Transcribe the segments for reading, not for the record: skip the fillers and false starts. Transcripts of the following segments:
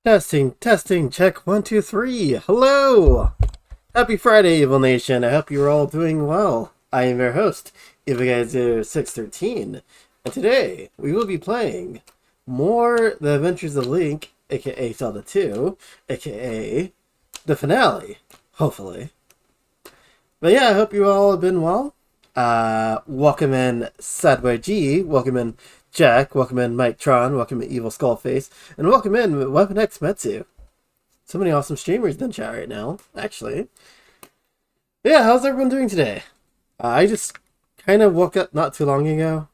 Testing, testing, check, 1, 2, 3. Hello! Happy Friday, Evil Nation. I hope you're all doing well. I am your host, EvilGuy0613, and today we will be playing more The Adventures of Link, aka Zelda II, aka the finale, hopefully. But yeah, I hope you all have been well. Welcome in Sadway G, welcome in Jack, welcome in Mike Tron, welcome in Evil Skullface, and welcome in Weapon X Metsu. So many awesome streamers in chat right now, actually. Yeah, how's everyone doing today? I just kind of woke up not too long ago.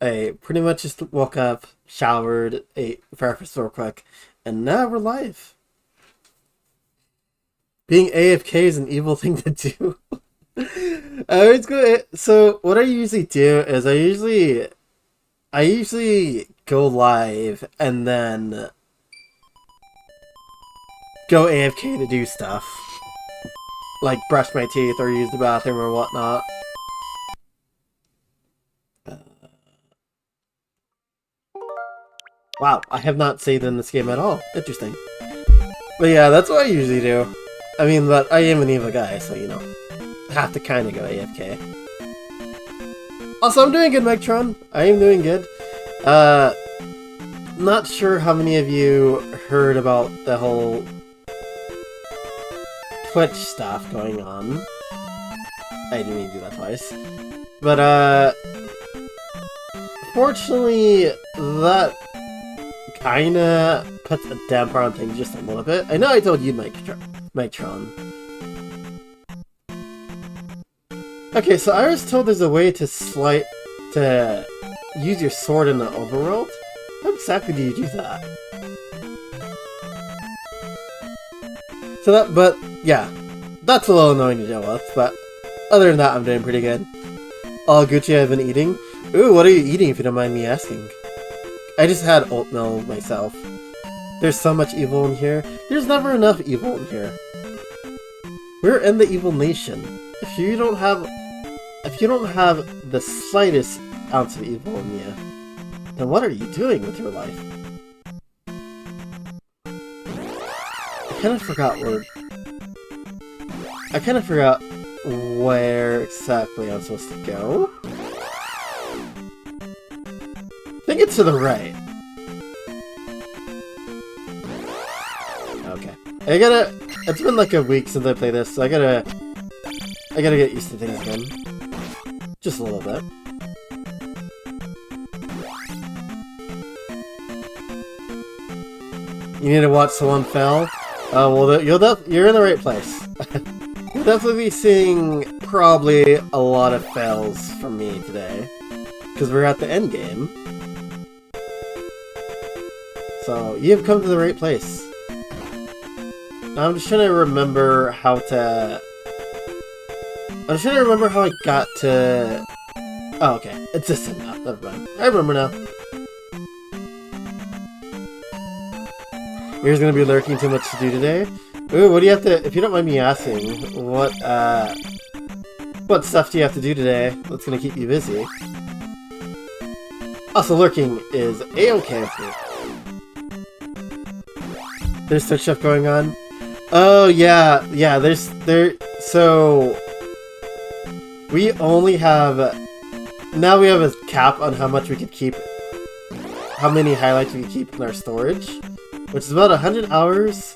I pretty much just woke up, showered, ate breakfast real quick, and now we're live. Being AFK is an evil thing to do. I always go. So what I usually do is I usually go live and then go AFK to do stuff. Like brush my teeth or use the bathroom or whatnot. Wow, I have not saved in this game at all. Interesting. But yeah, that's what I usually do. I mean, but I am an evil guy, so you know. Have to kind of go AFK. Also, I'm doing good, Megtron. I am doing good. Not sure how many of you heard about the whole Twitch stuff going on. I didn't mean to do that twice. But, fortunately, that kinda puts a damper on things just a little bit. I know I told you, Megtron. Okay, so I was told there's a way to use your sword in the overworld. How exactly do you do that? So but yeah, that's a little annoying to deal with, but other than that, I'm doing pretty good. All Gucci I've been eating. Ooh, what are you eating if you don't mind me asking? I just had oatmeal myself. There's so much evil in here. There's never enough evil in here. We're in the evil nation. If you don't have the slightest ounce of evil in you, then what are you doing with your life? I kind of forgot where exactly I'm supposed to go. I think it's to the right. Okay. It's been like a week since I played this, so I gotta get used to things again. Just a little bit. You need to watch someone fail? Well, you're in the right place. You'll definitely be seeing probably a lot of fails from me today. Because we're at the end game. So, you have come to the right place. Now, I'm just trying to remember how I got to... Oh, okay. It's this now. Never mind. I remember now. You're gonna be lurking too much to do today? Ooh, what do you have to... If you don't mind me asking, what stuff do you have to do today that's gonna keep you busy? Also, lurking is A-okay with me. There's Twitch stuff going on. Oh, yeah, so... We only have... Now we have a cap on how much we could keep... How many highlights we can keep in our storage. Which is about 100 hours.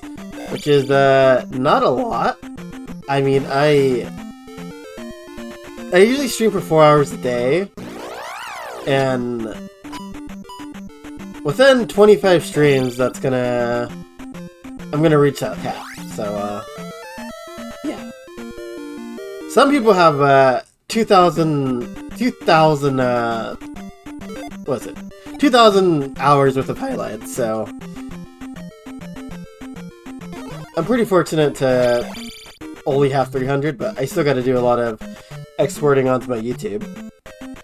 Which is, not a lot. I mean, I usually stream for 4 hours a day. And... Within 25 streams, I'm gonna reach that cap. So, yeah. Some people have, 2,000, what is it? 2,000 hours worth of highlights, so... I'm pretty fortunate to only have 300, but I still gotta do a lot of exporting onto my YouTube.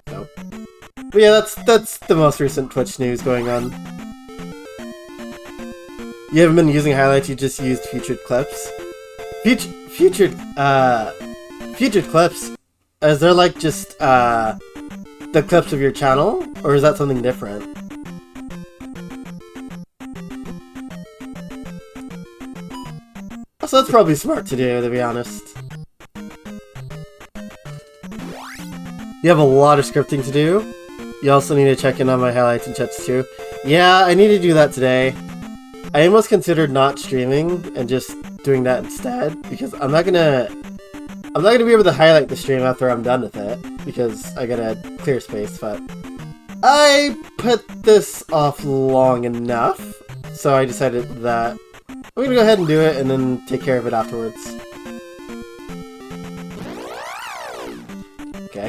So. But yeah, that's the most recent Twitch news going on. You haven't been using highlights, you just used featured clips? Featured clips? Is there like just, the clips of your channel? Or is that something different? So that's probably smart to do, to be honest. You have a lot of scripting to do. You also need to check in on my highlights and chats too. Yeah, I need to do that today. I almost considered not streaming and just doing that instead because I'm not gonna be able to highlight the stream after I'm done with it because I gotta clear space, but I put this off long enough, so I decided that I'm gonna go ahead and do it and then take care of it afterwards. Okay,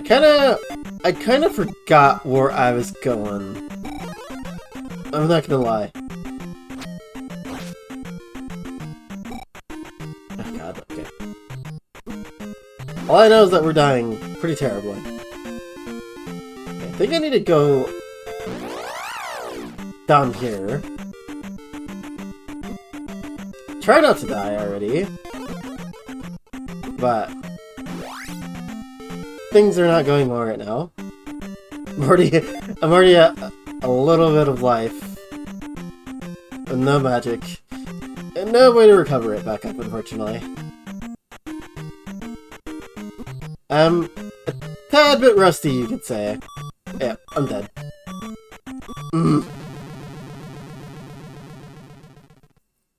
I kinda forgot where I was going. I'm not gonna lie. Oh god, okay. All I know is that we're dying pretty terribly. Okay, I think I need to go down here. Try not to die already. But things are not going well right now. I'm already at a little bit of life. With no magic. And no way to recover it back up, unfortunately. I'm a tad bit rusty, you could say. Yeah, I'm dead.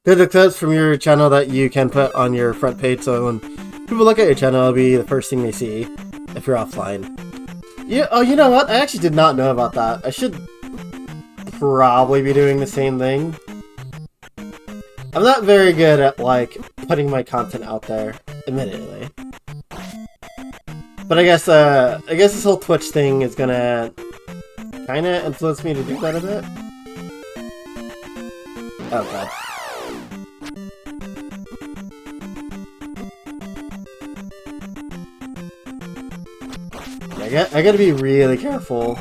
Good success from your channel that you can put on your front page, so when people look at your channel, it'll be the first thing they see if you're offline. Yeah. Oh, you know what? I actually did not know about that. I should probably be doing the same thing. I'm not very good at, like, putting my content out there, admittedly. But I guess this whole Twitch thing is gonna kinda influence me to do that a bit. Oh god. Yeah, I gotta be really careful.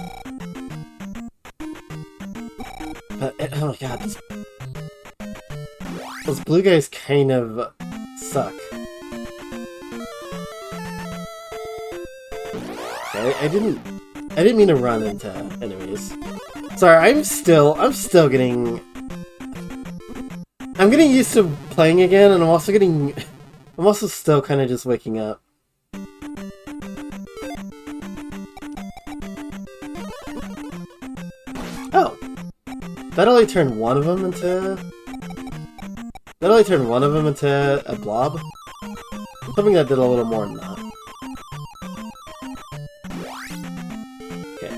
But, oh my god, those blue guys kind of suck. Okay, I didn't mean to run into enemies. Sorry, I'm still getting... I'm getting used to playing again, and I'm also still kind of just waking up. Oh! That only turned one of them into... That only turned one of them into a blob? Something that did a little more than that. Okay.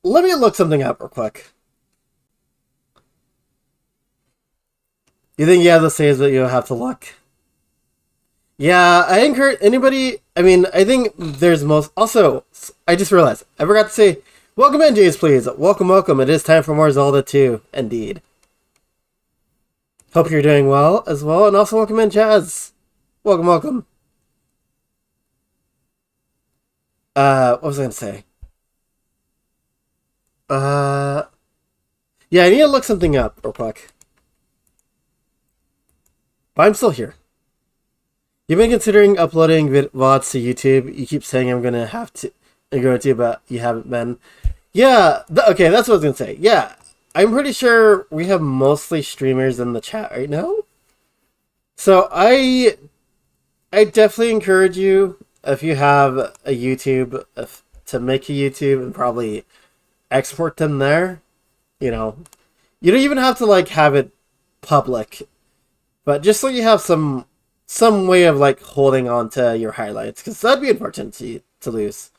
Let me look something up real quick. You think you have the saves, but you have to look? Yeah, I encourage anybody... I mean, I think there's most... Also, I just realized, I forgot to say, welcome in, Jays, please. Welcome, welcome. It is time for more Zelda II, indeed. Hope you're doing well, as well. And also, welcome in, Chaz. Welcome, welcome. What was I gonna say? Yeah, I need to look something up real quick. But I'm still here. You've been considering uploading VODs to YouTube. You keep saying I'm going to, but you haven't been. Yeah, okay, that's what I was going to say. Yeah, I'm pretty sure we have mostly streamers in the chat right now. So I definitely encourage you, if you have a YouTube, to make a YouTube and probably export them there. You know, you don't even have to, like, have it public. But just so you have some way of, like, holding on to your highlights, because that'd be important to lose.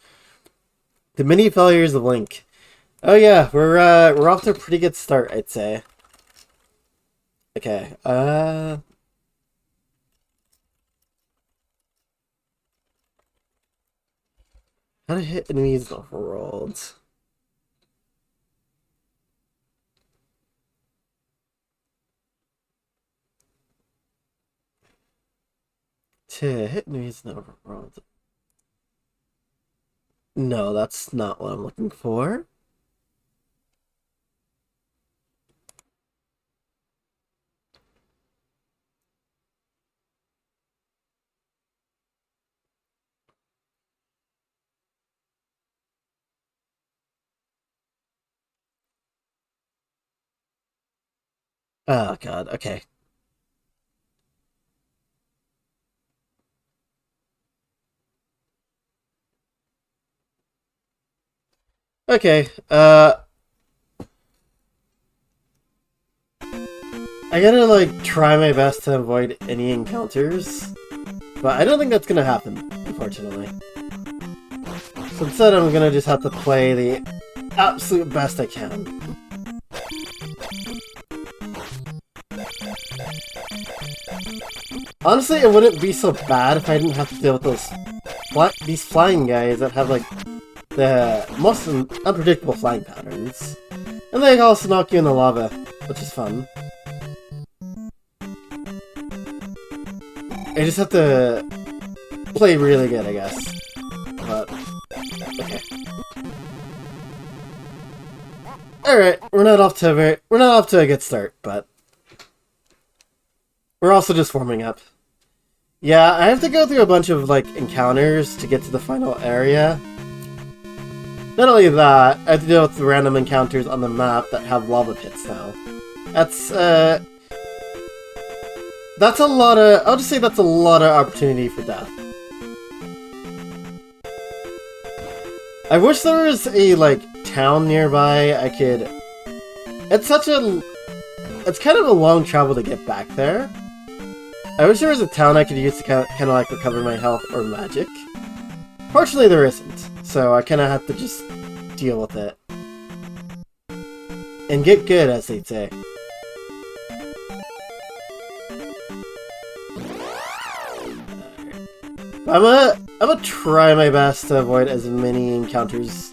The mini failures of Link. Oh yeah, we're off to a pretty good start, I'd say. Okay, how to hit enemies in overworld. To hit enemies in overworld. No, that's not what I'm looking for. Oh god, okay. Okay, I gotta, like, try my best to avoid any encounters, but I don't think that's gonna happen, unfortunately. So instead, I'm gonna just have to play the absolute best I can. Honestly, it wouldn't be so bad if I didn't have to deal with these flying guys that have, like, the most unpredictable flying patterns. And they also knock you in the lava, which is fun. I just have to play really good, I guess. But, okay. Alright, we're not off to a good start, but we're also just warming up. Yeah, I have to go through a bunch of, like, encounters to get to the final area. Not only that, I have to deal with the random encounters on the map that have lava pits now. That's a lot of... I'll just say that's a lot of opportunity for death. I wish there was a, like, town nearby I could... It's kind of a long travel to get back there. I wish there was a town I could use to kind of like recover my health or magic. Fortunately, there isn't, so I kind of have to just deal with it. And get good, as they say. I'm gonna try my best to avoid as many encounters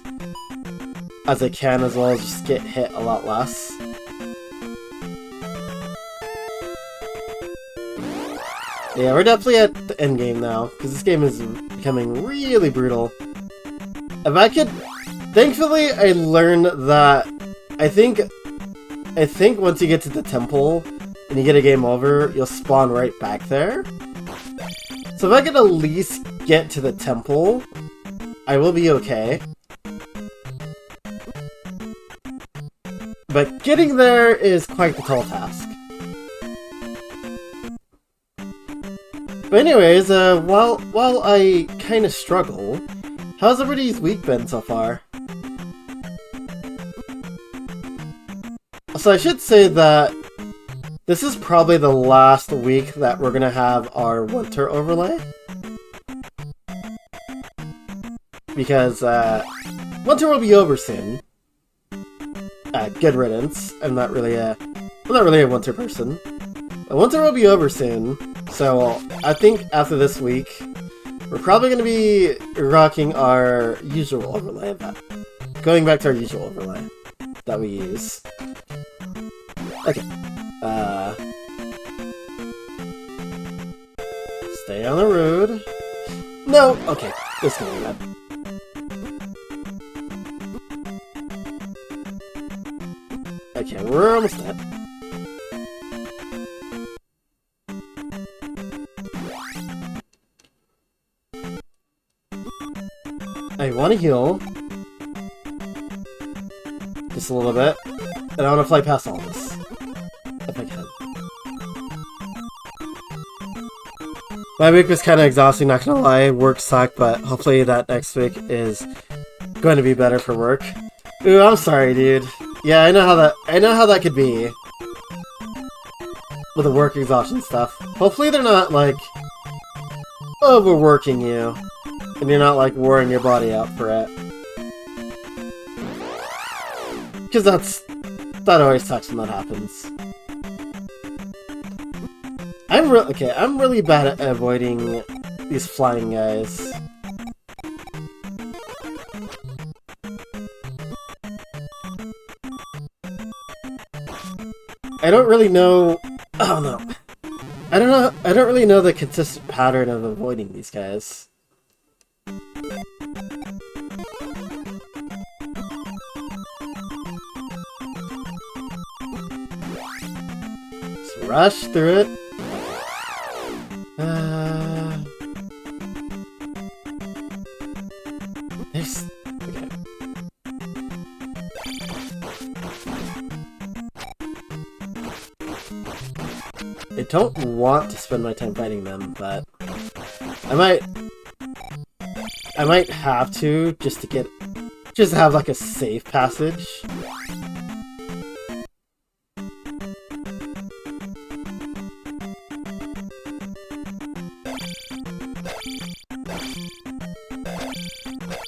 as I can, as well as just get hit a lot less. Yeah, we're definitely at the end game now, because this game is becoming really brutal. If I could... Thankfully, I learned that... I think once you get to the temple, and you get a game over, you'll spawn right back there. So if I can at least get to the temple, I will be okay. But getting there is quite the tall task. But anyways, while I kind of struggle, how's everybody's week been so far? So I should say that this is probably the last week that we're gonna have our winter overlay. Because, winter will be over soon. Good riddance. I'm not really a winter person. But winter will be over soon, so I think after this week, we're probably gonna be rocking our usual overlay. Going back to our usual overlay that we use. Okay. Stay on the road. No! Okay, this is gonna be bad. Okay, we're almost dead. I want to heal. Just a little bit. And I want to fly past all this. If I can. My week was kind of exhausting, not gonna lie. Work sucked, but hopefully that next week is going to be better for work. Ooh, I'm sorry, dude. Yeah, I know how that could be. With the work exhaustion stuff. Hopefully they're not, like, overworking you. And you're not, like, wearing your body out for it. Because that always sucks when that happens. I'm really bad at avoiding these flying guys. I don't really know... Oh no. I don't really know the consistent pattern of avoiding these guys. Just rush through it. There's... Okay. I don't want to spend my time fighting them, but I might have to just to get Just have like a safe passage.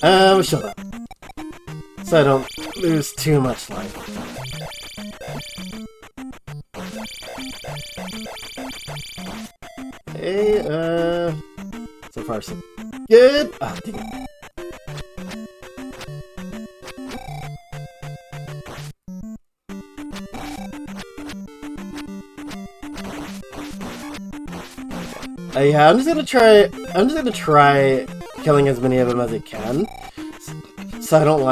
We'll show that. So I don't lose too much life. Hey, so far so good. Ah, dang it. Yeah, I'm just gonna try killing as many of them as I can, so I don't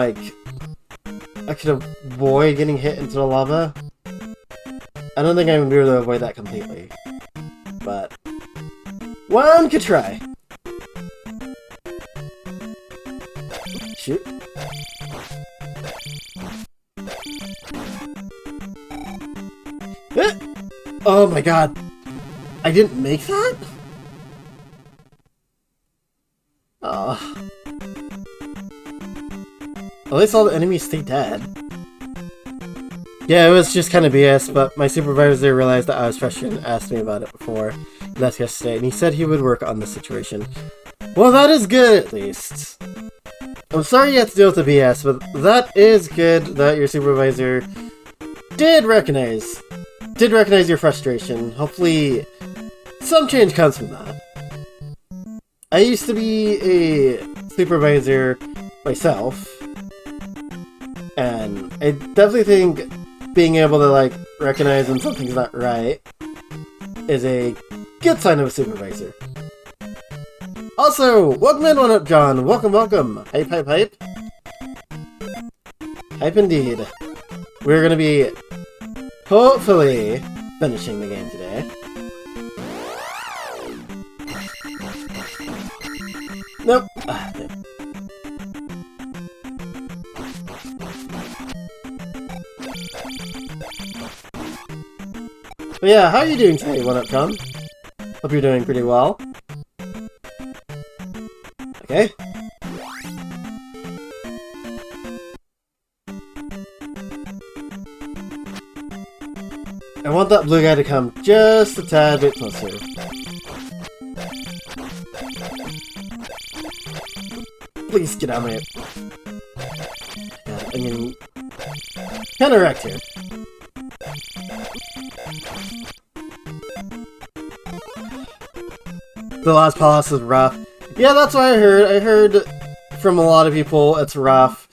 I could avoid getting hit into the lava. I don't think I'm gonna be able to avoid that completely, but one could try. Shoot. Oh my god. I didn't make that? Oh. At least all the enemies stay dead. Yeah, it was just kind of BS, but my supervisor realized that I was frustrated and asked me about it before he left yesterday, and he said he would work on the situation. Well, that is good, at least. I'm sorry you have to deal with the BS, but that is good that your supervisor did recognize your frustration. Hopefully, some change comes from that. I used to be a supervisor myself, and I definitely think being able to recognize when something's not right is a good sign of a supervisor. Also, welcome in, One Up John. Welcome, welcome. Hype, hype, hype. Hype indeed. We're gonna be hopefully finishing the game today. Nope. Ah, damn. But yeah, how are you doing today, One Up John? Hope you're doing pretty well. Okay. I want that blue guy to come just a tad bit closer. Please get out of my... God, I mean... Kinda wrecked here. The last palace is rough. Yeah, that's what I heard. I heard from a lot of people it's rough.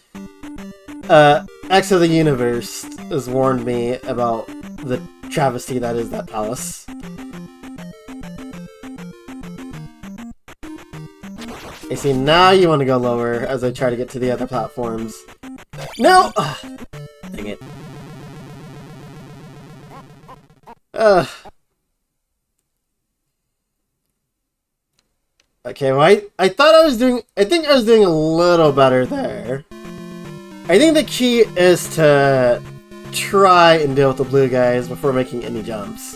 X of the Universe has warned me about the travesty that is that palace. I see, now you want to go lower as I try to get to the other platforms. No! Ugh. Dang it. Okay, well, I think I was doing a little better there. I think the key is to try and deal with the blue guys before making any jumps.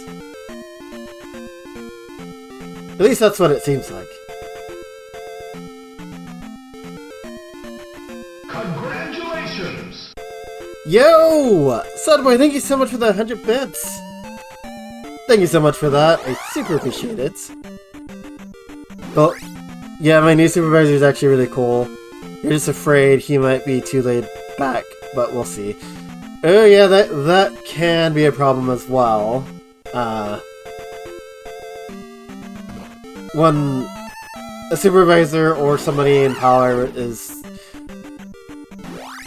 At least that's what it seems like. Congratulations! Yo! Sudboy, thank you so much for the 100 bits! Thank you so much for that. I super appreciate it. But, yeah, my new supervisor is actually really cool. You're just afraid he might be too laid back, but we'll see. Oh yeah, that can be a problem as well. When a supervisor or somebody in power is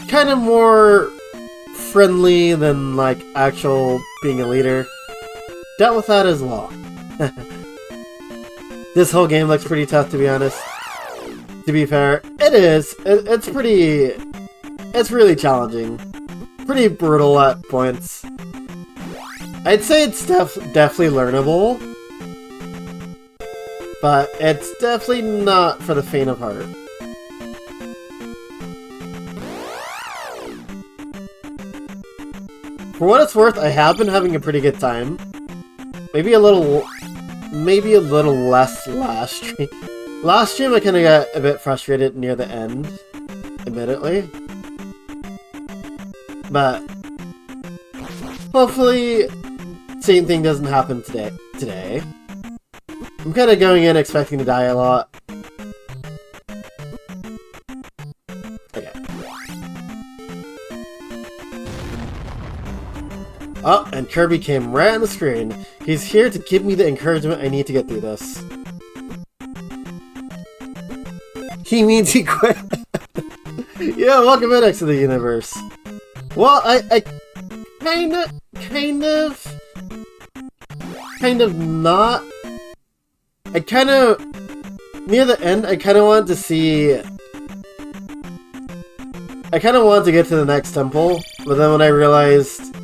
kind of more friendly than actual being a leader. Dealt with that as well. This whole game looks pretty tough, to be honest. To be fair, it is. It's really challenging. Pretty brutal at points. I'd say it's definitely learnable. But it's definitely not for the faint of heart. For what it's worth, I have been having a pretty good time. Maybe a little less last stream. Last stream I kind of got a bit frustrated near the end, admittedly. But hopefully, same thing doesn't happen today. I'm kind of going in expecting to die a lot. Okay. Oh, and Kirby came right on the screen. He's here to give me the encouragement I need to get through this. He means he quit. Yeah, welcome in, X to the universe. Well, I kind of not. I kind of, near the end, I kind of wanted to see. I kind of wanted to get to the next temple, but then when I realized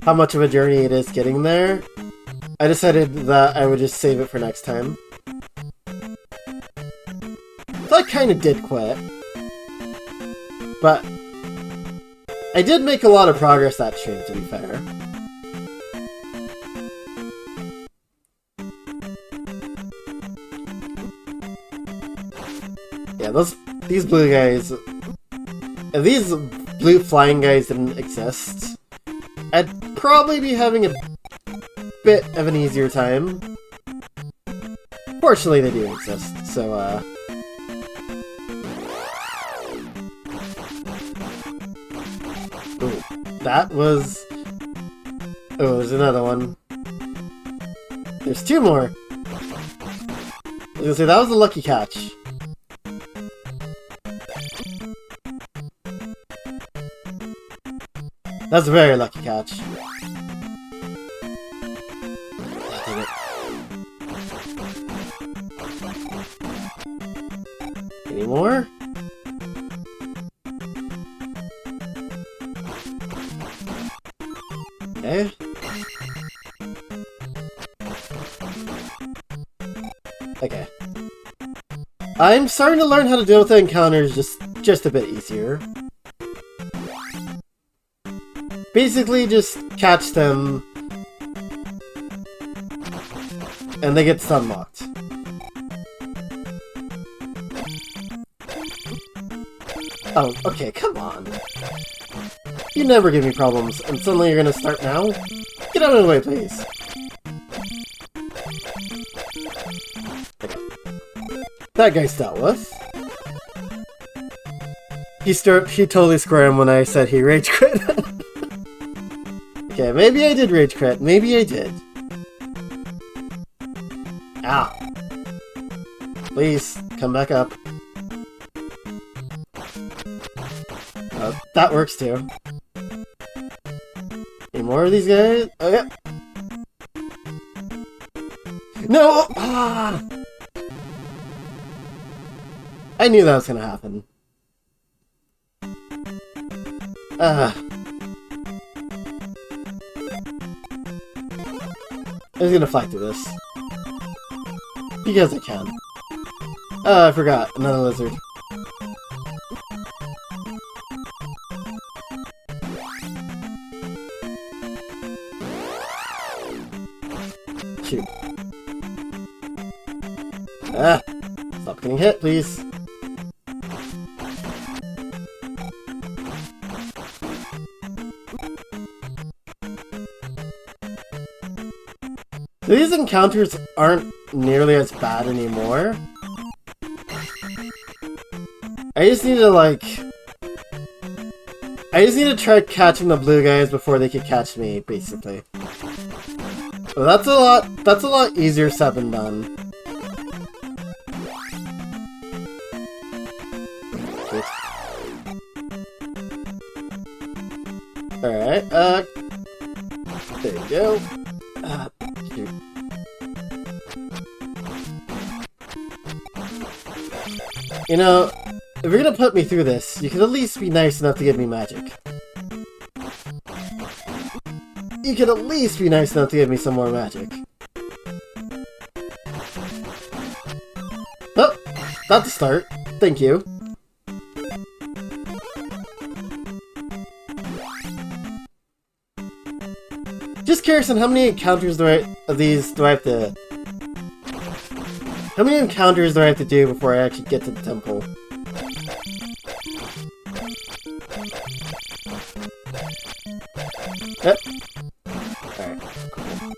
how much of a journey it is getting there, I decided that I would just save it for next time. So I kind of did quit. But I did make a lot of progress that stream, to be fair. Yeah, these blue guys, if these blue flying guys didn't exist, I'd probably be having a bit of an easier time. Fortunately, they do exist, so ooh, that was... Oh, there's another one. There's two more! I was gonna say, that was a lucky catch. That's a very lucky catch. Oh, dang it. Any more? Okay. Okay. I'm starting to learn how to deal with the encounters just a bit easier. Basically, just catch them, and they get stun-locked. Oh, okay, come on. You never give me problems, and suddenly you're gonna start now? Get out of the way, please. Okay. That guy's dealt with. He totally squirmed when I said he rage quit. Okay, maybe I did rage quit. Maybe I did. Ow. Please, come back up. That works too. Any more of these guys? Oh, yeah. No! Ah! I knew that was gonna happen. I'm just gonna fly through this. Because I can. Oh, I forgot. Another lizard. Shoot. Ah! Stop getting hit, please. These encounters aren't nearly as bad anymore. I just need to, like... I just need to try catching the blue guys before they can catch me, basically. Well, that's a lot easier said than done. Alright, there you go. Shoot. You know, if you're gonna put me through this, you could at least be nice enough to give me magic. You could at least be nice enough to give me some more magic. Oh, that's a start. Thank you. Just curious on how many encounters do I have to... How many encounters do I have to do before I actually get to the temple? Yep. Alright, cool.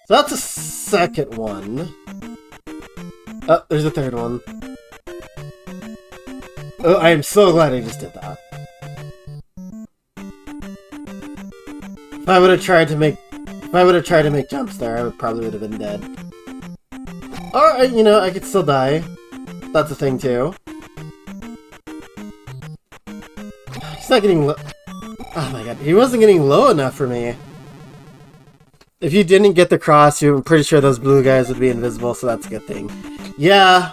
So that's a second one. Oh, there's a third one. Oh, I am so glad I just did that. If I would have tried to make jumps there, I would have been dead. Or, you know, I could still die. That's a thing too. He's not getting low. Oh my god, he wasn't getting low enough for me. If you didn't get the cross, I'm pretty sure those blue guys would be invisible, so that's a good thing. Yeah.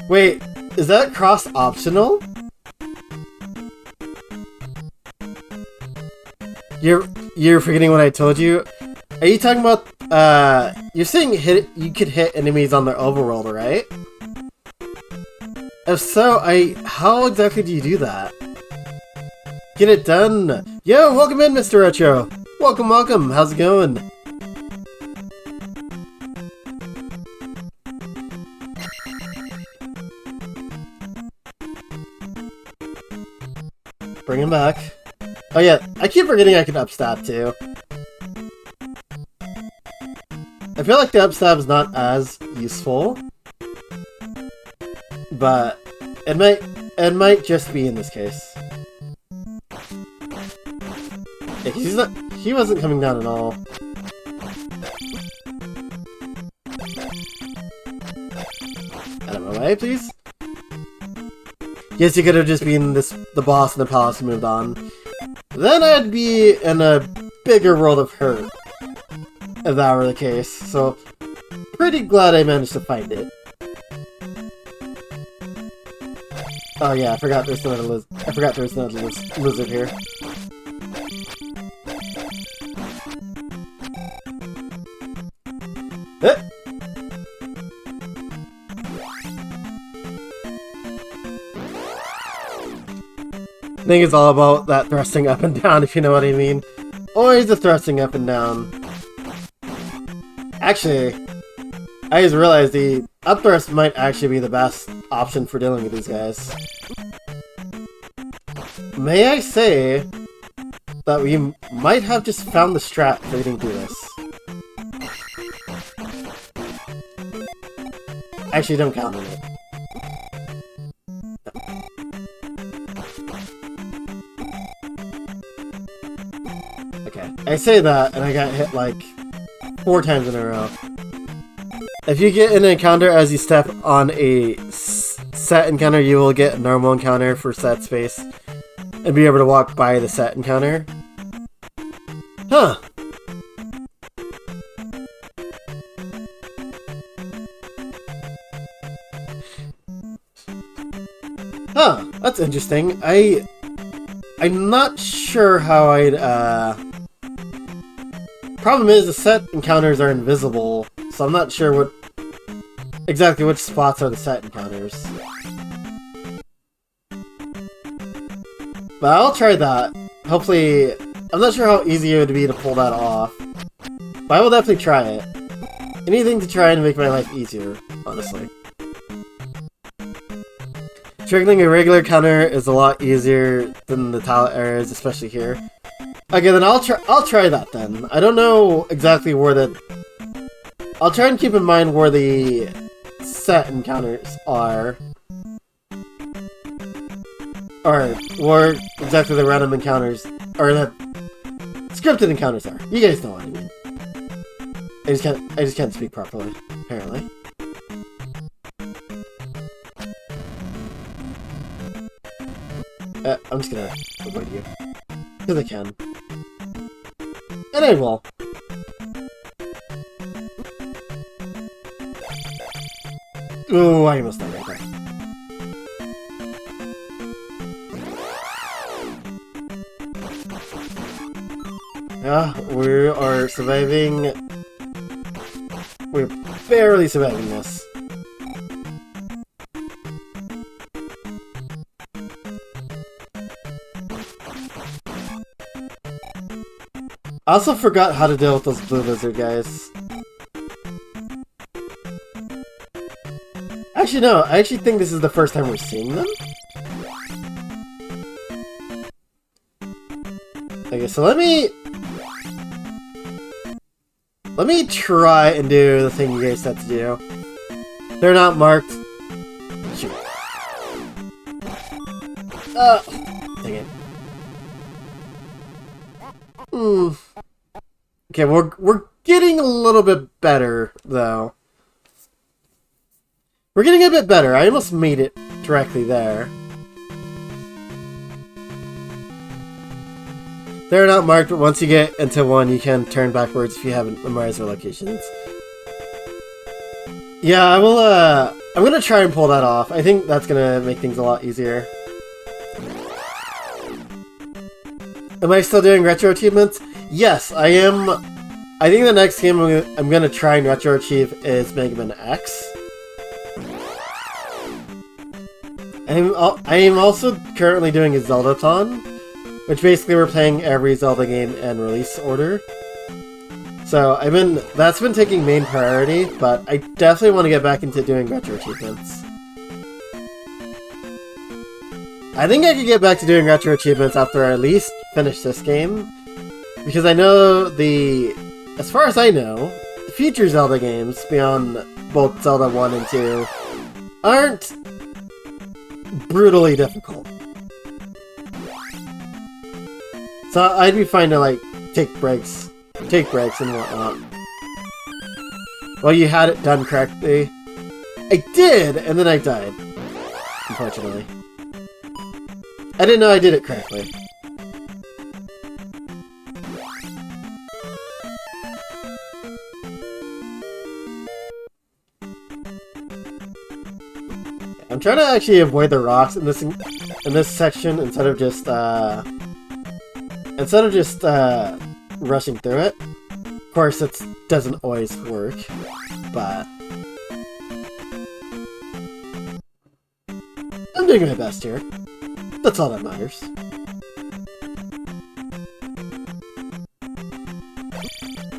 Wait, is that cross optional? You're forgetting what I told you? Are you talking about, you're saying you could hit enemies on their overworld, right? If so, how exactly do you do that? Get it done! Yo, welcome in, Mr. Retro! Welcome, welcome! How's it going? Bring him back. Oh yeah, I keep forgetting I can upstab too. I feel like the upstab is not as useful, but it might just be in this case. Yeah, he wasn't coming down at all. Out of my way, please. Yes, you could have just been the boss in the palace and moved on. Then I'd be in a bigger world of hurt, if that were the case. So, pretty glad I managed to find it. Oh yeah, I forgot there's another lizard here. I think it's all about that thrusting up and down, if you know what I mean. Always the thrusting up and down. Actually, I just realized the up thrust might actually be the best option for dealing with these guys. May I say that we might have just found the strat for getting through this. Actually, don't count on it. Okay, I say that, and I got hit like 4 times in a row. If you get an encounter as you step on a set encounter, you will get a normal encounter for set space, and be able to walk by the set encounter. Huh. Huh, that's interesting. I'm not sure how I'd, Problem is, the set encounters are invisible, so I'm not sure exactly which spots are the set encounters. But I'll try that. Hopefully, I'm not sure how easy it would be to pull that off. But I will definitely try it. Anything to try and make my life easier, honestly. Triggering a regular counter is a lot easier than the talent areas, especially here. Okay, then I'll try that then. I don't know exactly where I'll try and keep in mind where the set encounters are. Or where exactly the random encounters, or the scripted encounters are. You guys know what I mean. I just can't speak properly, apparently. I'm just gonna avoid you. Because I can. And I will. Oh, I almost died right there. Yeah, we are surviving. We're barely surviving this. I also forgot how to deal with those blue lizard guys. Actually, no. I actually think this is the first time we're seeing them. Okay, so let me try and do the thing you guys said to do. They're not marked. Shoot. Dang it. Okay, we're getting a little bit better though. We're getting a bit better. I almost made it directly there. They're not marked, but once you get into one, you can turn backwards if you haven't memorized their locations. Yeah, I will, I'm gonna try and pull that off. I think that's gonna make things a lot easier. Am I still doing retro achievements? Yes, I am. I think the next game I'm gonna try and retro achieve is Mega Man X. I am also currently doing a Zelda-thon, which basically we're playing every Zelda game in release order. So that's been taking main priority, but I definitely want to get back into doing retro achievements. I think I could get back to doing retro achievements after I at least finish this game, because I know as far as I know, the future Zelda games beyond both Zelda 1 and 2 aren't brutally difficult. So I'd be fine to like take breaks and whatnot. Well, you had it done correctly. I did, and then I died. Unfortunately. I didn't know I did it correctly. I'm trying to actually avoid the rocks in this section instead of just rushing through it. Of course, it doesn't always work, but I'm doing my best here. That's all that matters.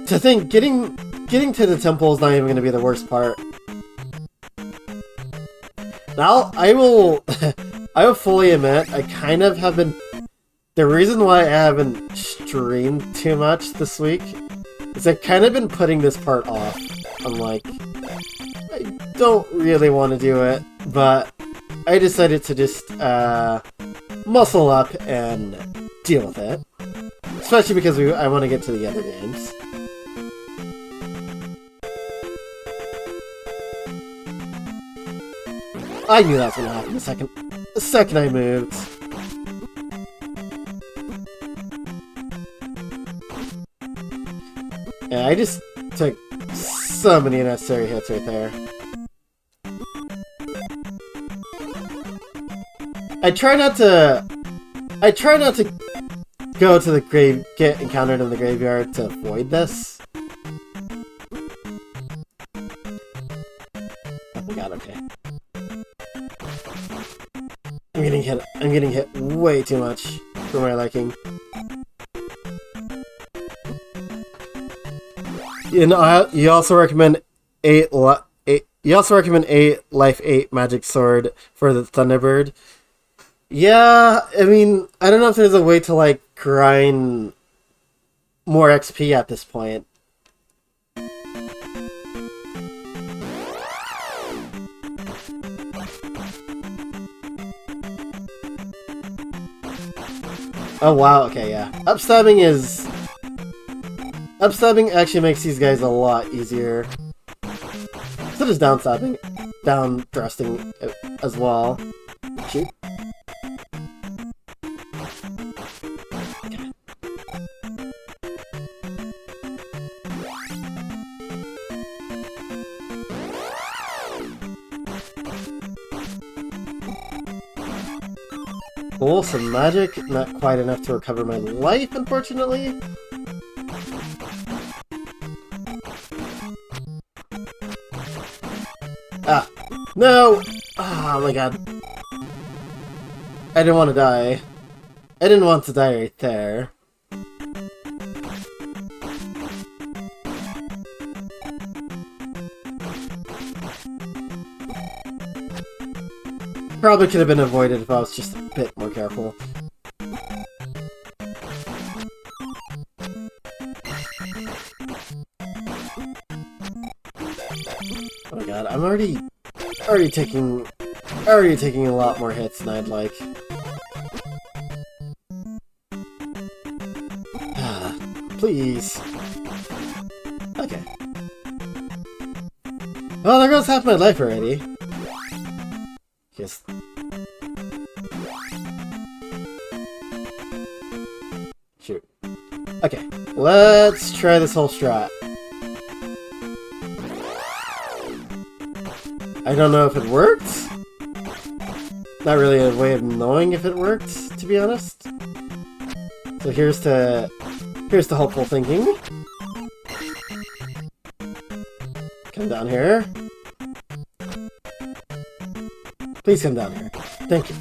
To think, getting to the temple is not even going to be the worst part. Now, I will fully admit, I kind of have been... The reason why I haven't streamed too much this week is I've kind of been putting this part off. I'm like, I don't really want to do it, but I decided to just muscle up and deal with it. Especially because I want to get to the other games. I knew that was going to happen the second I moved. Yeah, I just took so many unnecessary hits right there. I try not to go to the get encountered in the graveyard to avoid this. Oh my god, okay. I'm getting hit way too much for my liking. You also recommend 8 life 8 magic sword for the Thunderbird. Yeah, I mean, I don't know if there's a way to like grind more XP at this point. Oh wow, okay, yeah. Upstabbing actually makes these guys a lot easier. So does downstabbing, down thrusting as well. Shoot. Okay. Cool, some magic, not quite enough to recover my life, unfortunately. Ah, no! Oh my god. I didn't want to die. I didn't want to die right there. Probably could have been avoided if I was just a bit more careful. Oh my god, I'm already taking a lot more hits than I'd like. Please. Okay. Well, there goes half my life already. Just... Shoot. Okay, let's try this whole strat. I don't know if it worked. Not really a way of knowing if it worked, to be honest. So here's to hopeful thinking. Come down here. Please come down here. Thank you.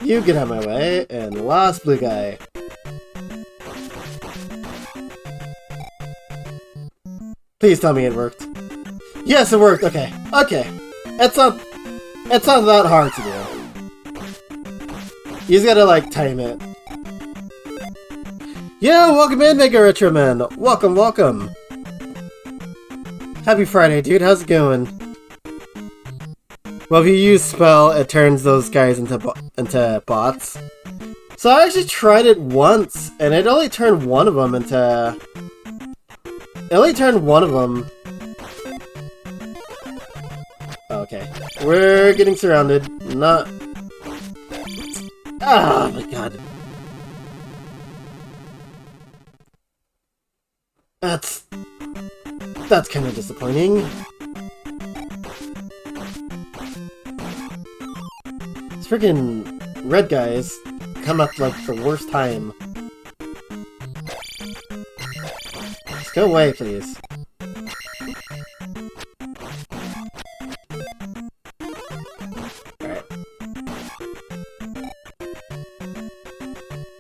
You get out of my way, and last blue guy. Please tell me it worked. Yes, it worked. Okay. Okay. It's not that hard to do. You just gotta, like, time it. Yo, welcome in, Mega Retro Man. Welcome, welcome. Happy Friday, dude. How's it going? Well, if you use spell, it turns those guys into bots. So I actually tried it once, and it only turned one of them into... It only turned one of them... Okay. We're getting surrounded. Not... Oh my god. That's kind of disappointing. These freaking red guys come up like the worst time. Just go away, please.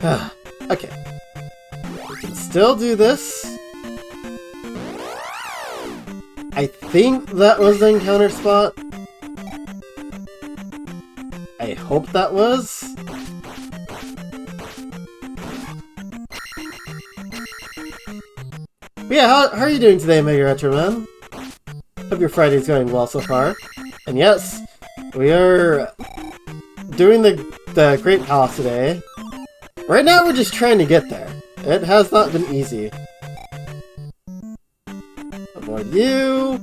Alright. Okay. We can still do this. I think that was the encounter spot. I hope that was. But yeah, how are you doing today, Mega Retro Man? Hope your Friday's going well so far. And yes, we are doing the Great Palace today. Right now we're just trying to get there. It has not been easy. Avoid you.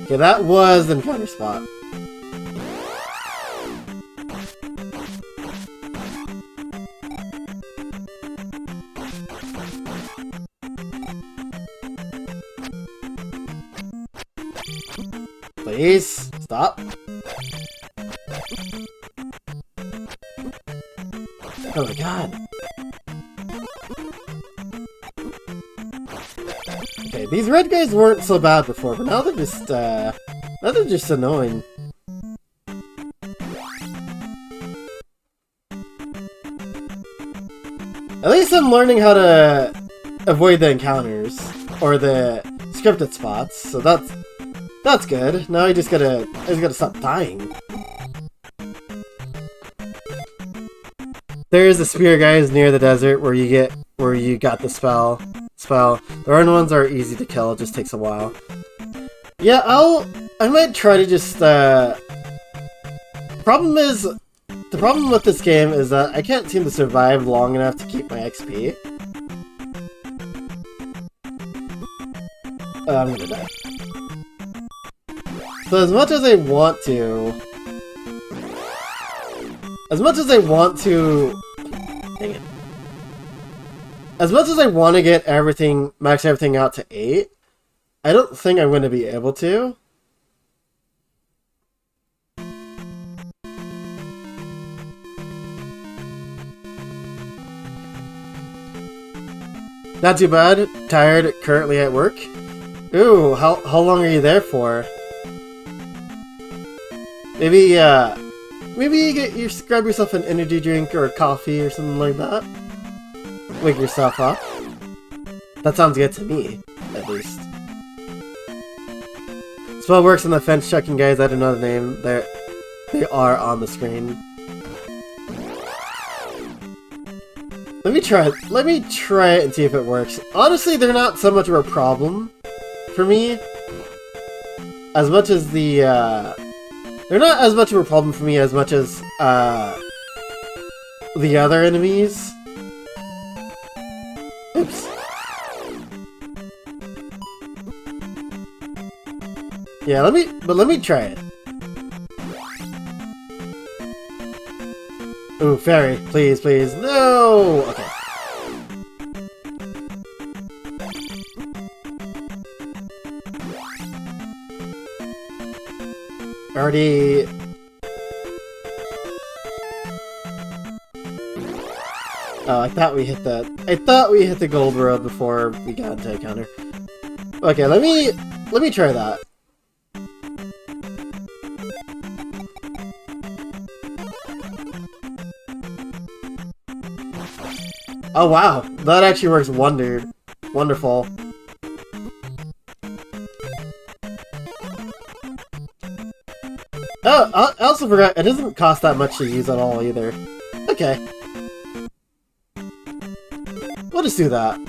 Okay, that was the encounter spot. Please, stop. Oh my god. Okay, these red guys weren't so bad before, but now they're just annoying. At least I'm learning how to avoid the encounters or the scripted spots, so that's good. Now I just gotta stop dying. There is the spear guys near the desert where you got the spell. The iron ones are easy to kill, it just takes a while. Yeah, I might try to just the problem with this game is that I can't seem to survive long enough to keep my XP. I'm gonna die. So as much as I want to... Dang it. As much as I want to get max everything out to 8, I don't think I'm going to be able to. Not too bad. Tired, currently at work. Ooh, how long are you there for? Maybe you grab yourself an energy drink or a coffee or something like that. Wake yourself up. That sounds good to me, at least. Spell works on the fence checking guys. I don't know the name. They are on the screen. Let me try it. Let me try it and see if it works. Honestly, they're not so much of a problem for me. As much as the, they're not as much of a problem for me as much as, the other enemies. Oops. Yeah, let me try it. Ooh, fairy, please, please, no! Okay. Already... Oh, I thought we hit the gold road before we got into a counter. Okay, let me try that. Oh wow, that actually works wonderful. Oh, I also forgot, it doesn't cost that much to use at all either. Okay. We'll just do that.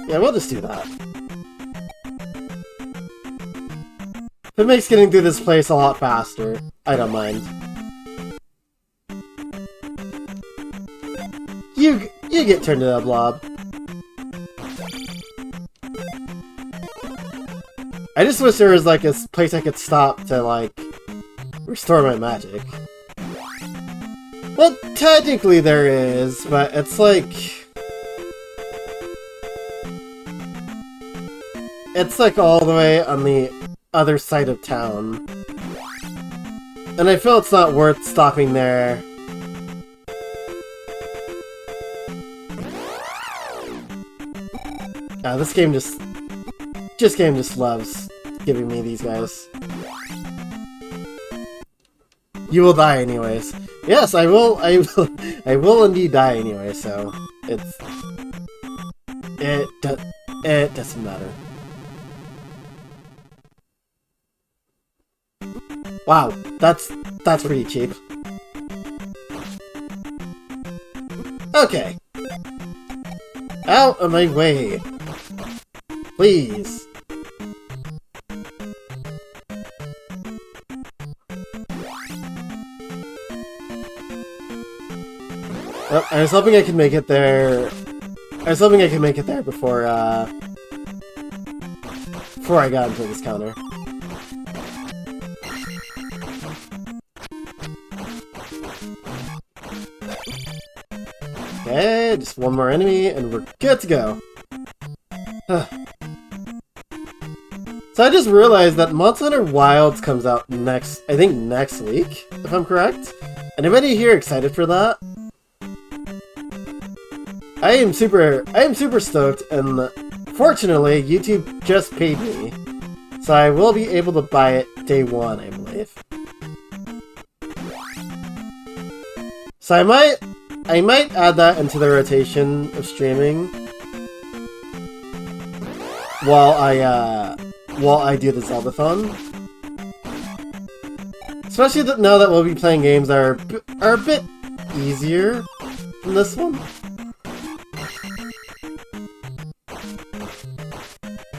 Yeah, we'll just do that. If it makes getting through this place a lot faster, I don't mind. You get turned into a blob. I just wish there was like a place I could stop to like restore my magic. Well, technically there is, but it's like all the way on the other side of town. And I feel it's not worth stopping there. This game just loves giving me these guys. You will die anyways. Yes, I will indeed die anyway, so it doesn't matter. Wow, that's pretty cheap. Okay. Out of my way. Please. Oh, I was hoping I could make it there. I was hoping I could make it there before I got into this counter. Okay, just one more enemy and we're good to go. So I just realized that Monster Hunter Wilds comes out I think next week, if I'm correct. Anybody here excited for that? I am super stoked, and fortunately, YouTube just paid me. So I will be able to buy it day one, I believe. So I might add that into the rotation of streaming while I do the Zelda-thon. Especially now that we'll be playing games that are a bit easier than this one.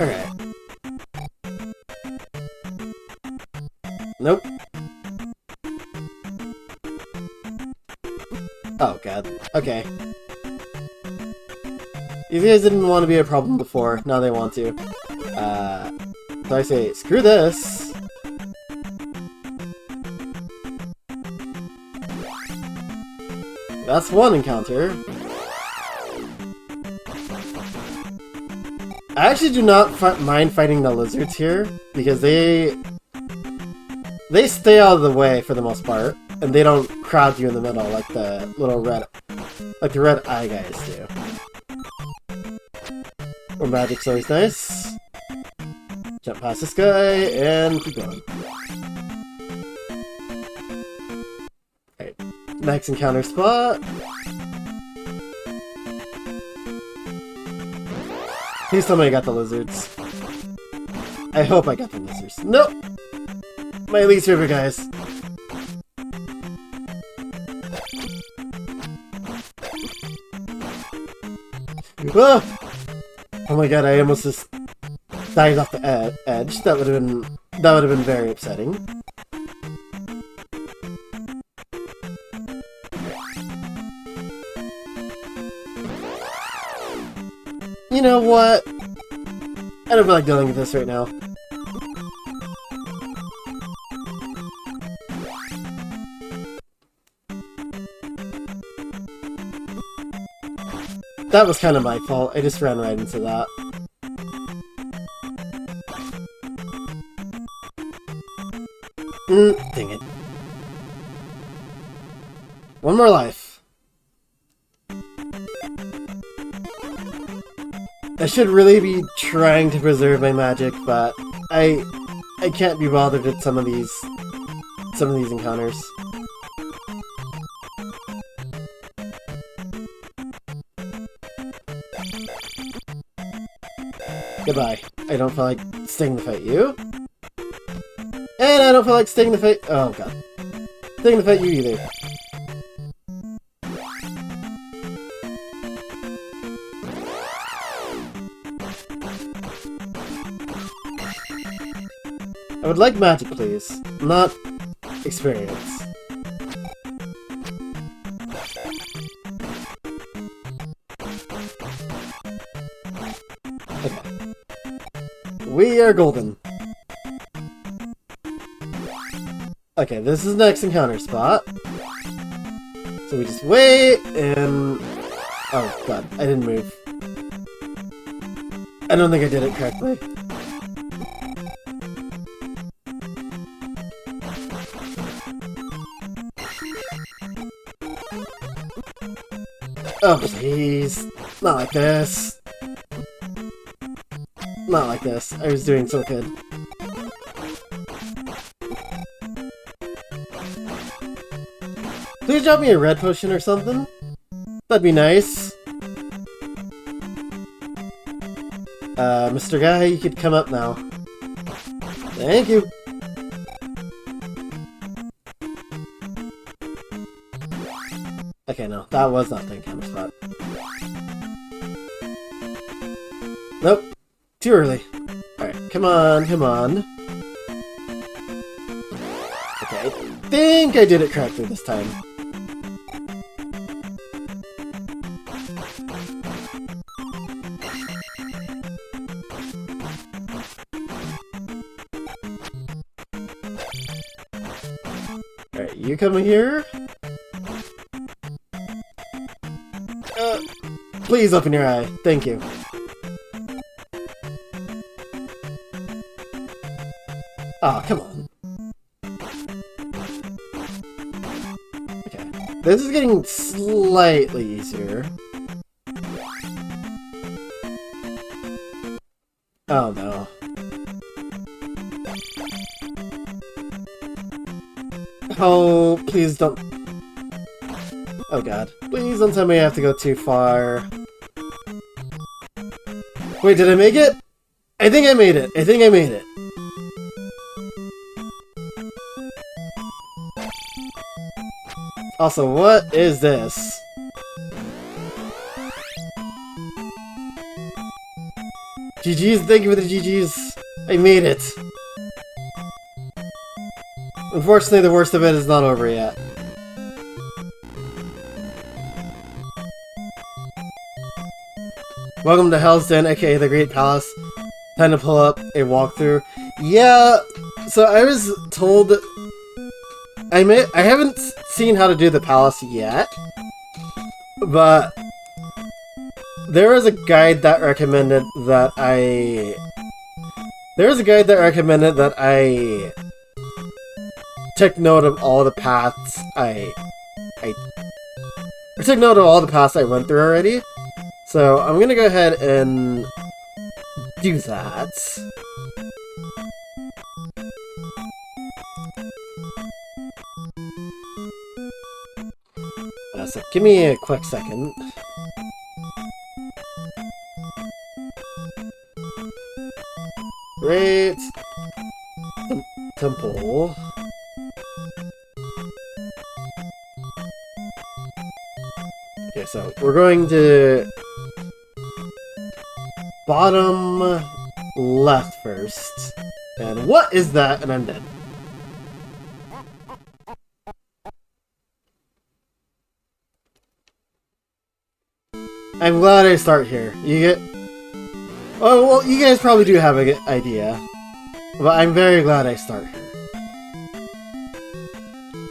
Okay. Nope. Oh god. Okay. These guys didn't want to be a problem before, now they want to. So I say, screw this! That's one encounter. I actually do not mind fighting the lizards here, because they stay out of the way for the most part, and they don't crowd you in the middle like the little red eye guys do. Or magic's always nice. Jump past this guy, and keep going. Alright, next encounter spot. Please tell me I got the lizards. I hope I got the lizards. Nope! My least favorite guys. Ah! Oh my god, I almost just died off the edge. That would have been very upsetting. You know what? I don't feel like dealing with this right now. That was kind of my fault. I just ran right into that. Dang it. One more life. I should really be trying to preserve my magic, but I can't be bothered with some of these encounters. Goodbye. I don't feel like staying to fight you. And I don't feel like staying to fight... Oh god. Staying to fight you either. I would like magic, please. Not experience. Okay. We are golden. Okay, this is the next encounter spot. So we just wait, and... Oh god, I didn't move. I don't think I did it correctly. Oh, please. Not like this. Not like this. I was doing so good. Please drop me a red potion or something. That'd be nice. Mr. Guy, you could come up now. Thank you. Okay, no, that was not the encounter spot. Nope. Too early. Alright, come on, come on. Okay, I think I did it correctly this time. Alright, you come here. Please open your eye. Thank you. Aw, oh, come on. Okay. This is getting slightly easier. Oh no. Oh, please don't... Oh god. Please don't tell me I have to go too far. Wait, did I make it? I think I made it. I think I made it. Also, what is this? GG's, thank you for the GG's. I made it. Unfortunately, the worst of it is not over yet. Welcome to Hell's Den, aka the Great Palace. Time to pull up a walkthrough. Yeah, so I was told... I haven't seen how to do the palace yet, but there was a guide that recommended that I... take note of all the paths I took note of all the paths I went through already. So I'm gonna go ahead and do that. So give me a quick second. Great. Temple. Okay, so we're going to bottom left first. And what is that? And I'm dead. I'm glad I start here. You get... Oh, well, you guys probably do have an idea. But I'm very glad I start here.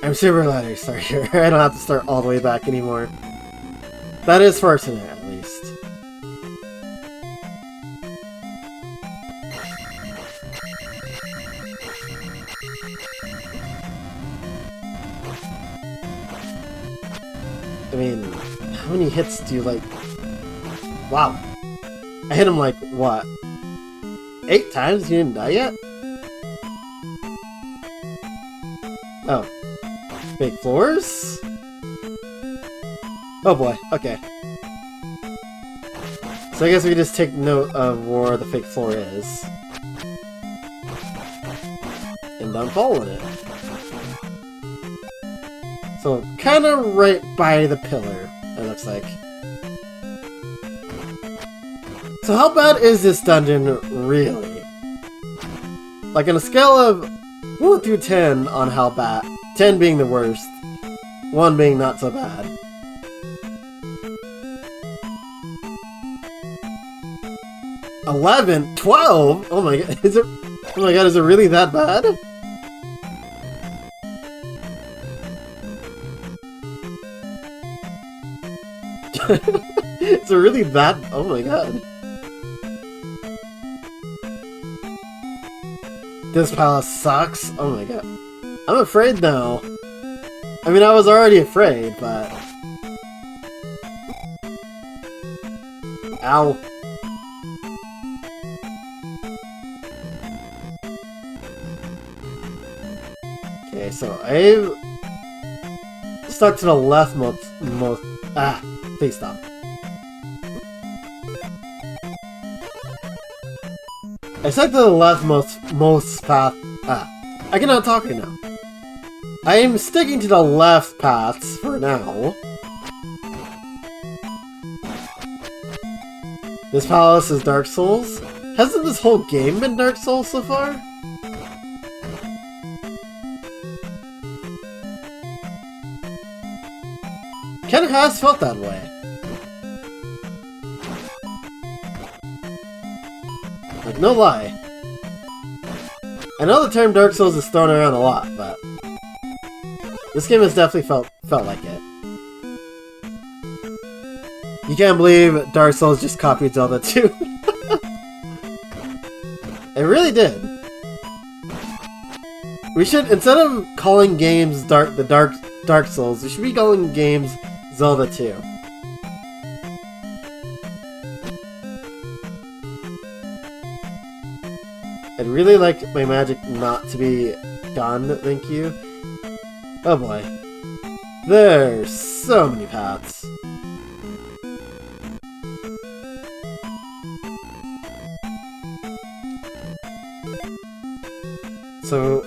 I'm super glad I start here. I don't have to start all the way back anymore. That is fortunate, at least. I mean, how many hits do you like... Wow. I hit him like, what? 8 times? You didn't die yet? Oh. Fake floors? Oh boy, okay. So I guess we can just take note of where the fake floor is. And don't fall in it. So, kinda right by the pillar, it looks like. So how bad is this dungeon, really? Like, on a scale of 1 through 10 on how bad, 10 being the worst, 1 being not so bad. $11? $12? Oh my god, is it? Oh my god, is it really that bad? Is it really that? Oh my god. This palace sucks. Oh my god. I'm afraid now. I mean, I was already afraid, but... Ow. Okay, so I've stuck to the left most... Ah, please stop. I stuck to the left most path... Ah, I cannot talk right now. I am sticking to the left paths for now. This palace is Dark Souls? Hasn't this whole game been Dark Souls so far? Kinda has felt that way. Like, no lie. I know the term Dark Souls is thrown around a lot, but... this game has definitely felt like it. You can't believe Dark Souls just copied Zelda II. It really did. We should, instead of calling games Dark Souls, we should be calling games Zelda II. I'd really like my magic not to be done, thank you. Oh boy. There's so many paths. So,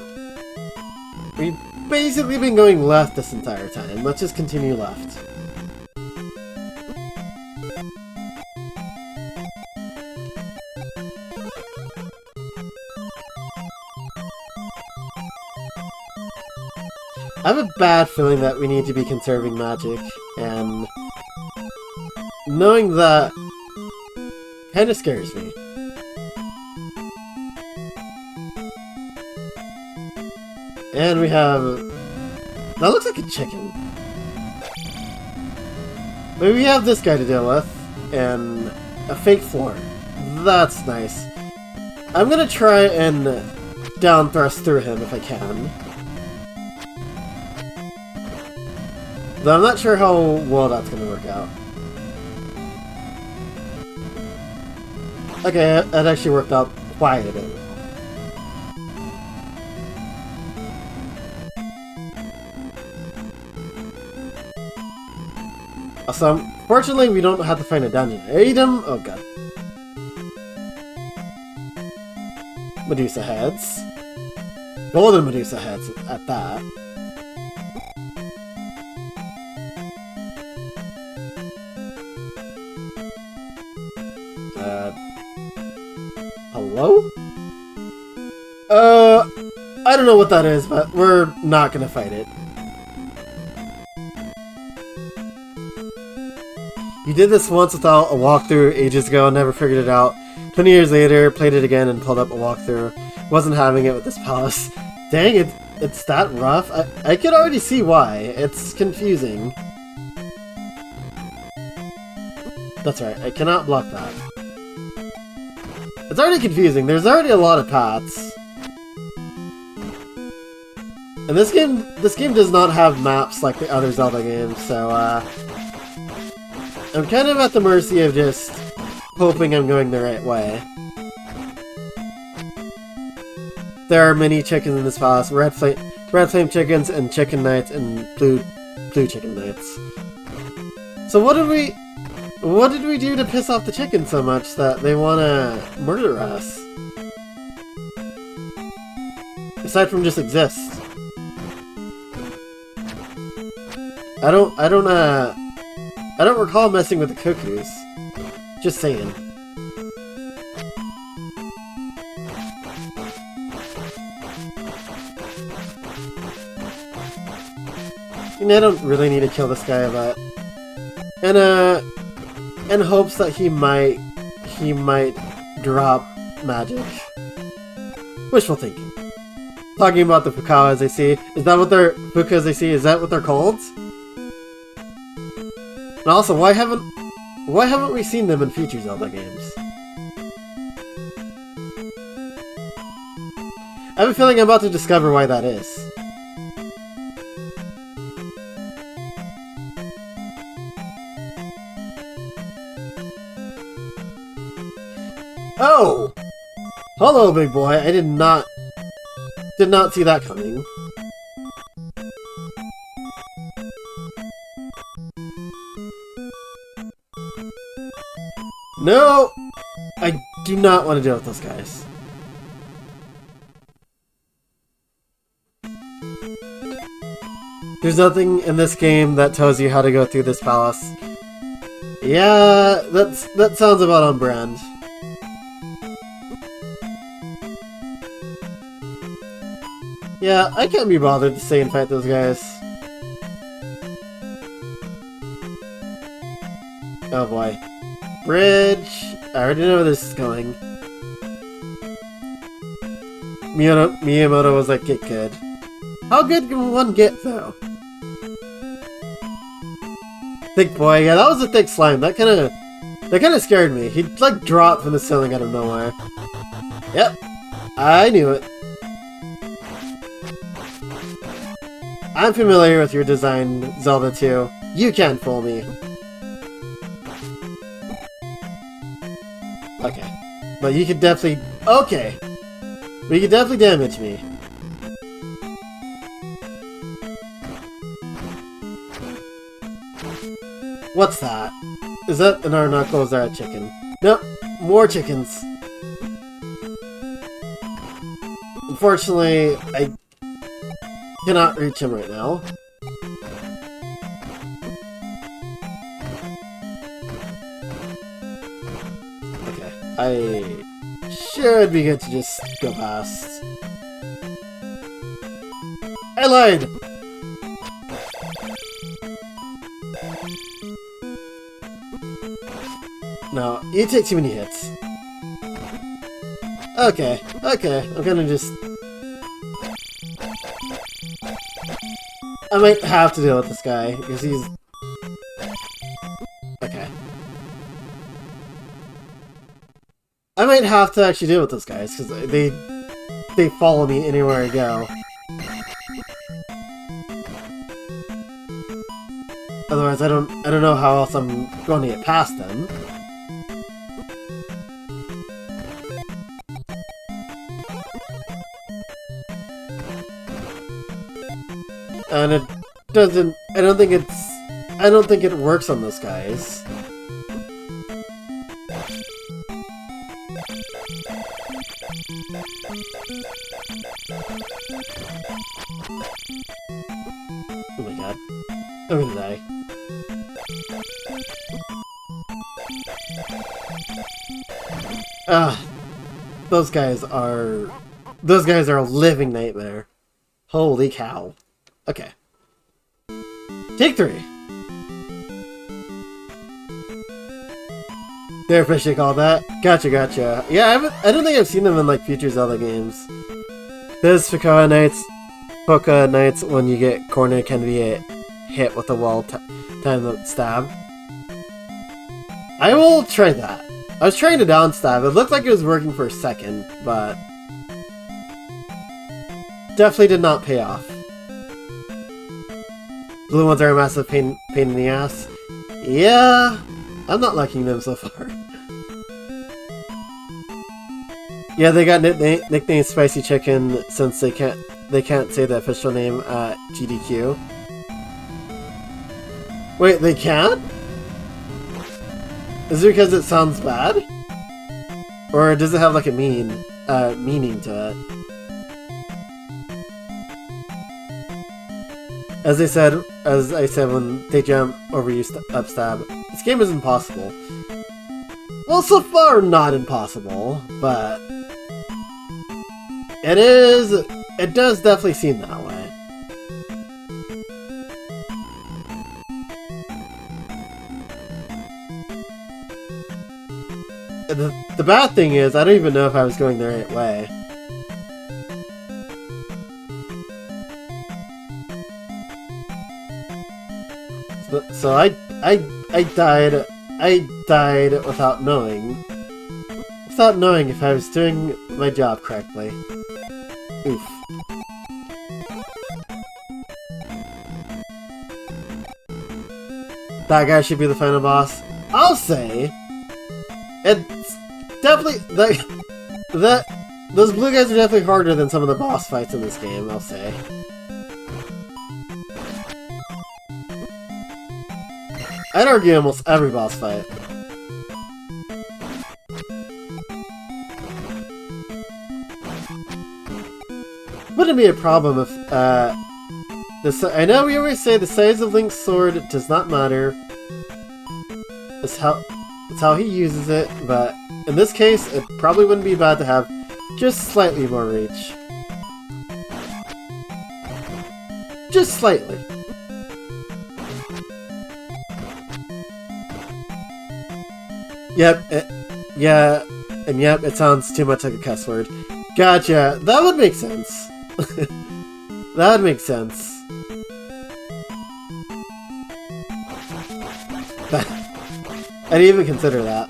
we've basically been going left this entire time. Let's just continue left. I have a bad feeling that we need to be conserving magic, and knowing that kind of scares me. And we have... that looks like a chicken. But we have this guy to deal with, and a fake floor. That's nice. I'm gonna try and down thrust through him if I can. Though I'm not sure how well that's gonna work out. Okay, that actually worked out quite a bit. So, fortunately, we don't have to find a dungeon item. Oh god. Medusa heads. Golden Medusa heads at that. Hello? I don't know what that is, but we're not gonna fight it. You did this once without a walkthrough ages ago and never figured it out. 20 years later, played it again and pulled up a walkthrough. Wasn't having it with this palace. Dang, it's that rough? I could already see why. It's confusing. That's right, I cannot block that. It's already confusing. There's already a lot of paths. And this game does not have maps like the other Zelda games, so I'm kind of at the mercy of just hoping I'm going the right way. There are many chickens in this palace. Red flame chickens and chicken knights and blue chicken knights. So what did we do to piss off the chickens so much that they want to murder us? Aside from just exist. I don't recall messing with the cuckoos. Just saying. And I don't really need to kill this guy, but in hopes that he might drop magic. Wishful thinking. Talking about the Pukawa as I see. Is that what they're Puka as I see? Is that what they're called? And also, why haven't we seen them in future Zelda games? I have a feeling I'm about to discover why that is. Oh! Hello, big boy. I did not see that coming. No! I do not want to deal with those guys. There's nothing in this game that tells you how to go through this palace. Yeah, that sounds about on brand. Yeah, I can't be bothered to stay and fight those guys. Oh boy. Bridge! I already know where this is going. Miyamoto was like, get good. How good can one get, though? Thick boy, yeah, that was a thick slime. That kinda scared me. He, like, dropped from the ceiling out of nowhere. Yep. I knew it. I'm familiar with your design, Zelda II. You can't fool me. Okay. But you could definitely... Okay! But you could definitely damage me. What's that? Is that an Arnakko or is that a chicken? Nope. More chickens. Unfortunately, I cannot reach him right now. Okay, I should be good to just go past. I lied! No, you take too many hits. Okay, I'm gonna just... I might have to deal with this guy, because he's... Okay. I might have to actually deal with those guys, because they follow me anywhere I go. Otherwise, I don't know how else I'm going to get past them. And it doesn't... I don't think it works on those guys. Oh my god. I'm gonna die. Ah, those guys are a living nightmare. Holy cow. Okay. Take 3. They're officially called that. Gotcha, gotcha. Yeah, I don't think I've seen them in like future Zelda games. Those Fukuoka Nights when you get cornered can be hit with a wall time stab. I will try that. I was trying to down stab. It looked like it was working for a second, but definitely did not pay off. Blue ones are a massive pain in the ass. Yeah, I'm not liking them so far. Yeah, they got nicknamed Spicy Chicken since they can't say the official name at GDQ. Wait, they can't? Is it because it sounds bad? Or does it have like a meaning to it? As I said when they jump over you upstab, this game is impossible. Well, so far not impossible, but it does definitely seem that way. The bad thing is, I don't even know if I was going the right way. So I died without knowing if I was doing my job correctly. Oof. That guy should be the final boss. I'll say it's definitely those blue guys are definitely harder than some of the boss fights in this game, I'll say. I'd argue almost every boss fight. Wouldn't be a problem if, I know we always say the size of Link's sword does not matter. It's how he uses it, but in this case, it probably wouldn't be bad to have just slightly more reach. Just slightly. Yep, it sounds too much like a cuss word. Gotcha, that would make sense. That would make sense. I didn't even consider that.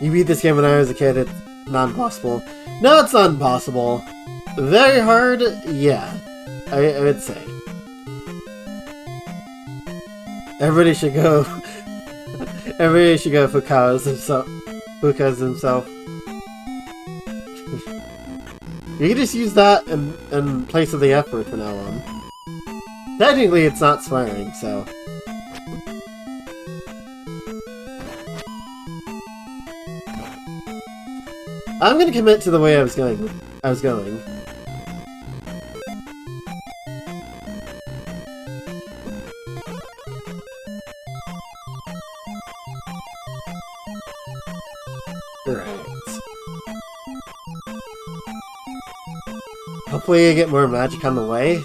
You beat this game when I was a kid, it's not impossible. No, it's not impossible. Very hard, yeah, I would say. Everybody should go Fukao's himself. You can just use that in place of the F word from now on. Technically, it's not swearing, so. I'm gonna commit to the way I was going. Right. Hopefully I get more magic on the way.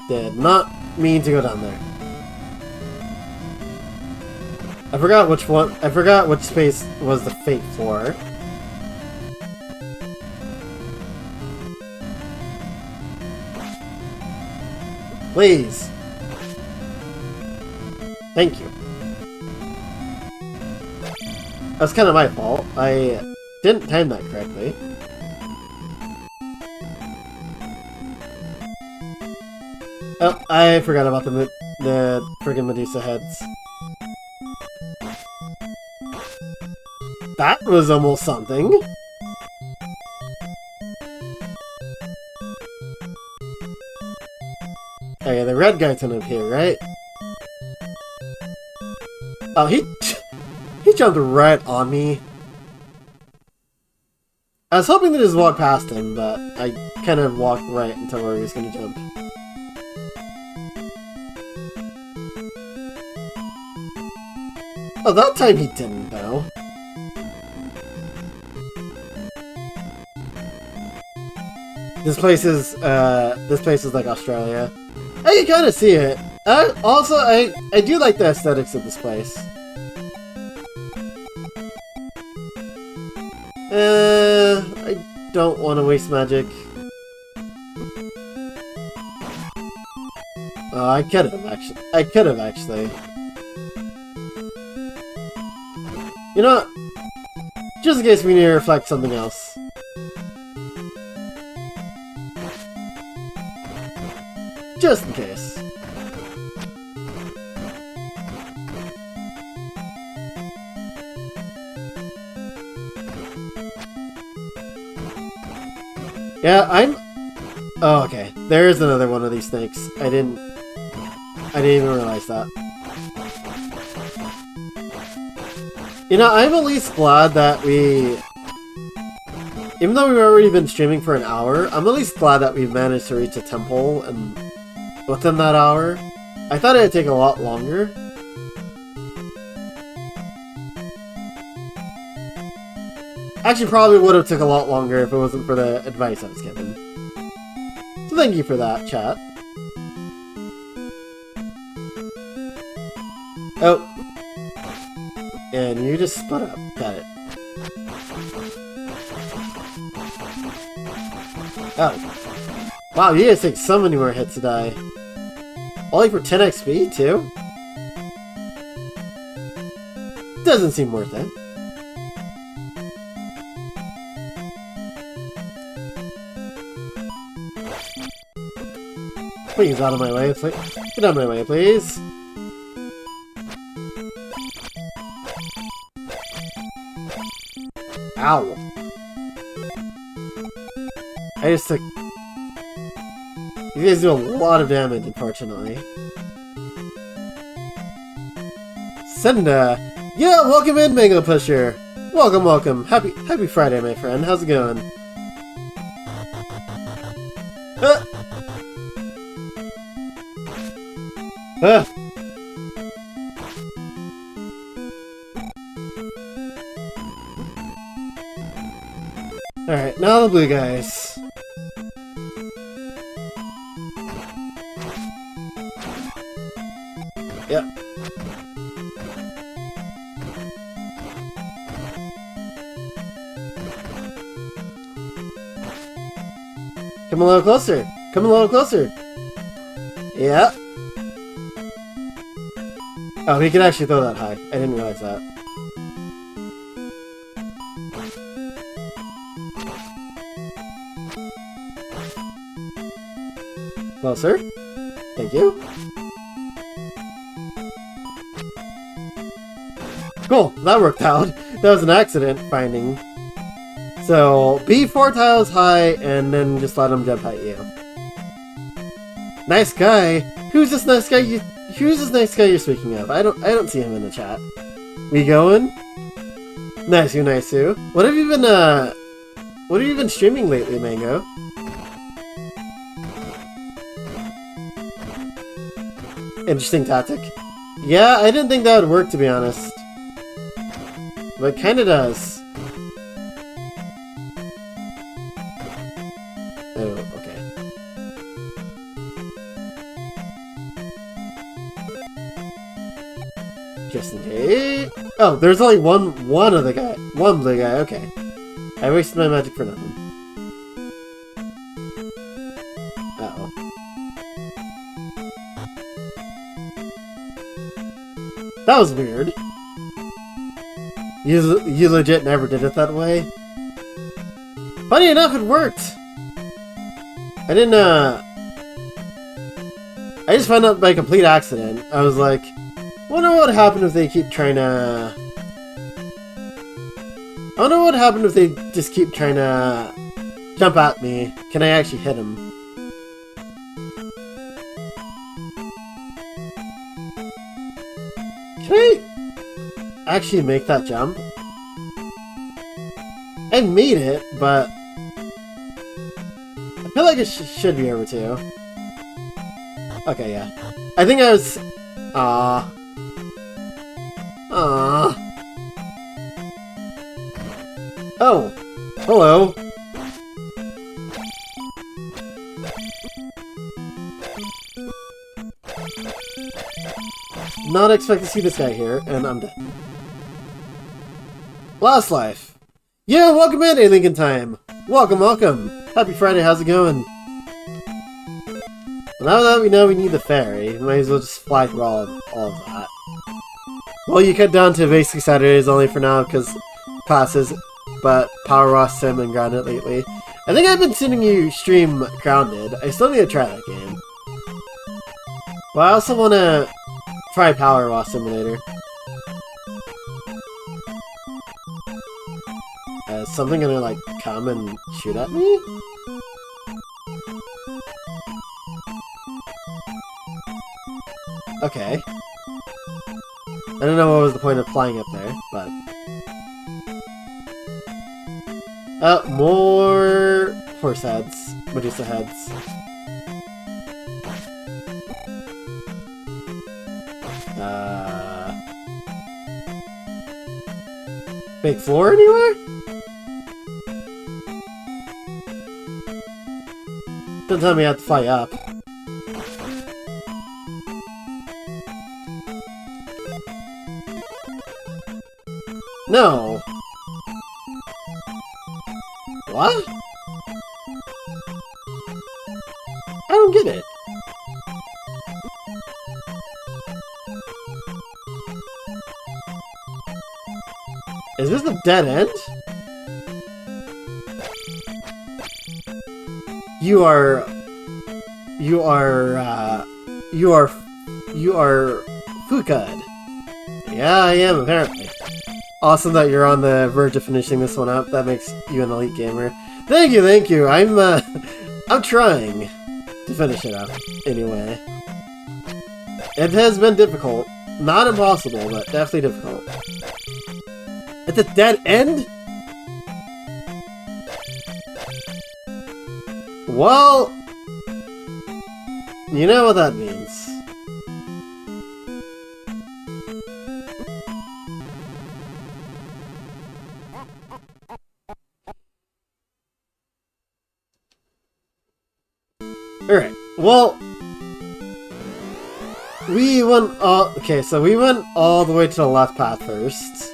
Did not mean to go down there. I forgot which space was the fate floor. Please. Thank you. That's kind of my fault. I didn't time that correctly. Oh, I forgot about the friggin' Medusa heads. That was almost something. Okay, the red guy's gonna appear, right? Oh, he jumped right on me. I was hoping to just walk past him, but I kind of walked right until where he was going to jump. Oh, that time he didn't, though. This place is like Australia. I can kind of see it. Also, I do like the aesthetics of this place. I don't want to waste magic. Oh, I could have actually. You know what? Just in case we need to reflect something else. Just in case. Yeah, oh, okay. There is another one of these snakes. I didn't even realize that. You know, I'm at least glad that even though we've already been streaming for an hour, I'm at least glad that we've managed to reach a temple and within that hour. I thought it'd take a lot longer. Actually, probably would have took a lot longer if it wasn't for the advice I was given. So thank you for that, chat. Oh. And you just split up. Got it. Oh. Wow, you guys take so many more hits to die. Only for 10 XP, too? Doesn't seem worth it. Please, out of my way, please. Get out of my way, please. Ow. I just took... You guys do a lot of damage, unfortunately. Senda! Yeah, welcome in, Mango Pusher! Welcome, welcome. Happy Friday, my friend. How's it going? Ah! Ah! Alright, now the blue guys. Yep. Come a little closer. Come a little closer. Yep. Oh, he can actually throw that high. I didn't realize that. Closer. Thank you. Cool, that worked out. That was an accident finding. So, be 4 tiles high and then just let him jump at you. Nice guy. Who's this nice guy who's this nice guy you're speaking of? I don't see him in the chat. We going? Nice you, nice you. What have you been streaming lately, Mango? Interesting tactic. Yeah, I didn't think that would work, to be honest. But it kinda does. Oh, okay. Just in case. Oh, there's only one other guy. One blue guy, okay. I wasted my magic for nothing. Uh-oh. That was weird. You legit never did it that way? Funny enough, it worked! I didn't, I just found out by complete accident. I was like, wonder what would happen if they keep trying to... I wonder what would happen if they just keep trying to jump at me. Can I actually hit him? Can I actually make that jump? I made it, but I feel like it should be over 2. Okay, yeah. I think I was... Aww. Oh! Hello! Not expect to see this guy here, and I'm dead. Last life! Yeah, welcome in, Lincoln Time! Welcome, welcome! Happy Friday, how's it going? Now that we know we need the ferry, we might as well just fly through all of that. Well, you cut down to basically Saturdays only for now because classes, but Power Wash Sim and Grounded lately. I think I've been sending you stream Grounded. I still need to try that game. But I also want to try Power Wash Simulator. Is something gonna like come and shoot at me? Okay. I don't know what was the point of flying up there, but... more horse heads. Medusa heads. Big floor anywhere? Don't tell me I have to fly up. No! What? I don't get it. Is this the dead end? You are Fukad. Yeah, I am, apparently. Awesome that you're on the verge of finishing this one up. That makes you an elite gamer. Thank you, thank you. I'm trying to finish it up, anyway. It has been difficult. Not impossible, but definitely difficult. It's a dead end? Well, you know what that means. Alright, well, we went okay, so we went all the way to the left path first.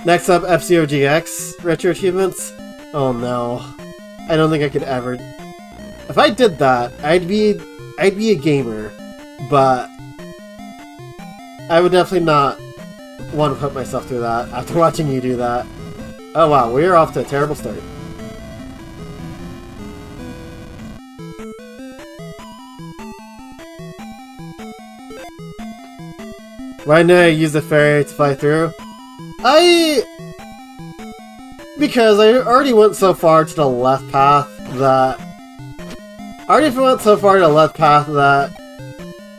Next up, FCOGX retro achievements. Oh no, I don't think I could ever. If I did that, I'd be a gamer, but I would definitely not want to put myself through that after watching you do that. Oh wow, we're off to a terrible start. Why didn't I use the ferry to fly through? Because I already went so far to the left path that...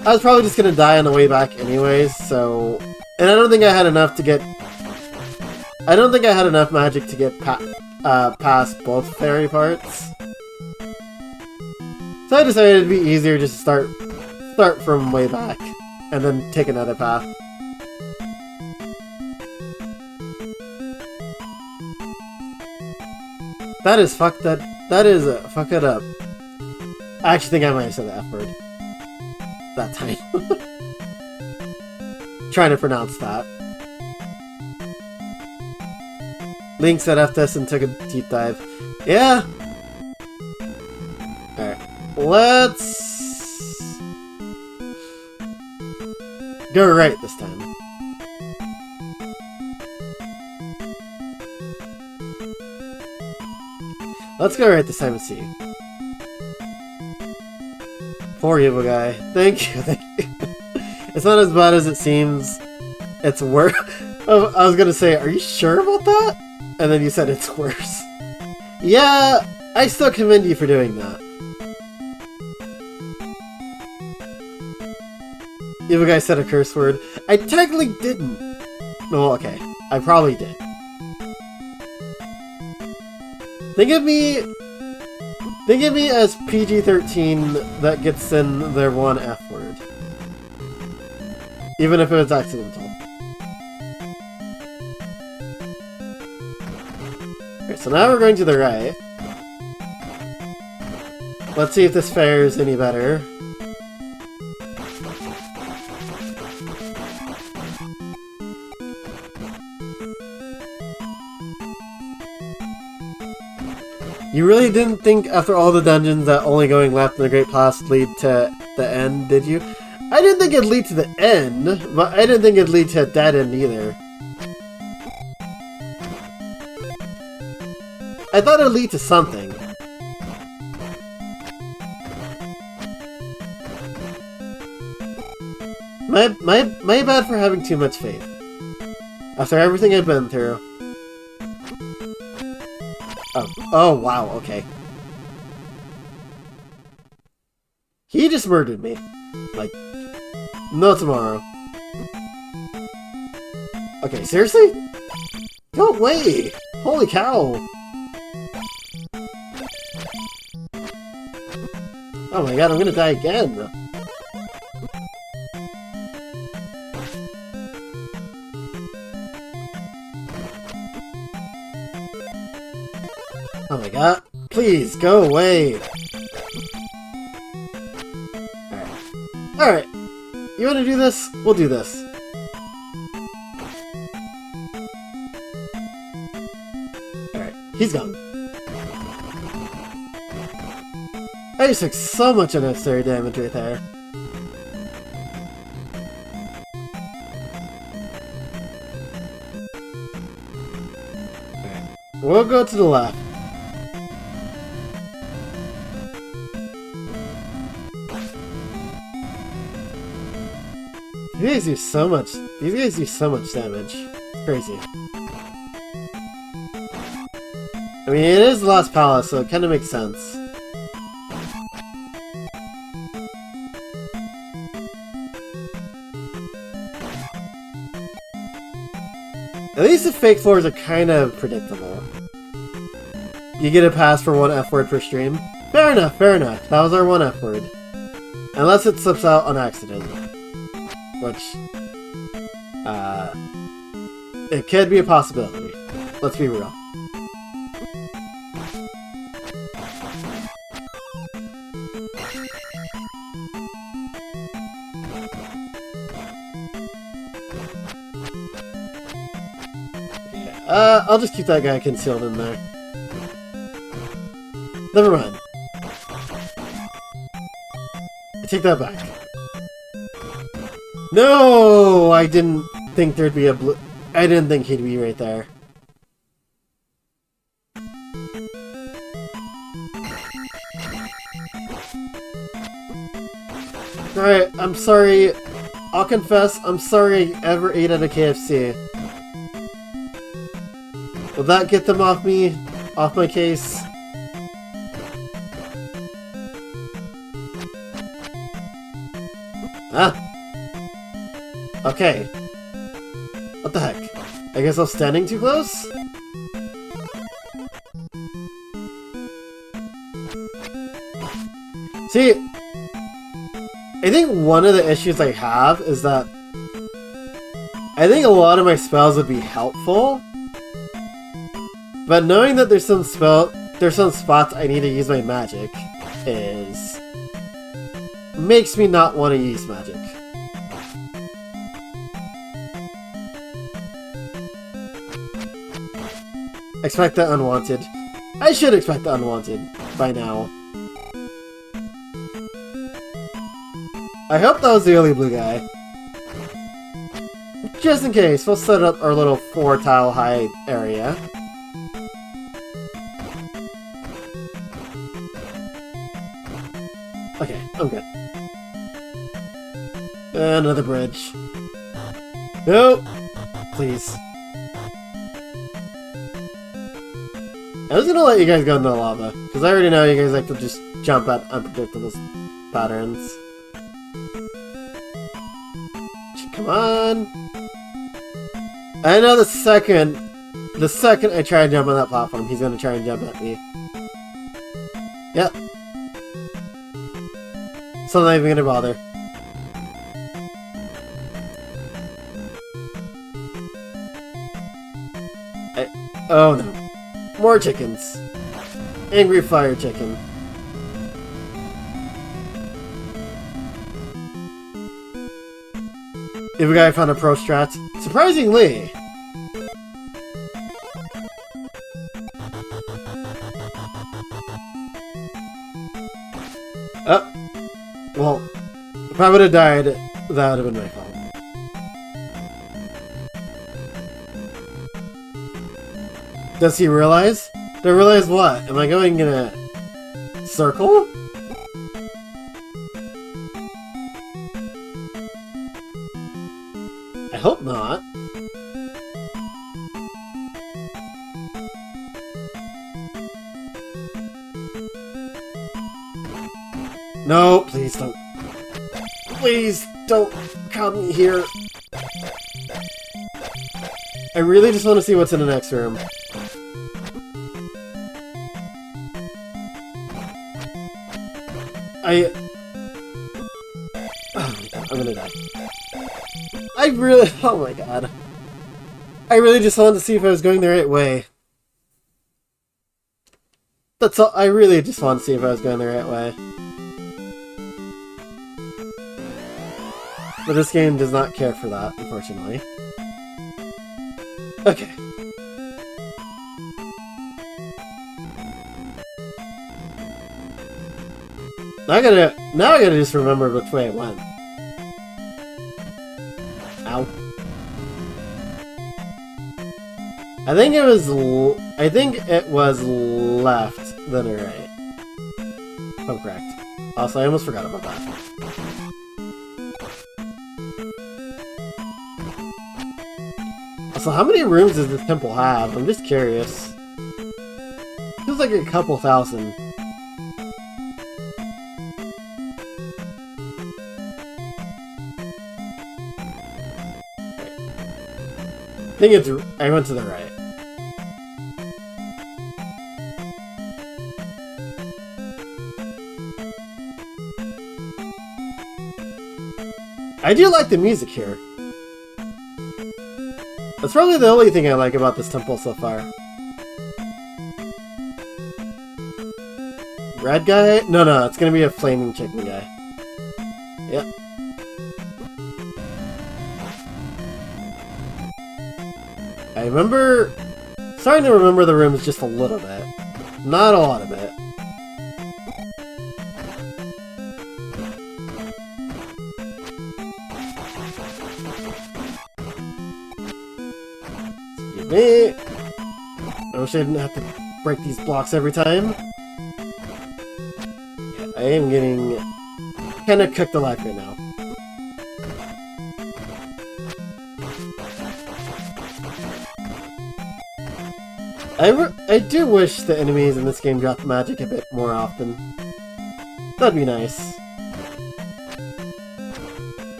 I was probably just gonna die on the way back anyways, so... And I don't think I had enough to get... I don't think I had enough magic to get past both ferry parts. So I decided it'd be easier just to start from way back, and then take another path. That is fucked up. That is fuck it up. I actually think I might have said the F word that time. Trying to pronounce that. Link said F this and took a deep dive. Yeah. Alright. Let's go right this time. Let's go right this time and see. Poor evil guy. Thank you, thank you. It's not as bad as it seems. It's worse. Oh, I was gonna say, are you sure about that? And then you said it's worse. Yeah, I still commend you for doing that. Evil guy said a curse word. I technically didn't. No, okay. I probably did. Think of me as PG-13 that gets in their one F word. Even if it was accidental. Okay, so now we're going to the right. Let's see if this fares any better. You really didn't think after all the dungeons that only going left in the Great Pass lead to the end, did you? I didn't think it'd lead to the end, but I didn't think it'd lead to a dead end either. I thought it'd lead to something. My bad for having too much faith. After everything I've been through. Oh wow, okay. He just murdered me. Like, no tomorrow. Okay, seriously? Go away! Holy cow! Oh my god, I'm gonna die again. Oh my god, please, go away! Alright. You wanna do this? We'll do this. Alright, he's gone. I just took so much unnecessary damage right there. Alright, we'll go to the left. These guys do so much. These guys do so much damage. It's crazy. I mean, it is the last palace, so it kind of makes sense. At least the fake floors are kind of predictable. You get a pass for one F word per stream. Fair enough, fair enough. That was our one F word. Unless it slips out on accident. Which, it could be a possibility. Let's be real. Yeah, I'll just keep that guy concealed in there. Never mind. I take that back. No! I didn't think there'd be a blue... I didn't think he'd be right there. Alright, I'm sorry. I'll confess, I'm sorry I ever ate at a KFC. Will that get them off me? Off my case? Ah! Okay. What the heck? I guess I was standing too close? See, I think one of the issues I have is that I think a lot of my spells would be helpful, but knowing that there's some spots I need to use my magic makes me not want to use magic. Expect the unwanted. I should expect the unwanted by now. I hope that was the early blue guy. Just in case, we'll set up our little 4-tile high area. Okay, I'm good. Another bridge. Nope! Please. I was gonna let you guys go into the lava, because I already know you guys like to just jump at unpredictable patterns. on. I know the second I try and jump on that platform, he's gonna try and jump at me. Yep. So I'm not even gonna bother. Oh no. More chickens. Angry fire chicken. If a guy found a pro strat. Surprisingly. Oh. Well, if I would have died, that would have been my fault. Does he realize? Do I realize what? Am I going in a circle? I hope not. No, please don't. Please don't come here. I really just want to see what's in the next room. Oh my god, I'm gonna die. Oh my god. I really just wanted to see if I was going the right way. That's all. I really just wanted to see if I was going the right way. But this game does not care for that, unfortunately. Okay. Now I gotta just remember which way it went. Ow. I think it was left, then right. If I'm correct. Also, I almost forgot about that. So how many rooms does this temple have? I'm just curious. Feels like a couple thousand. I think I went to the right. I do like the music here. That's probably the only thing I like about this temple so far. Red guy? No, it's gonna be a flaming chicken guy. Yep. Starting to remember the rooms just a little bit. Not a lot of it. Excuse me. I wish I didn't have to break these blocks every time. Yeah, I am getting kind of cooked alive right now. I do wish the enemies in this game dropped magic a bit more often. That'd be nice.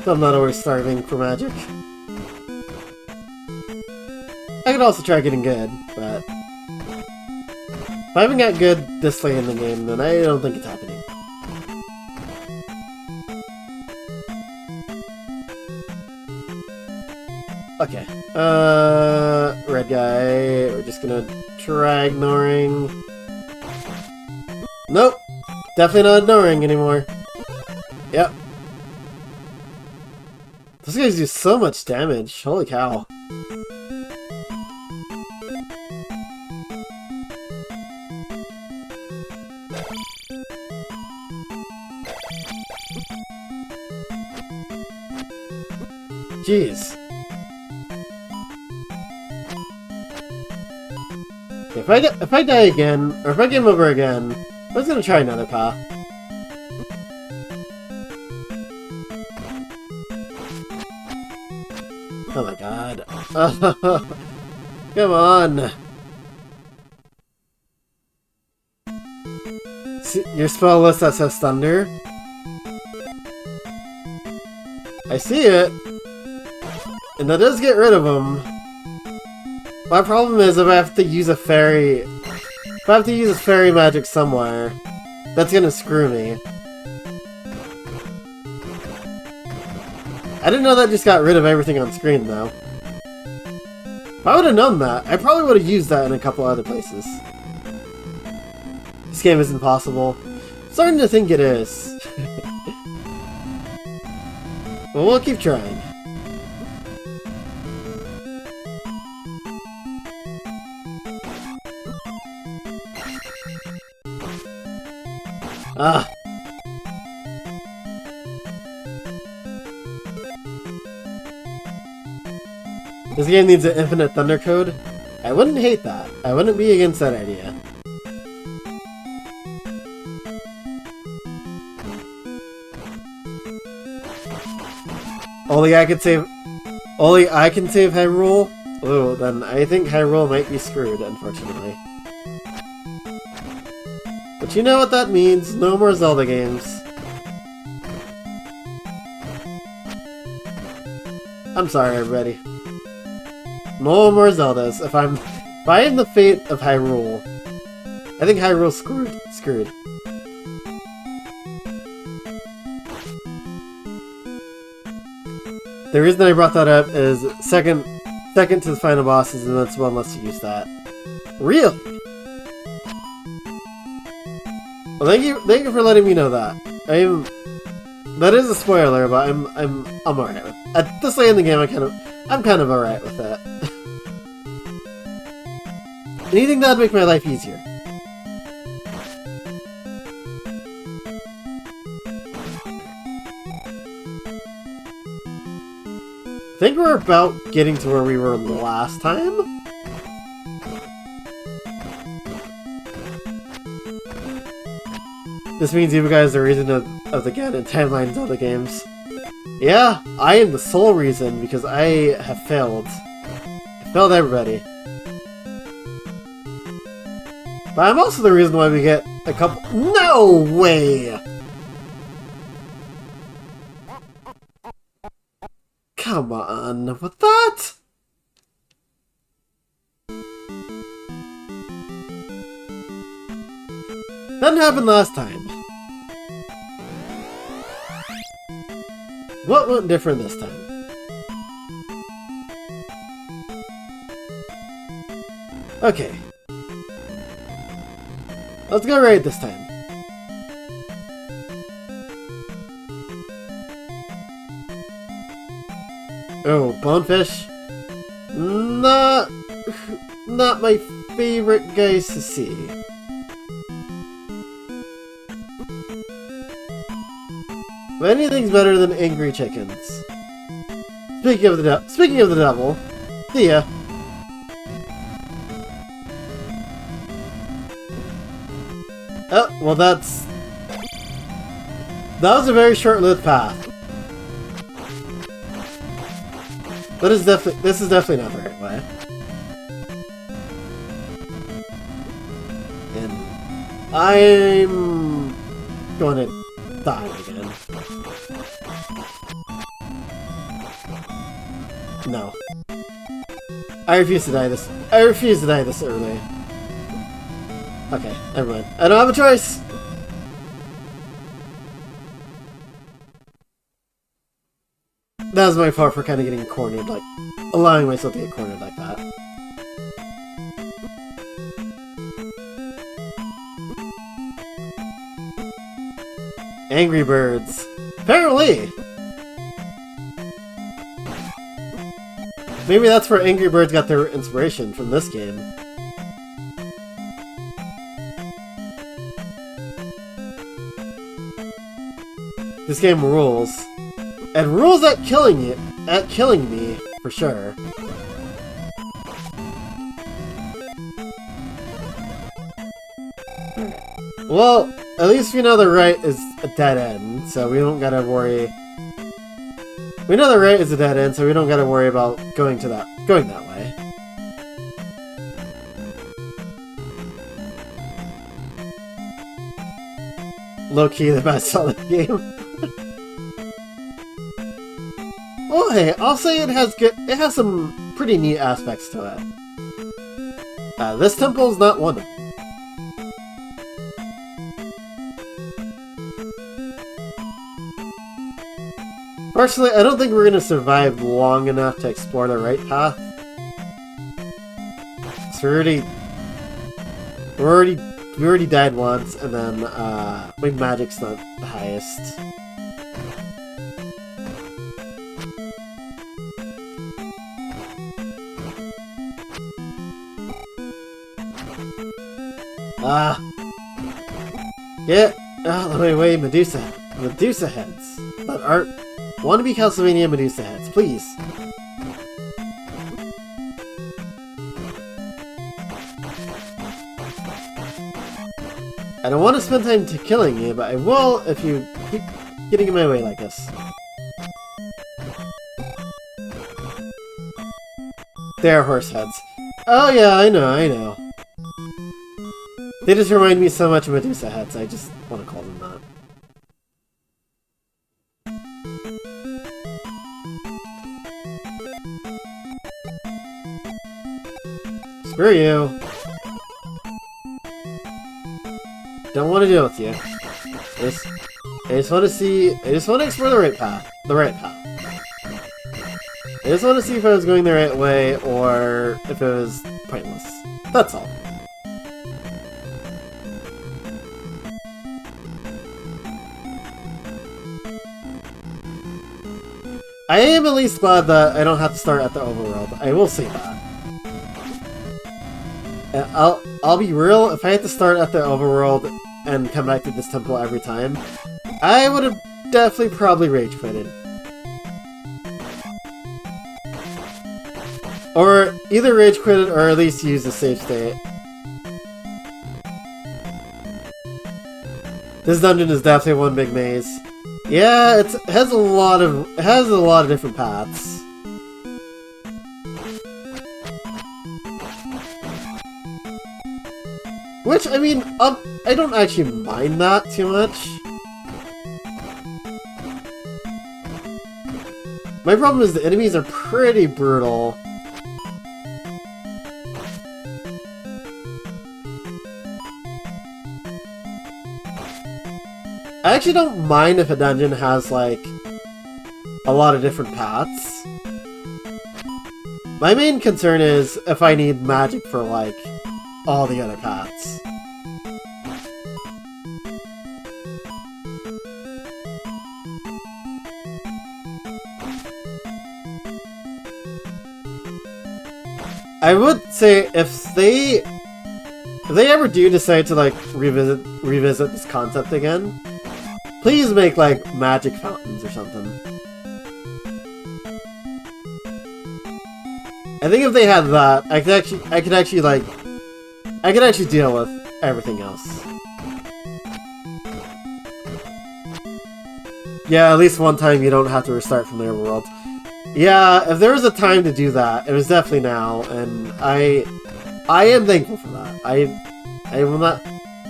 So I'm not always starving for magic. I could also try getting good, but if I haven't got good this late in the game, then I don't think it's happening. Okay. Red guy. We're just gonna try ignoring. Nope. Definitely not ignoring anymore. Yep. Those guys do so much damage. Holy cow. Jeez. If I die again, or if I game over again, I'm just gonna try another path. Oh my god. Come on. See, your spell list that says thunder? I see it. And that does get rid of them. My problem is if I have to use a fairy... If I have to use a fairy magic somewhere, that's gonna screw me. I didn't know that just got rid of everything on screen, though. If I would have known that, I probably would have used that in a couple other places. This game is impossible. I'm starting to think it is. But we'll keep trying. Ah. This game needs an infinite thunder code. I wouldn't hate that. I wouldn't be against that idea. Only I can save Hyrule? Oh, then I think Hyrule might be screwed, unfortunately. But you know what that means. No more Zelda games. I'm sorry, everybody. No more Zeldas. If I am the fate of Hyrule, I think Hyrule's screwed. The reason I brought that up is second to the final bosses, and that's one less to use that. Really? Well, thank you for letting me know that. That is a spoiler, but I'm alright with it. At this late in the game, I'm kind of alright with that. Anything that'd make my life easier. I think we're about getting to where we were last time. This means you guys are the reason of the Ganon timelines of the games. Yeah, I am the sole reason because I have failed. I failed everybody. But I'm also the reason why we get a couple— No way! Come on, with that? That didn't happen last time. What went different this time? Okay. Let's go right this time. Oh, bonefish? Not my favorite guys to see. But anything's better than angry chickens. Speaking of the devil, see ya. Oh, well that was a very short-lived path. This is definitely not the right way. And I'm going to die again. No. I refuse to die this early. Okay, never mind. I don't have a choice! That was my fault for kind of getting cornered, like, allowing myself to get cornered like that. Angry Birds. Apparently! Maybe that's where Angry Birds got their inspiration, from this game. This game rules. And rules at killing me, for sure. Well, at least we know the right is a dead end, so we don't gotta worry. We know the right is a dead end, so we don't gotta worry about going that way. Low-key the best Zelda game. Oh hey, I'll say it has some pretty neat aspects to it. This temple is not one of them. Personally, I don't think we're gonna survive long enough to explore the right path. So we already died once, and then my magic's not the highest. Get out of my way, Medusa heads that aren't wannabe Castlevania Medusa heads, please. I don't want to spend time killing you, but I will if you keep getting in my way like this. They're horse heads. Oh yeah, I know. They just remind me so much of Medusa heads, I just want to call them that. Screw you. Don't want to deal with you. I just want to explore the right path. I just want to see if I was going the right way or if it was pointless. That's all. I am at least glad that I don't have to start at the overworld. I will say that. I'll be real, if I had to start at the overworld and come back to this temple every time, I would have definitely probably rage quitted. Or either rage quitted or at least use the save state. This dungeon is definitely one big maze. Yeah, it has a lot of different paths. Which, I mean, I don't actually mind that too much. My problem is the enemies are pretty brutal. I actually don't mind if a dungeon has, like, a lot of different paths. My main concern is if I need magic for, like, all the other paths. I would say if they ever do decide to like revisit this concept again, please make like magic fountains or something. I think if they had that, I could actually deal with everything else. Yeah, at least one time you don't have to restart from the overworld. Yeah, if there was a time to do that, it was definitely now, and I am thankful for that. I will not...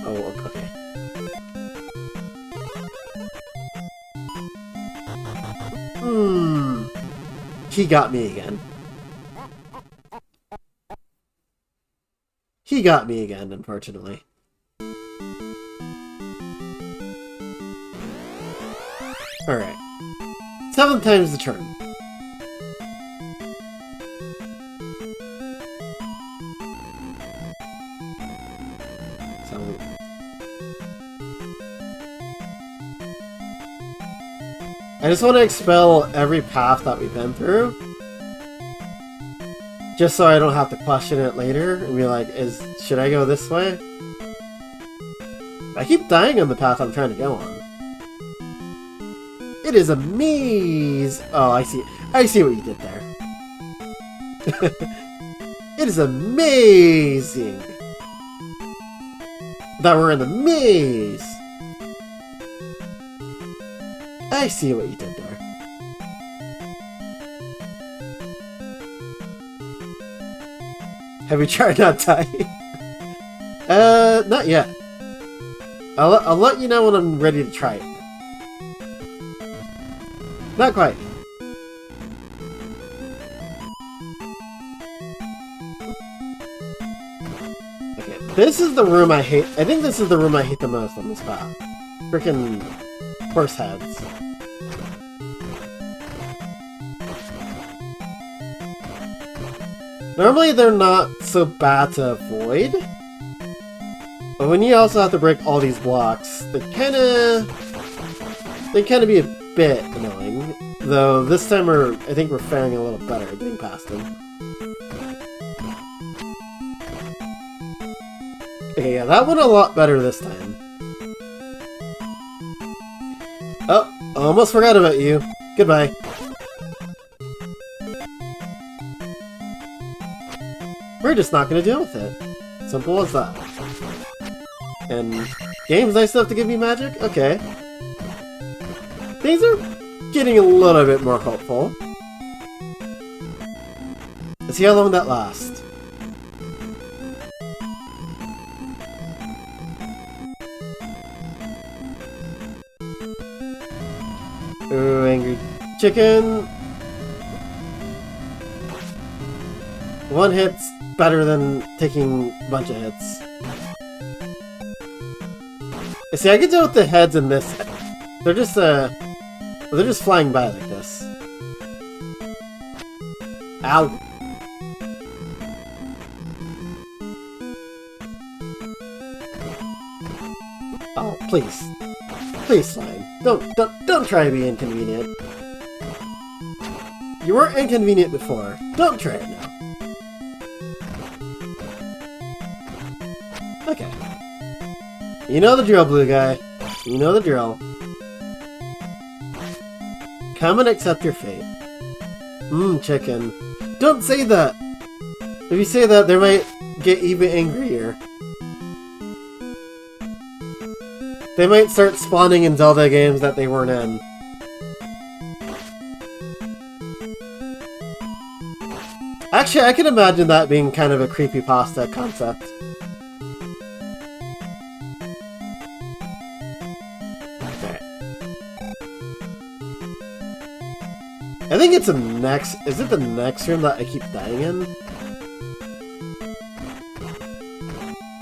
Oh, okay. He got me again. He got me again, unfortunately. Alright. 7 times the turn. I just want to expel every path that we've been through. Just so I don't have to question it later and be like, should I go this way? I keep dying on the path I'm trying to go on. It is a maze! Oh, I see. I see what you did there. It is amazing that we're in the maze! I see what you did there. Have you tried not dying? Not yet. I'll let you know when I'm ready to try it. Not quite. This is the room I hate. I think this is the room I hate the most on this map. Frickin' horse heads. Normally they're not so bad to avoid. But when you also have to break all these blocks, they kinda be a bit annoying. Though this time I think we're faring a little better getting past them. Okay, yeah, that went a lot better this time. Oh, almost forgot about you. Goodbye. We're just not gonna deal with it. Simple as that. And game's nice enough to give me magic? Okay. Things are getting a little bit more hopeful. Let's see how long that lasts. Ooh, angry chicken. One hit's better than taking a bunch of hits. See, I can deal with the heads in this. They're just flying by like this. Ow. Oh, please. Please, slime. Don't try to be inconvenient. You were inconvenient before. Don't try it now. Okay. You know the drill, blue guy. You know the drill. Come and accept your fate. Chicken. Don't say that! If you say that, they might get even angrier. They might start spawning in Zelda games that they weren't in. Actually, I can imagine that being kind of a creepypasta concept. I think it's the next... Is it the next room that I keep dying in? I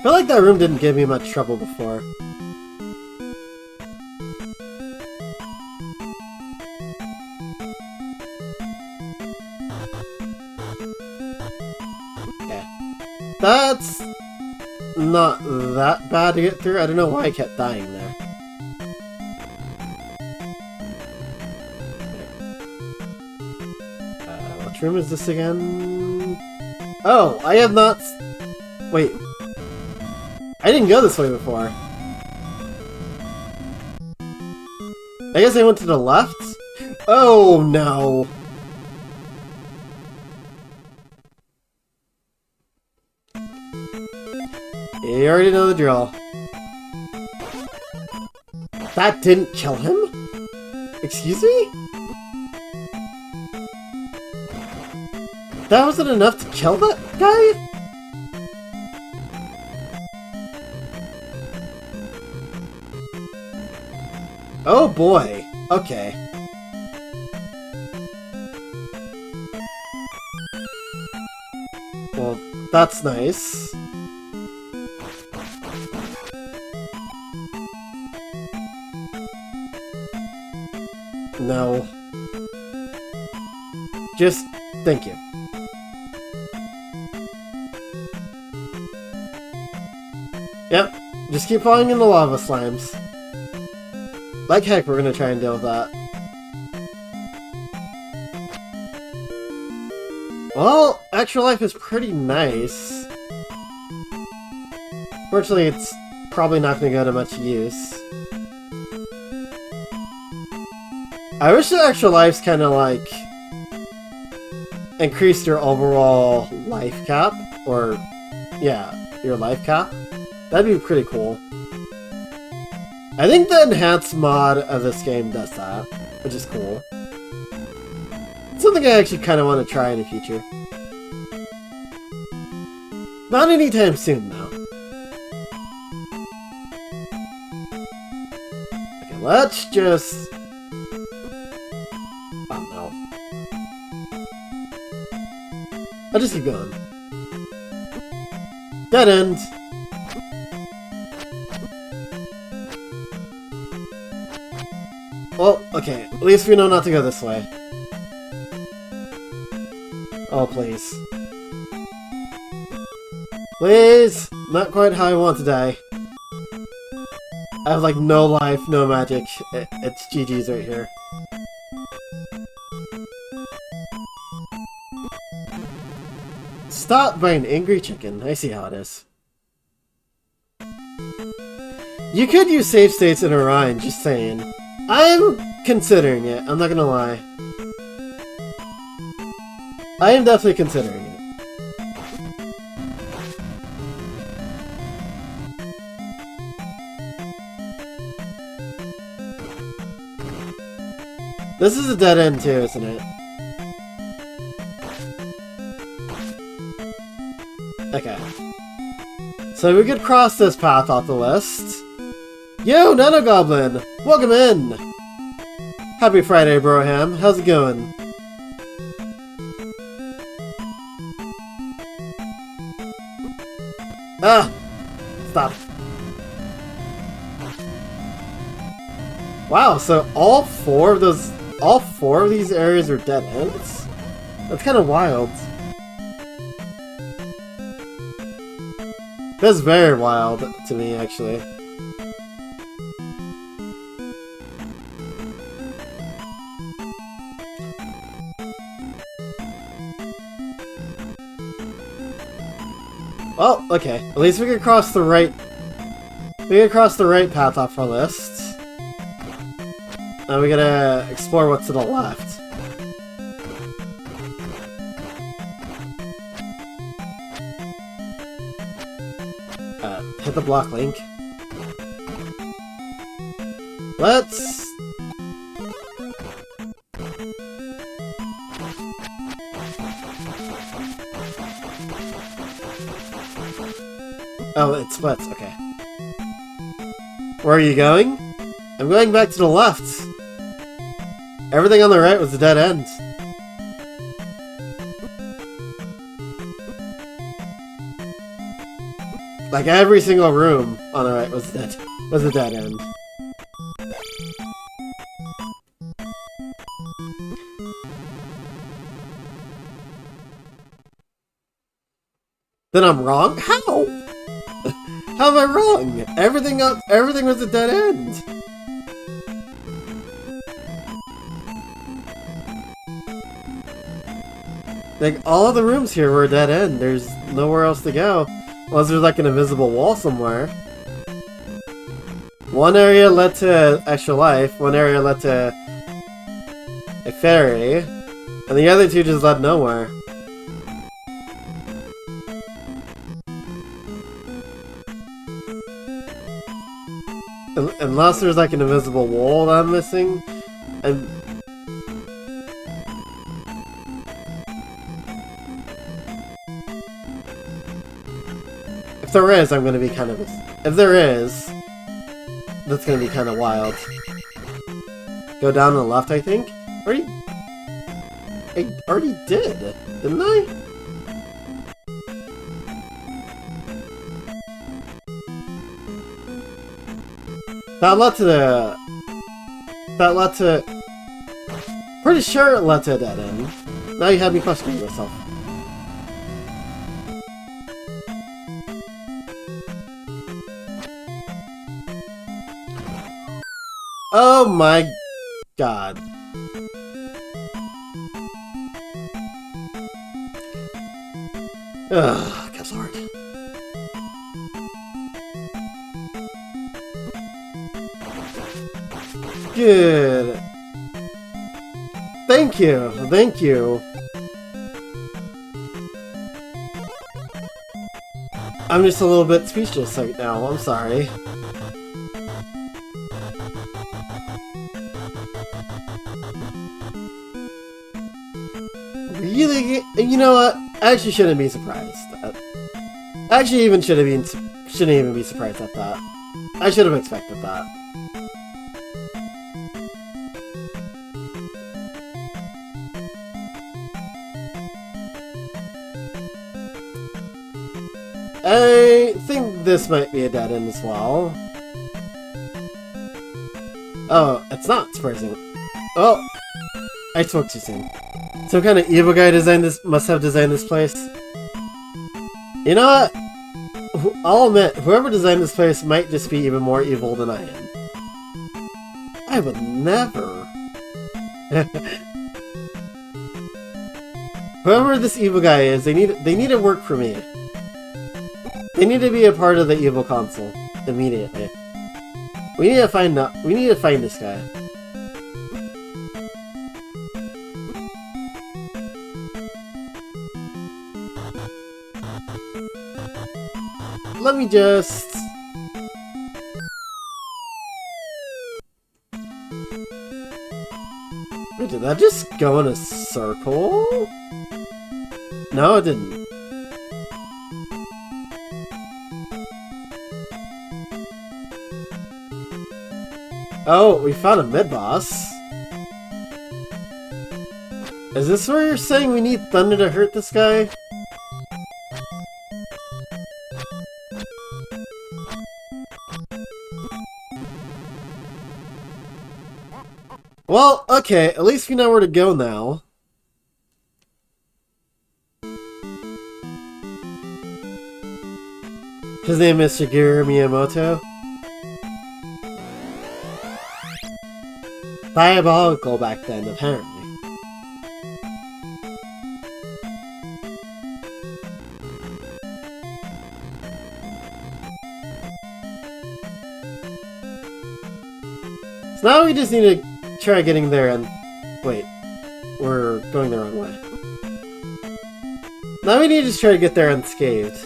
feel like that room didn't give me much trouble before. Okay. That's not that bad to get through. I don't know why I kept dying there. Which room is this again? Oh, I have not... Wait. I didn't go this way before. I guess I went to the left? Oh, no. You already know the drill. That didn't kill him? Excuse me? That wasn't enough to kill that guy? Oh boy. Okay. Well, that's nice. No. Just thank you. Yep, just keep falling in the lava slimes. Like heck, we're gonna try and deal with that. Well, Extra Life is pretty nice. Fortunately, it's probably not gonna go to much use. I wish the Extra Life's kinda like... increased your overall life cap, or... yeah, your life cap. That'd be pretty cool. I think the enhanced mod of this game does that, which is cool. It's something I actually kind of want to try in the future. Not anytime soon, though. Okay, let's just... oh, no. I'll just keep going. Dead end. Well, okay. At least we know not to go this way. Oh, please. Please! Not quite how I want to die. I have, like, no life, no magic. It's GG's right here. Stop by an angry chicken. I see how it is. You could use save states in Orion, just saying. I'm considering it, I'm not gonna lie. I am definitely considering it. This is a dead end too, isn't it? Okay. So we could cross this path off the list. Yo, Nano Goblin! Welcome in! Happy Friday, Broham. How's it going? Ah! Stop. Wow, so all four of these areas are dead ends? That's kind of wild. That's very wild to me, actually. Well, okay. At least we can cross the right... We can cross the right path off our list. Now we gotta explore what's to the left. Hit the block, Link. Let's... Oh, it splits, okay. Where are you going? I'm going back to the left. Everything on the right was a dead end. Like every single room on the right was a dead end. Then I'm wrong? How? How am I wrong? Everything was a dead end. Like all of the rooms here were a dead end. There's nowhere else to go. Unless there's like an invisible wall somewhere. One area led to extra life, one area led to a fairy, and the other two just led nowhere. Unless there's like an invisible wall that I'm missing, and if there is, I'm gonna be kind of... If there is, that's gonna be kind of wild. Go down to the left, I think? I already did, didn't I? That led to the... That led to... Pretty sure it led to a dead end. Now you have me questioning myself. Oh my god. Ugh, good lord. Good. Thank you, thank you. I'm just a little bit speechless right now, I'm sorry. Really? You know what? I actually shouldn't be surprised. I actually even shouldn't even be surprised at that. I should have expected that. I think this might be a dead end as well. Oh, it's not surprising. Oh, I spoke too soon. Some kind of evil guy designed this. Must have designed this place. You know what? I'll admit, whoever designed this place might just be even more evil than I am. I would never. Whoever this evil guy is, they need to work for me. They need to be a part of the evil council immediately. We need to find this guy. Let me just... Wait, did that just go in a circle? No, it didn't. Oh, we found a mid-boss. Is this where you're saying we need thunder to hurt this guy? Well, okay, at least we know where to go now. His name is Shigeru Miyamoto. Diabolical back then, apparently. So now we just need to try getting there and... Wait. We're going the wrong way. Now we need to just try to get there unscathed.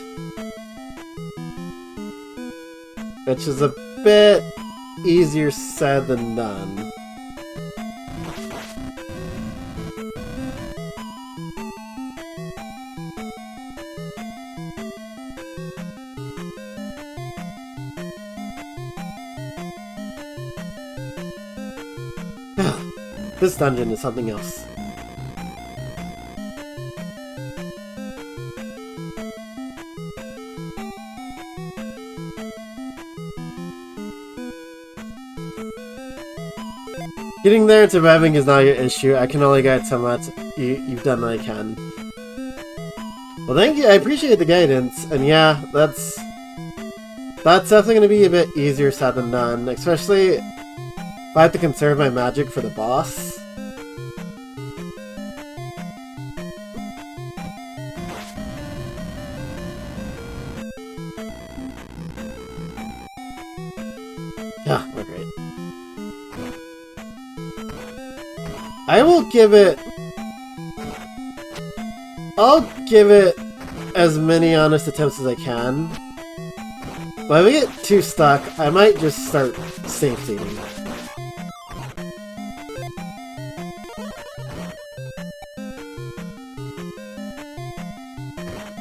Which is a bit easier said than done. This dungeon is something else. Getting there and surviving is not your issue. I can only guide so much. You've done what I can. Well, thank you. I appreciate the guidance. And yeah, that's definitely going to be a bit easier said than done. Especially if I have to conserve my magic for the boss. Yeah, we're great. I will give it... I'll give it as many honest attempts as I can. But if I get too stuck, I might just start save-saving.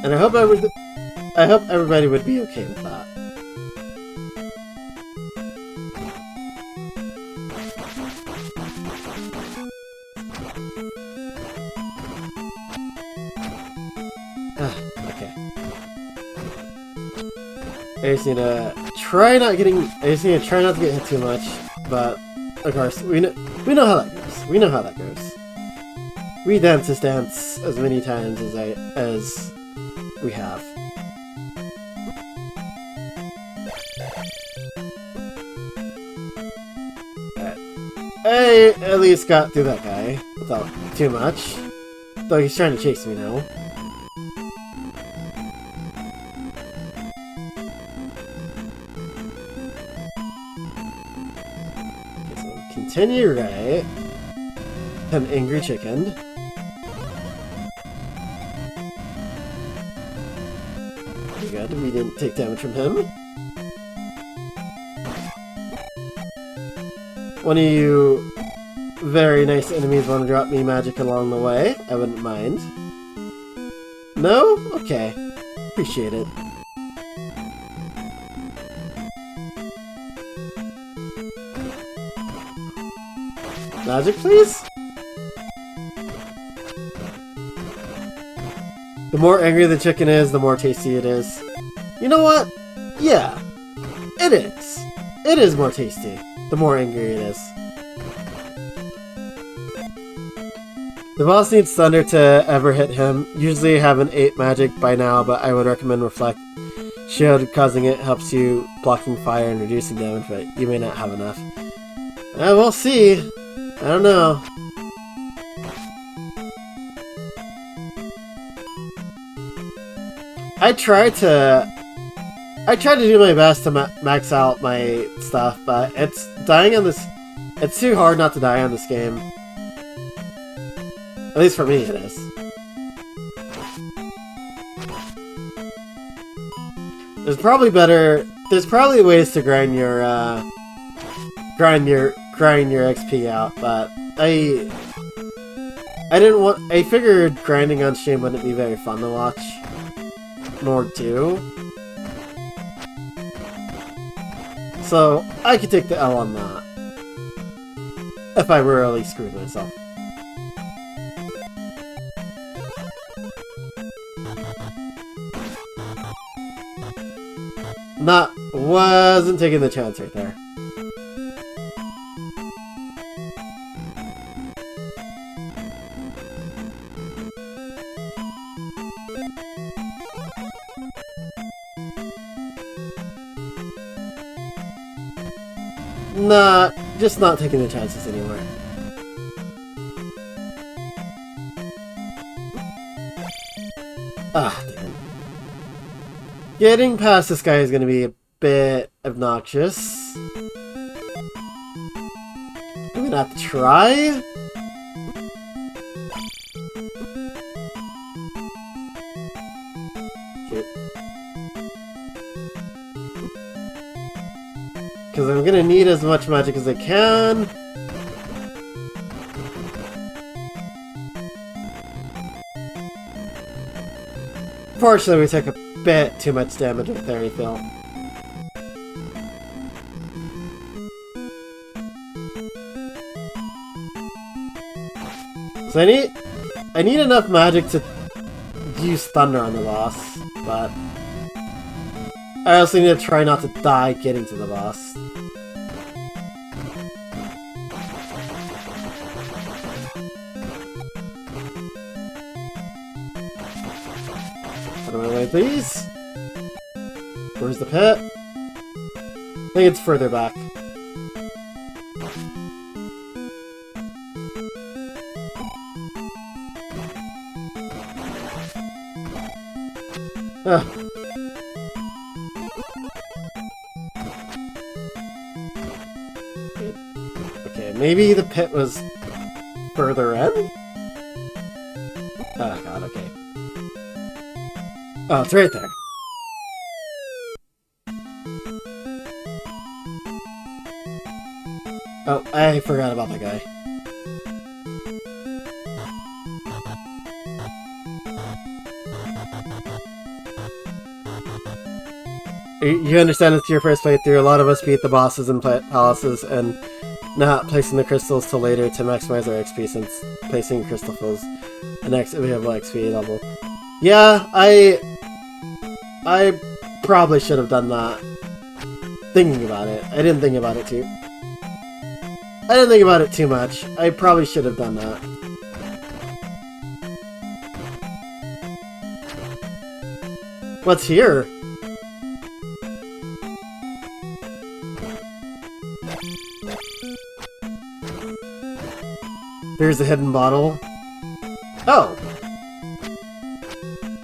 And I hope everybody would be okay with that. Okay. I just need to try not to get hit too much, but of course we know how that goes. We know how that goes. We dance this dance as many times as we have. Alright. I at least got through that guy without too much. Though he's trying to chase me now. Okay, so continue right. An angry chicken. Good, we didn't take damage from him. One of you very nice enemies want to drop me magic along the way. I wouldn't mind. No? Okay. Appreciate it. Magic, please? The more angry the chicken is, the more tasty it is. You know what? Yeah. It is. It is more tasty. the more angry it is. The boss needs thunder to ever hit him. Usually I have an 8 magic by now, but I would recommend Reflect. Shield, causing it helps you blocking fire and reducing damage, but you may not have enough. We'll see. I don't know. I try to do my best to max out my stuff, but it's dying on this. It's too hard not to die on this game. At least for me, it is. There's probably ways to grind your XP out, but I figured grinding on stream wouldn't be very fun to watch. Nor do. So I could take the L on that. If I really screwed myself. Wasn't taking the chance right there. Just not taking the chances anymore. Ah, damn it. Getting past this guy is gonna be a bit obnoxious. I'm gonna have to try. Because I'm gonna need as much magic as I can. Fortunately, we took a bit too much damage with Fairy Fill. So I need enough magic to use Thunder on the boss, but I also need to try not to die getting to the boss. Out of my way, please. Where's the pit? I think it's further back. Ugh. Okay, maybe the pit was further in? Oh god, okay. Oh, it's right there. Oh, I forgot about that guy. You understand it's your first playthrough. A lot of us beat the bosses in palaces and not placing the crystals till later to maximize our XP, since placing crystal fills an available XP level. Yeah, I probably should have done that. Thinking about it. I didn't think about it too much. I probably should have done that. What's here? There's a hidden bottle. Oh!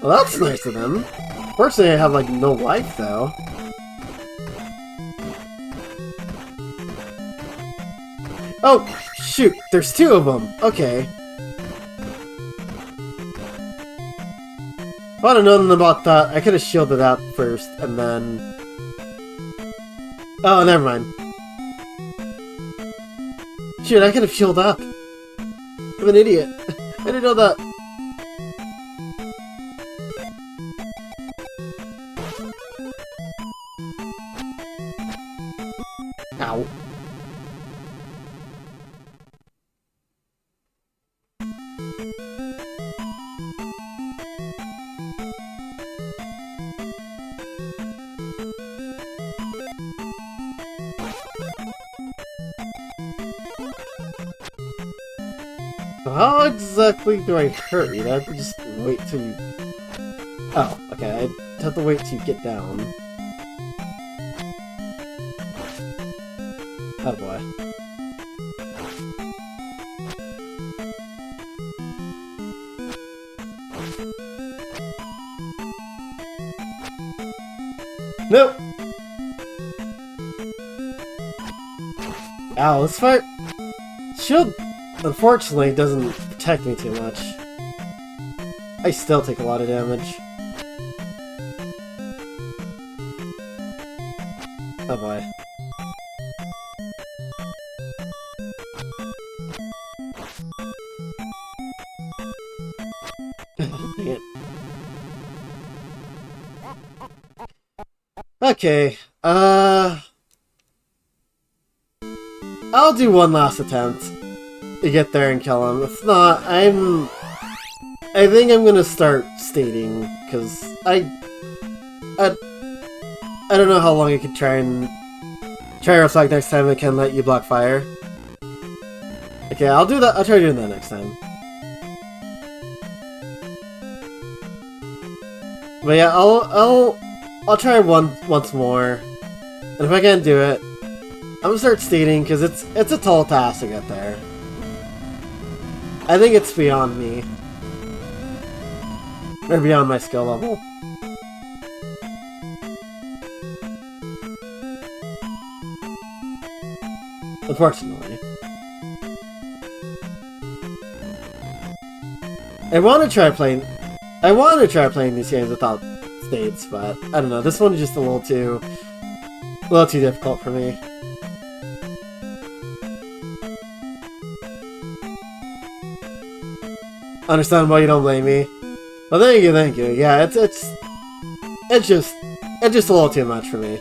Well, that's nice of them. Fortunately, I have, like, no life, though. Oh, shoot! There's two of them! Okay. If I'd have known about that, I could have shielded out first, and then... Oh, never mind. Shoot, I could have healed up. I'm an idiot. I didn't know that. Ow. How exactly do I hurt you? Do I have to just wait till you... Oh, okay, I have to wait till you get down. Oh boy. Nope! Ow, this fight... Shield, unfortunately, doesn't protect me too much. I still take a lot of damage. Oh boy. Dang it. Okay, I'll do one last attempt to get there and kill him. If not, I think I'm gonna start stating, because I don't know how long I could try to reflect next time I can let you block fire. Okay, I'll do that. I'll try doing that next time. But yeah, I'll try once more, and if I can't do it, I'm gonna start stating, because it's a tall task to get there. I think it's beyond me, or beyond my skill level. Unfortunately. I want to try playing these games without states, but I don't know. This one is just a little too difficult for me. Understand why you don't blame me. Well, thank you. Yeah, it's just a little too much for me.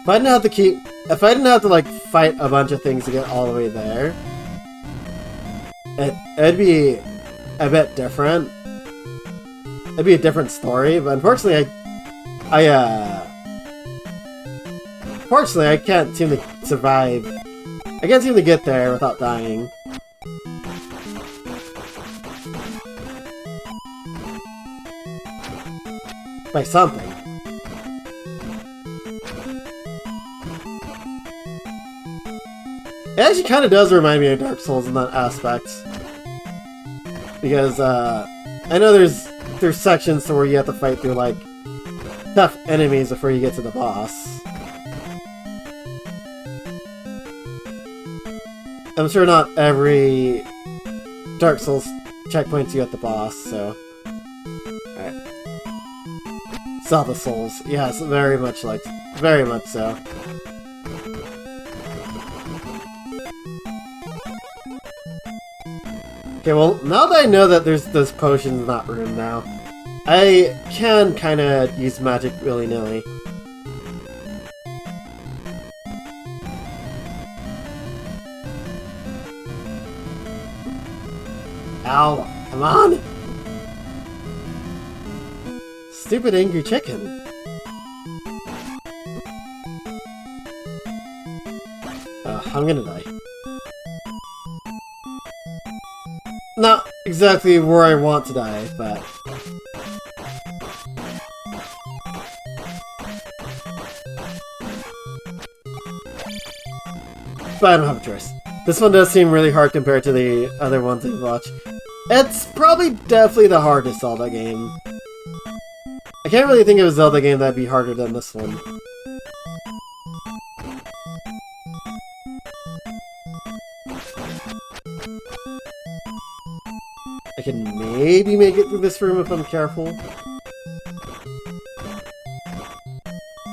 If I didn't have to like fight a bunch of things to get all the way there, it'd be a bit different. It'd be a different story, but unfortunately, unfortunately, I can't seem to survive. I can't seem to get there without dying. By something. It actually kind of does remind me of Dark Souls in that aspect. Because, I know there's sections where you have to fight through, like, tough enemies before you get to the boss. I'm sure not every Dark Souls checkpoints you at the boss, so... Alright. Zelda Souls. Yes, very much so. Okay, well, now that I know that there's those potions in that room now, I can kinda use magic willy-nilly. Ow! Come on! Stupid angry chicken. I'm gonna die. Not exactly where I want to die, but... But I don't have a choice. This one does seem really hard compared to the other ones I've watched. It's probably definitely the hardest Zelda game. I can't really think of a Zelda game that'd be harder than this one. I can maybe make it through this room if I'm careful.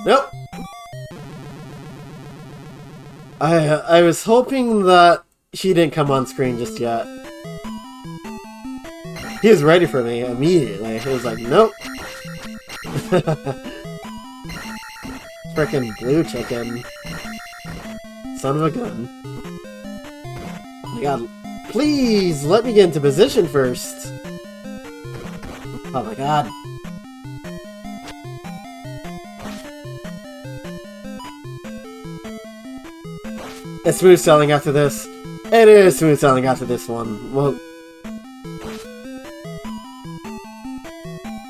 Nope! I was hoping that he didn't come on screen just yet. He was ready for me immediately. He was like, nope! Frickin' blue chicken. Son of a gun. Oh my god. Please, let me get into position first. Oh my god. It's smooth sailing after this. It is smooth sailing after this one. Well,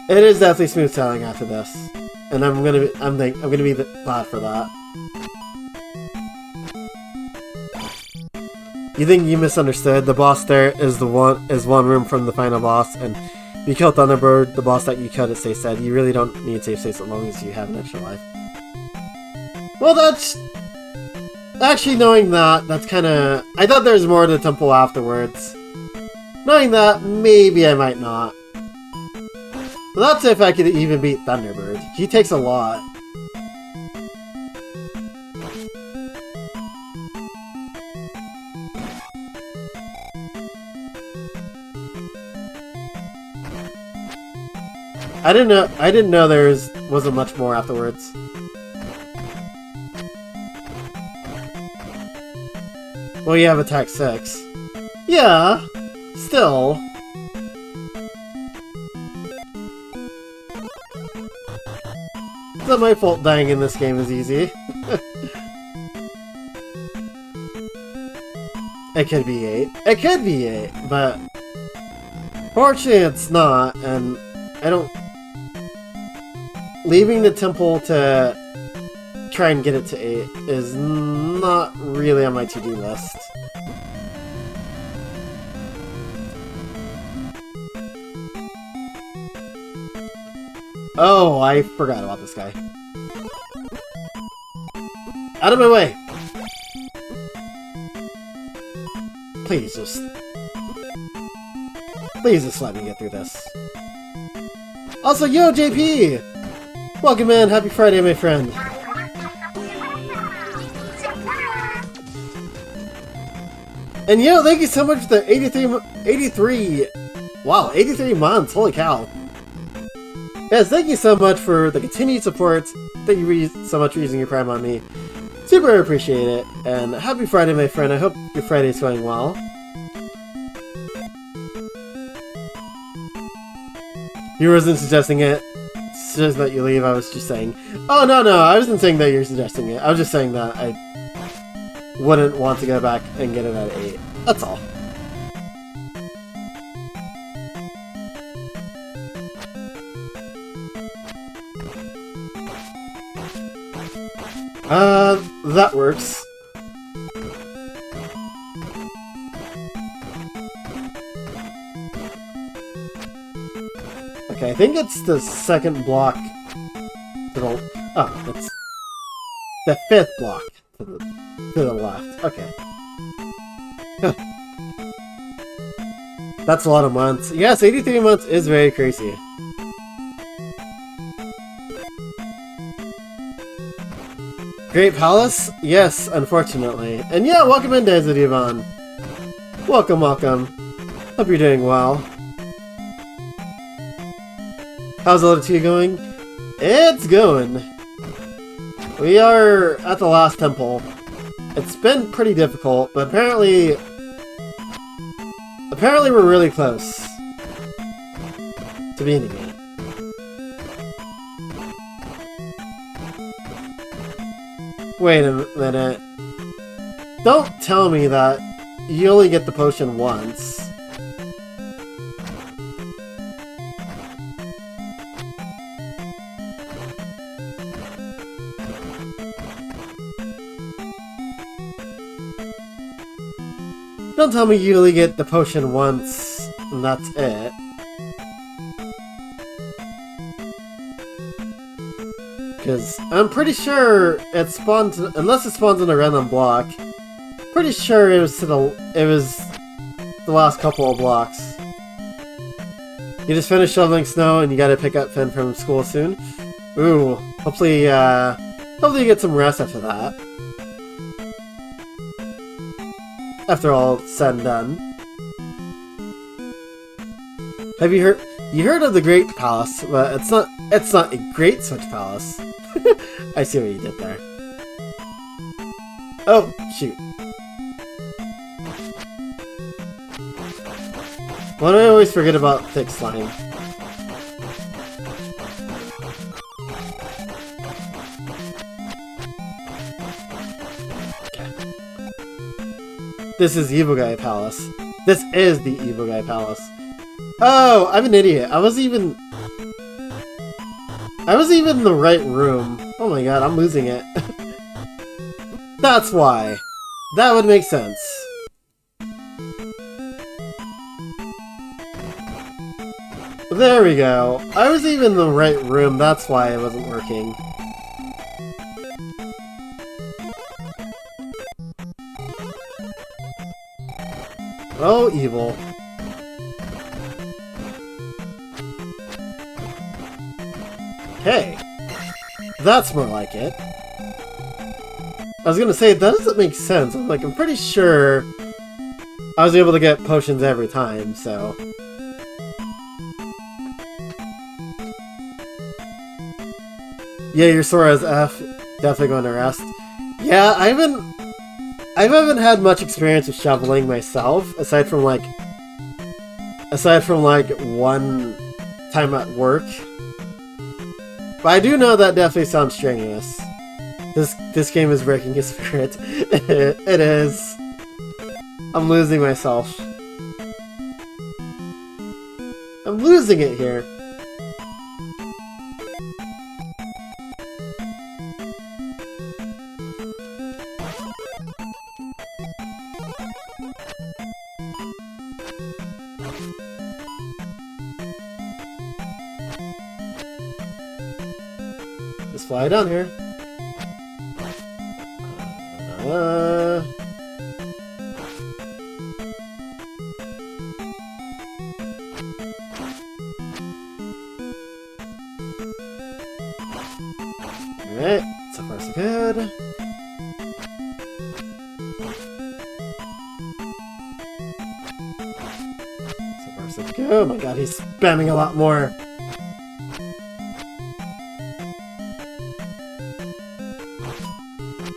it is definitely smooth sailing after this, and I'm gonna be glad for that. You think you misunderstood? The boss there is one room from the final boss, and if you kill Thunderbird, the boss that you killed at safe state. You really don't need save states as long as you have an extra life. Well, that's actually knowing that's kind of. I thought there was more to the temple afterwards. Knowing that, maybe I might not. But that's if I could even beat Thunderbird. He takes a lot. I didn't know there wasn't much more afterwards. Well, you have attack 6. Yeah, still. It's not my fault dying in this game is easy. It could be 8. It could be 8, but fortunately it's not, and I don't... Leaving the temple to try and get it to 8 is not really on my to-do list. Oh, I forgot about this guy. Out of my way! Please just let me get through this. Also, yo, JP! Welcome in, happy Friday, my friend. And yo, thank you so much for the 83 months, holy cow. Yes, thank you so much for the continued support. Thank you so much for using your Prime on me. Super appreciate it. And happy Friday, my friend. I hope your Friday is going well. You wasn't suggesting it. Suggesting that you leave. I was just saying. Oh, no. I wasn't saying that you're suggesting it. I was just saying that I wouldn't want to go back and get it at 8. That's all. That works. Okay, I think it's the second block to the... Oh, it's the 5th block to the left. Okay. Huh. That's a lot of months. Yes, 83 months is very crazy. Great Palace? Yes, unfortunately. And yeah, welcome in, Desert Yvonne. Welcome. Hope you're doing well. How's Zelda 2 going? It's going. We are at the last temple. It's been pretty difficult, but apparently we're really close to beating it. Wait a minute. Don't tell me that you only get the potion once. Don't tell me you only get the potion once, and that's it. Because I'm pretty sure it spawns, unless it spawns in a random block. Pretty sure it was the last couple of blocks. You just finished shoveling snow and you gotta pick up Finn from school soon. Ooh, hopefully you get some rest after that. After all said and done. Have you heard of the Great Palace? But it's not a Great Switch Palace. I see what you did there. Oh, shoot. Why do I always forget about thick slime? Okay. This is Evil Guy Palace. This is the Evil Guy Palace. Oh, I'm an idiot. I was even in the right room. Oh my god, I'm losing it. That's why. That would make sense. There we go. I was even in the right room, that's why it wasn't working. Oh, evil. Okay. That's more like it. I was gonna say, that doesn't make sense. I'm pretty sure I was able to get potions every time, so... Yeah, your Sora's F. Definitely going to rest. Yeah, I haven't had much experience with shoveling myself, aside from one time at work. But I do know that definitely sounds strenuous. This game is breaking his spirit. It is. I'm losing myself. I'm losing it here. Just fly down here. Alright, so far so good. So far so good. Oh my god, he's spamming a lot more.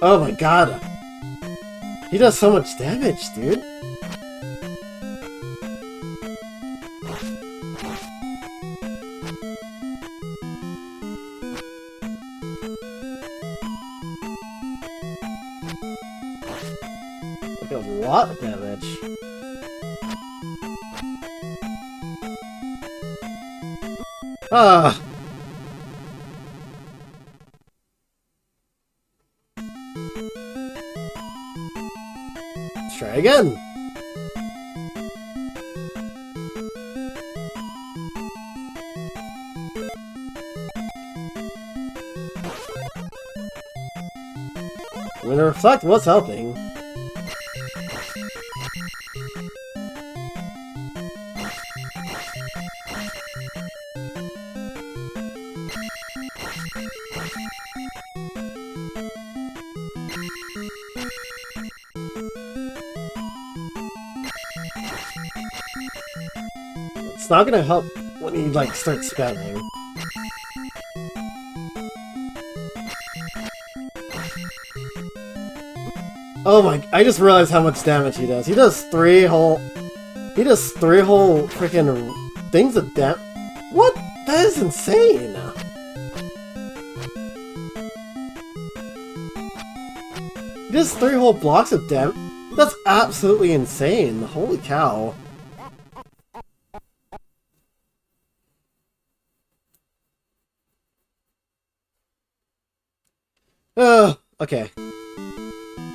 Oh my god. He does so much damage, dude. Like a lot of damage. Ah. Let's try again. I'm gonna reflect what's helping. It's not gonna help when he starts spamming. Oh my, I just realized how much damage he does. He does three whole freaking things of damage. What? That is insane. He does 3 whole blocks of damage. That's absolutely insane. Holy cow. Okay.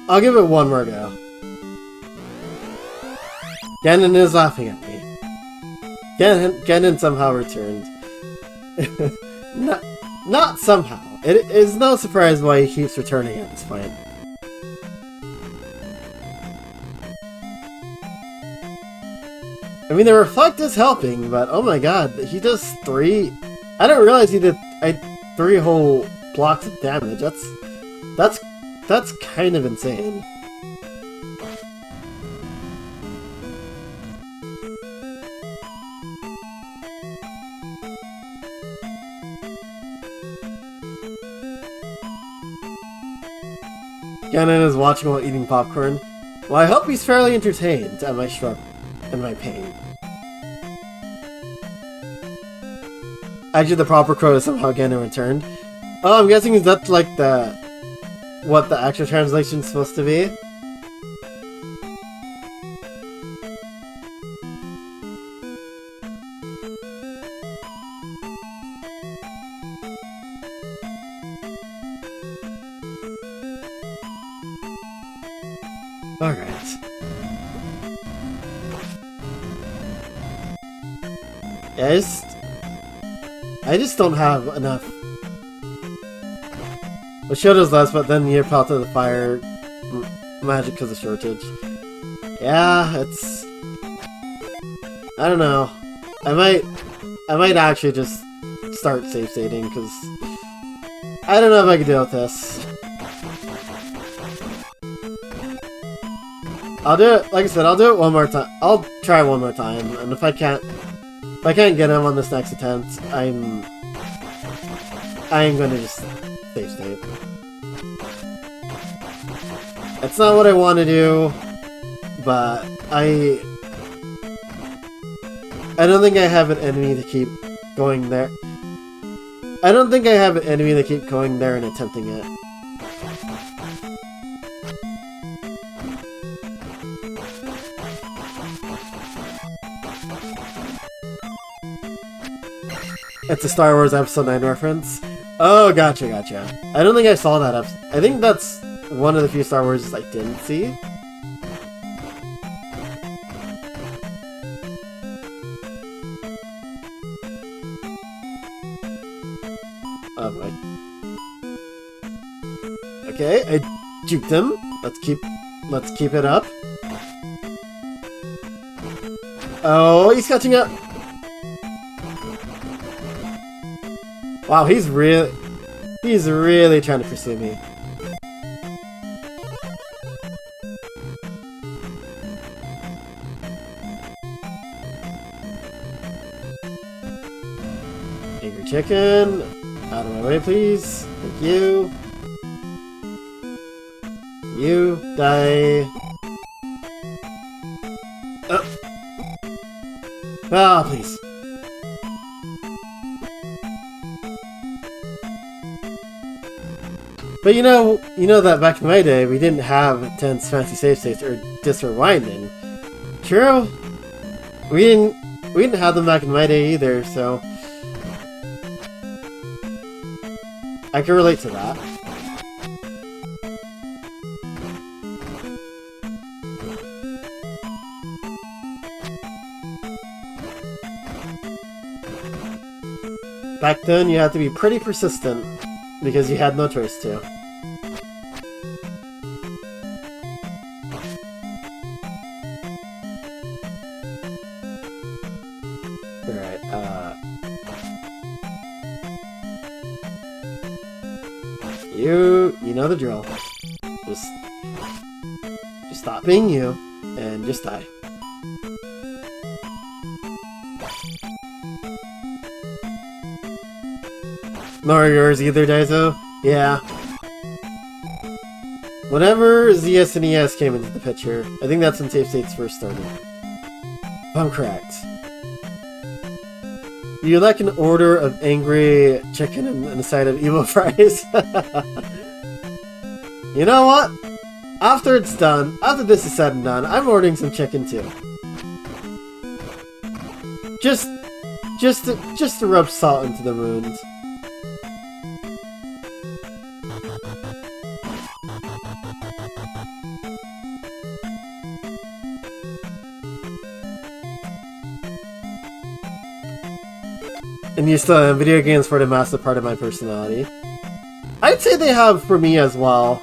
I'll give it one more go. Ganon is laughing at me. Ganon somehow returned. Not somehow. It is no surprise why he keeps returning at this point. I mean, the reflect is helping, but oh my god, he does 3... I didn't realize he did 3 whole blocks of damage. That's kind of insane. Ganon is watching while eating popcorn. Well, I hope he's fairly entertained at my struggle and my pain. Actually, the proper quote is somehow Ganon returned. Oh, I'm guessing that's like what the actual translation is supposed to be. Alright. Yeah, I just don't have enough. The showdown's less, but then you're part of the fire magic because of shortage. Yeah, it's... I don't know. I might actually just start save stating because I don't know if I can deal with this. I'll do it, like I said, I'll do it one more time. I'll try one more time, and if I can't get him on this next attempt, I'm going to just save state. It's not what I want to do, but I don't think I have an enemy to keep going there. I don't think I have an enemy to keep going there and attempting it. It's a Star Wars Episode 9 reference. Oh, gotcha. I don't think I saw that episode. I think that's one of the few Star Wars I didn't see. Oh boy. Okay, I juked him. Let's keep it up. Oh, he's catching up. Wow, he's really trying to pursue me. Angry chicken, out of my way, please. Thank you. You die. Oh. Ah, please. But you know that back in my day, we didn't have intense fancy save states or disc rewinding. True. We didn't have them back in my day either, so I can relate to that. Back then, you had to be pretty persistent because you had no choice to. Alright, You know the drill. Just stop being you, and just die. Nor yours either, Daiso? Yeah. Whenever ZS and ES came into the picture, I think that's when save states first started. If I'm correct. You like an order of angry chicken and a side of evil fries? You know what? After it's done, after this is said and done, I'm ordering some chicken too. Just to rub salt into the wound. And you still have video games for the massive part of my personality. I'd say they have for me as well.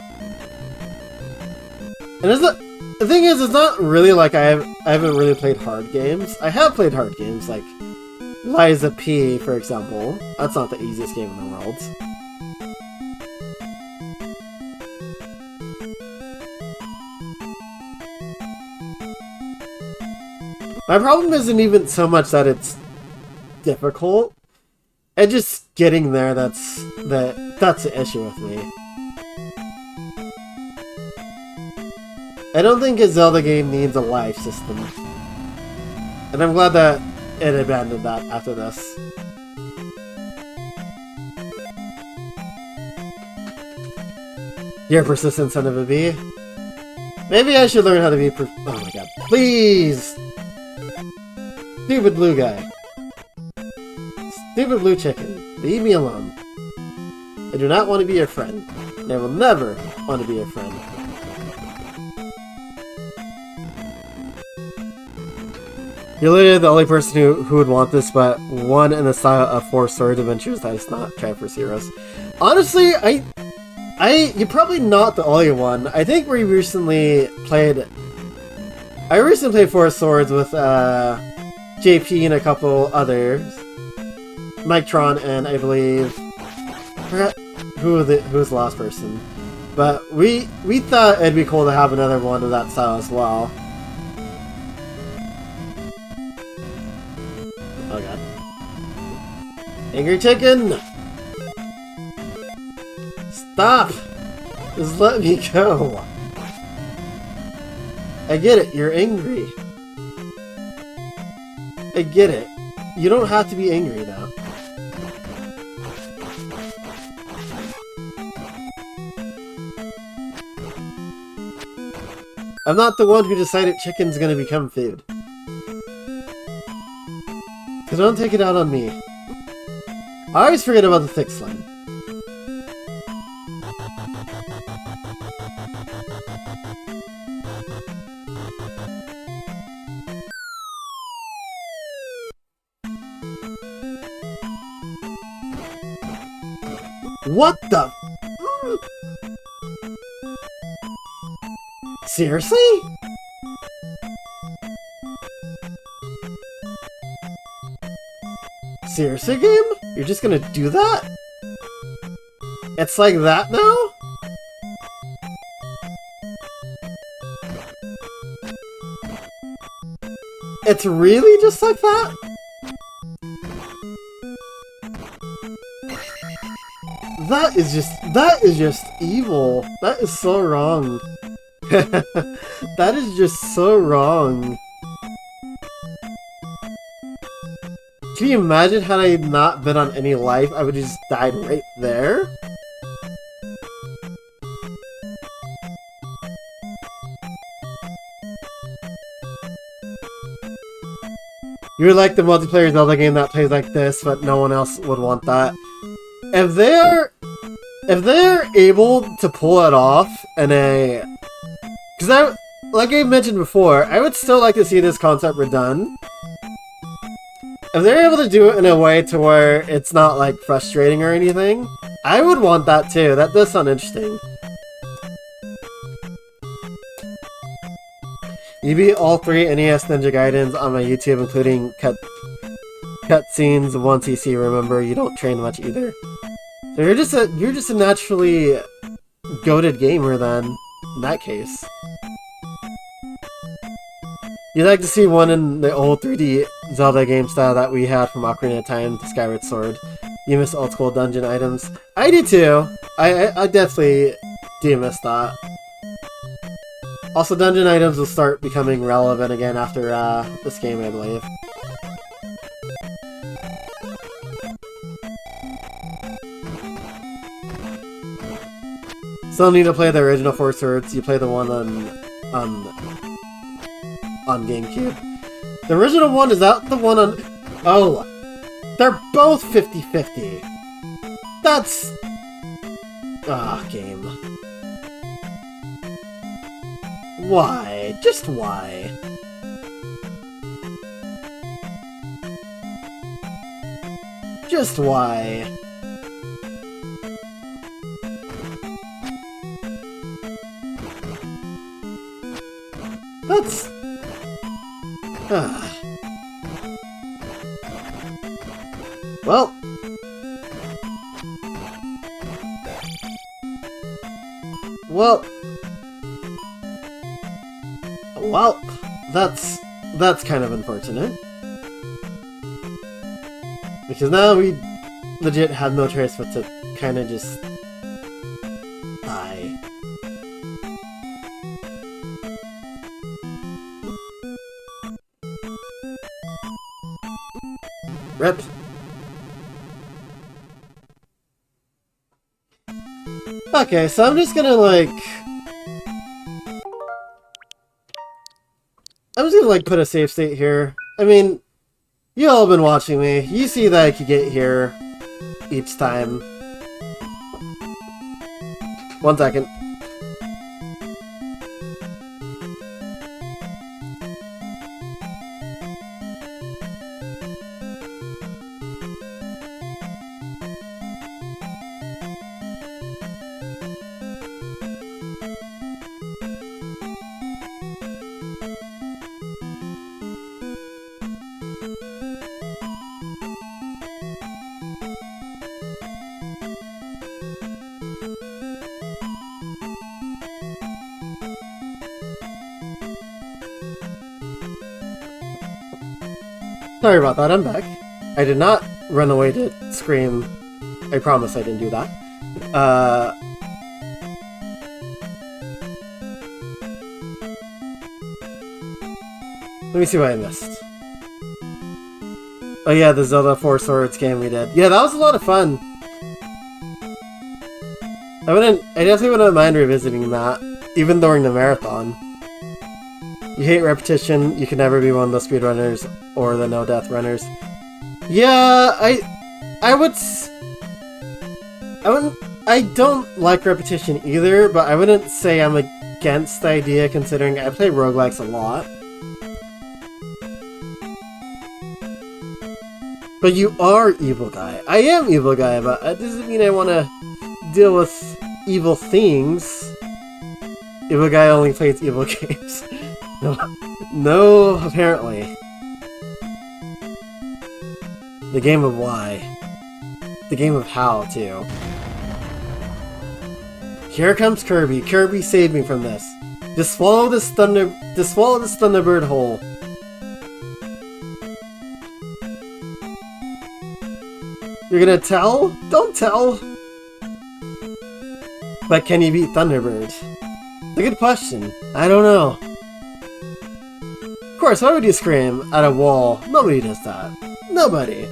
And the thing is, it's not really like I haven't really played hard games. I have played hard games, like Liza P, for example. That's not the easiest game in the world. My problem isn't even so much that it's difficult. And just getting there, that's the issue with me. I don't think a Zelda game needs a life system. And I'm glad that it abandoned that after this. You're a persistent son of a bee. Maybe I should learn how to be oh my god. Please! Stupid blue guy. Stupid blue chicken, leave me alone. I do not want to be your friend, and I will never want to be your friend. You're literally the only person who would want this, but one in the style of 4 Sword Adventures that is not Triforce Heroes. Honestly, you're probably not the only one. I think we recently played... I recently played 4 Swords with JP and a couple others. Mike Tron and I believe... Who was the last person? But we thought it'd be cool to have another one of that style as well. Oh god. Angry Chicken! Stop! Just let me go! I get it, you're angry. I get it. You don't have to be angry though. I'm not the one who decided chicken's gonna become food. So don't take it out on me. I always forget about the thick slime. What the? Seriously? Seriously, game? You're just gonna do that? It's like that now? It's really just like that? That is just evil. That is so wrong. That is just so wrong. Can you imagine had I not been on any life, I would have just died right there? You're like the multiplayer Zelda game that plays like this, but no one else would want that. If they're able to pull it off in a... Because like I mentioned before, I would still like to see this concept redone. If they're able to do it in a way to where it's not like frustrating or anything, I would want that too. That does sound interesting. You beat all 3 NES Ninja Gaidens on my YouTube, including cutscenes, 1cc. Remember, you don't train much either. So you're just a naturally goated gamer then, in that case. You'd like to see one in the old 3D Zelda game style that we had from Ocarina of Time to Skyward Sword. You miss old school dungeon items. I do too. I definitely do miss that. Also, dungeon items will start becoming relevant again after this game, I believe. Still need to play the original 4 Swords. You play the one on GameCube. The original one, is that the one on... Oh! They're both 50-50! That's... Ah, game. Why? Just why? Just why? That's... Well... Well, that's kind of unfortunate. Because now we legit have no choice but to kind of just die. Rip. Okay, so I'm just gonna put a save state here. I mean, you all have been watching me. You see that I could get here each time. 1 second. Sorry about that, I'm back. I did not run away to scream. I promise I didn't do that. Let me see what I missed. Oh yeah, the Zelda 4 Swords game we did. Yeah, that was a lot of fun. I definitely wouldn't mind revisiting that, even during the marathon. You hate repetition, you can never be one of the speedrunners or the no-death runners. Yeah, I don't like repetition either, but I wouldn't say I'm against the idea considering I play roguelikes a lot. But you are Evil Guy. I am Evil Guy, but that doesn't mean I want to deal with evil things. Evil Guy only plays evil games. No, apparently. The game of why. The game of how, too. Here comes Kirby. Kirby saved me from this. Just swallow this Thunderbird whole. You're gonna tell? Don't tell! But can you beat Thunderbird? It's a good question. I don't know. Of course, why would you scream at a wall? Nobody does that. Nobody.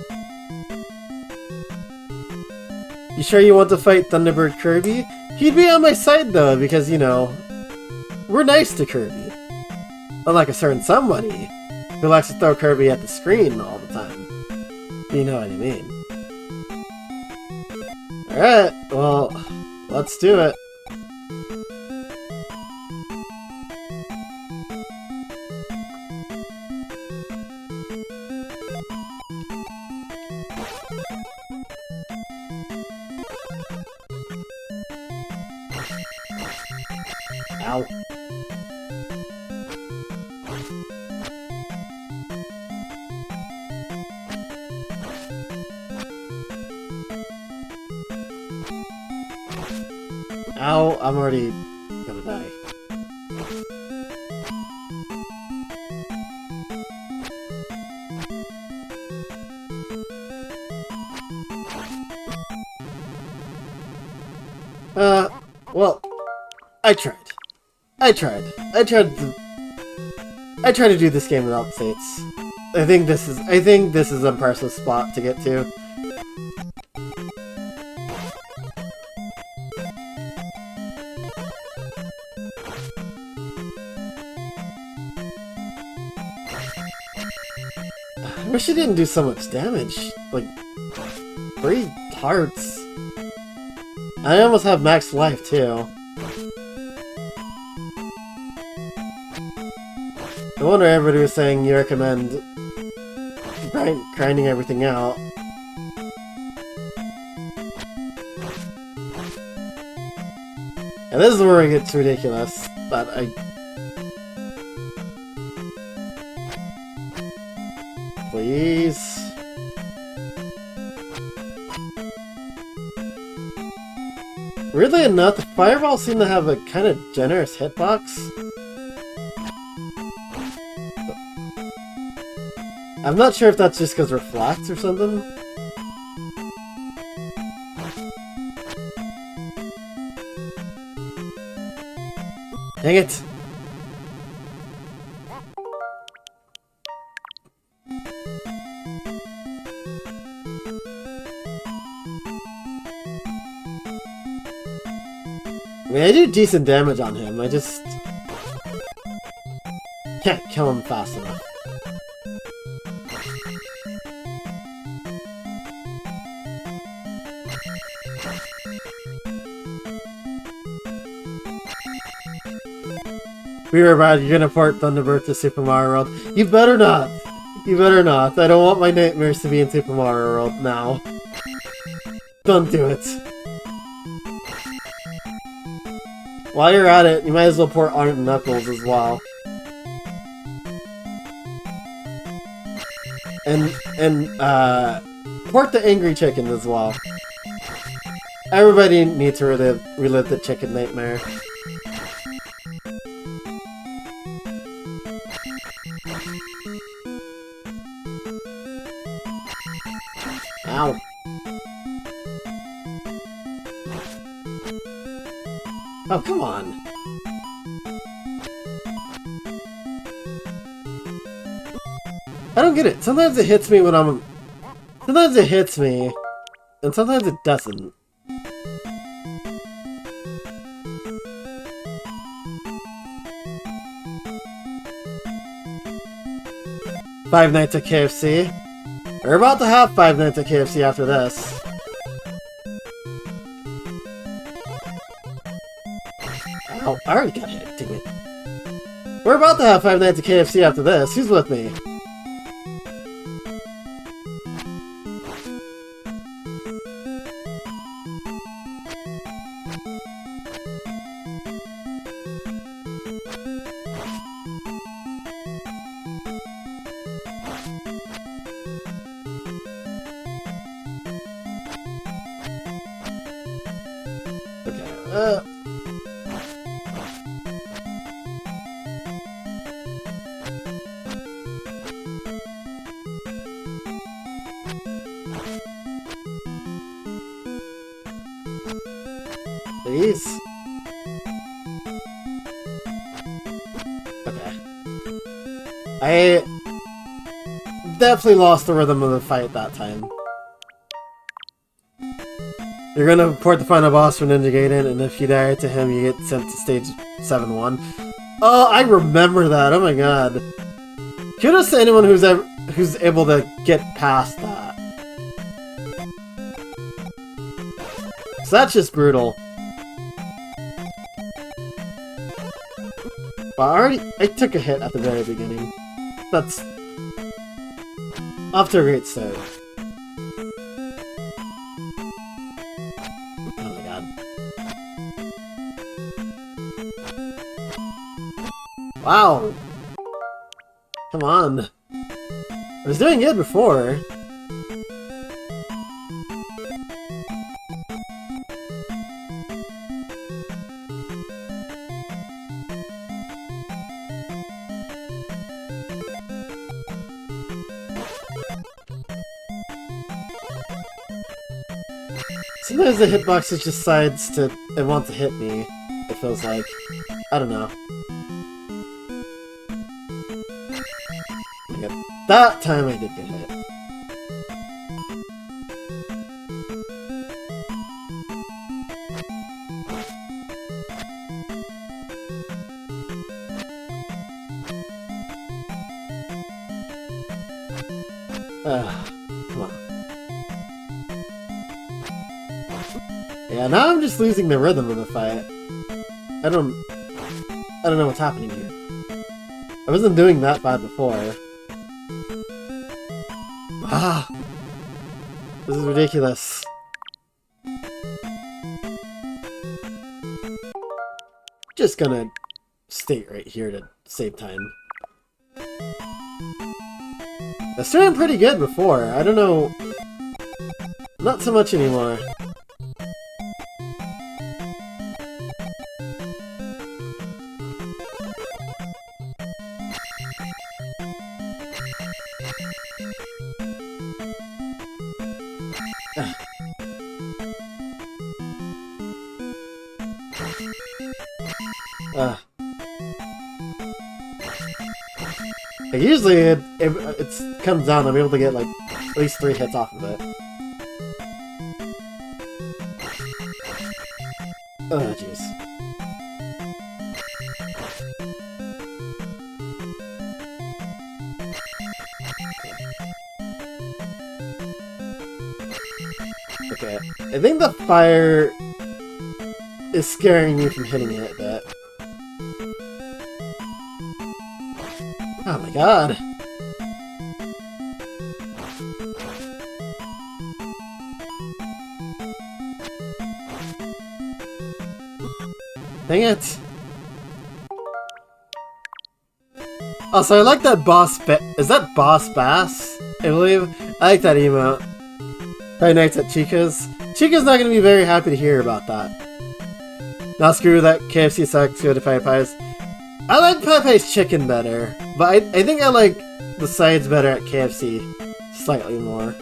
You sure you want to fight Thunderbird Kirby? He'd be on my side though, because, you know, we're nice to Kirby. Unlike a certain somebody who likes to throw Kirby at the screen all the time. You know what I mean. Alright, well, let's do it. Ow. Ow, I'm already gonna die. Well, I tried. I tried to do this game without states. I think this is an impressive spot to get to. I wish it didn't do so much damage. Like 3 hearts. I almost have max life too. No wonder everybody was saying you recommend grinding everything out. And this is where it gets ridiculous, but please. Weirdly enough, the fireballs seem to have a kind of generous hitbox. I'm not sure if that's just because we're flats or something. Dang it! I mean, I do decent damage on him, I just can't kill him fast enough. We were bad, you're gonna port Thunderbird to Super Mario World. You better not! You better not. I don't want my nightmares to be in Super Mario World now. Don't do it. While you're at it, you might as well port Arnold Knuckles as well. And port the Angry Chicken as well. Everybody needs to relive the chicken nightmare. Ow. Oh, come on. I don't get it. Sometimes it hits me when I'm... Sometimes it hits me, and sometimes it doesn't. Five Nights at KFC. We're about to have Five Nights at KFC after this. Oh, I already got hit. Dang it. We're about to have Five Nights at KFC after this. Who's with me? Okay, please? Okay. I definitely lost the rhythm of the fight that time. You're gonna report the final boss for Ninja Gaiden, and if you die to him, you get sent to stage 7-1. Oh, I remember that. Oh my god. Kudos to anyone who's able to get past that. So that's just brutal. Well, I took a hit at the very beginning. That's off to a great start. Oh my god. Wow. Come on. I was doing good before. Sometimes the hitbox just decides to it wants to hit me. It feels like. I don't know. Okay, that time I did get hit. Come on. Yeah, now I'm just losing the rhythm of the fight. I don't know what's happening here. I wasn't doing that bad before. Ah! This is ridiculous. Just gonna stay right here to save time. I was doing pretty good before. I don't know. Not so much anymore. Usually it comes down, I'm able to get like at least 3 hits off of it. Oh jeez. Okay, I think the fire is scaring me from hitting it a bit. Oh my god. Dang it. Also, I like that boss is that Boss Bass? I believe. I like that emote. Friday nights at Chica's. Chica's not gonna be very happy to hear about that. Now screw that KFC sucks, go to Five Pies. I like Pepe's chicken better, but I think I like the sides better at KFC slightly more.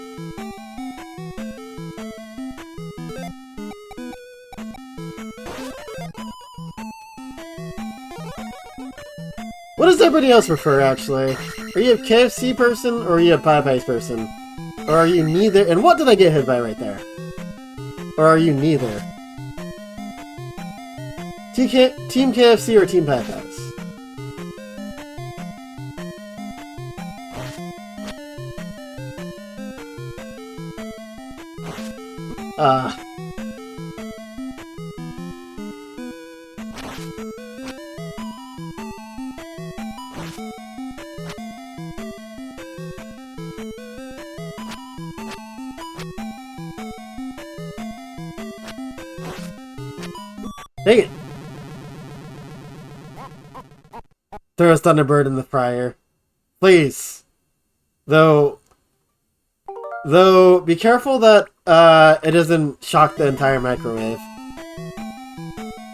does everybody else prefer, actually? Are you a KFC person, or are you a Popeyes person? Or are you neither? And what did I get hit by right there? Or are you neither? Team KFC or Team Popeyes? Dang it! Throw a Thunderbird in the fryer. Please. Though, be careful that it doesn't shock the entire microwave.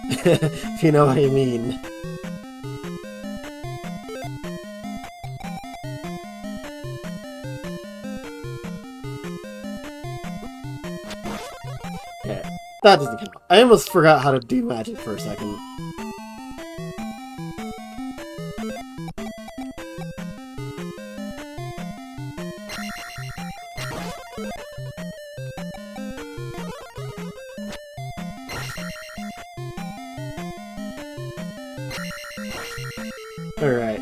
If you know what I mean. Okay, that doesn't count. I almost forgot how to do magic for a second. Alright.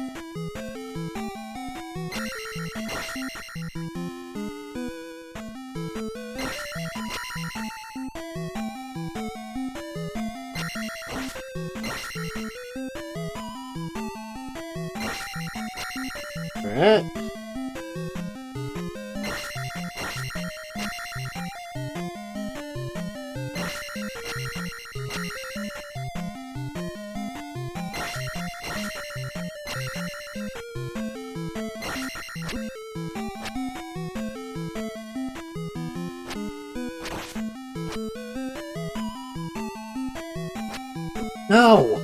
Alright. No!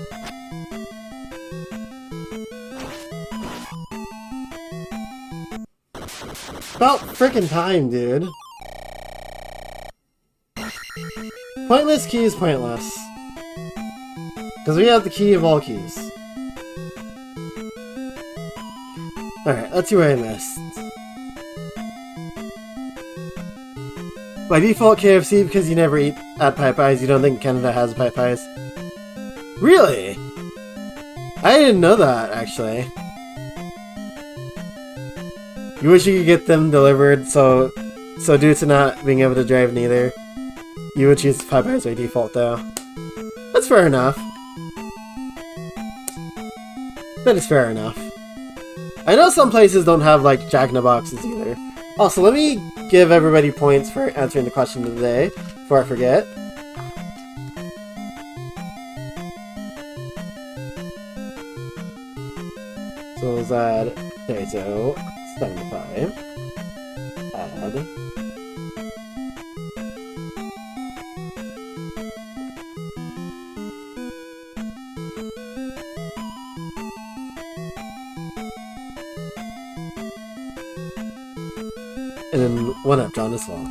About frickin' time, dude. Pointless key is pointless. Because we have the key of all keys. Alright, let's see what I missed. By default KFC because you never eat at Popeyes, you don't think Canada has Popeyes? Really? I didn't know that, actually. You wish you could get them delivered, so due to not being able to drive neither, you would choose Popeyes by default, though. That's fair enough. That is fair enough. I know some places don't have, like, Jack in the Boxes either. Also, let me give everybody points for answering the question of the day, before I forget. So is that, okay, so 75, add, and then one up John as well.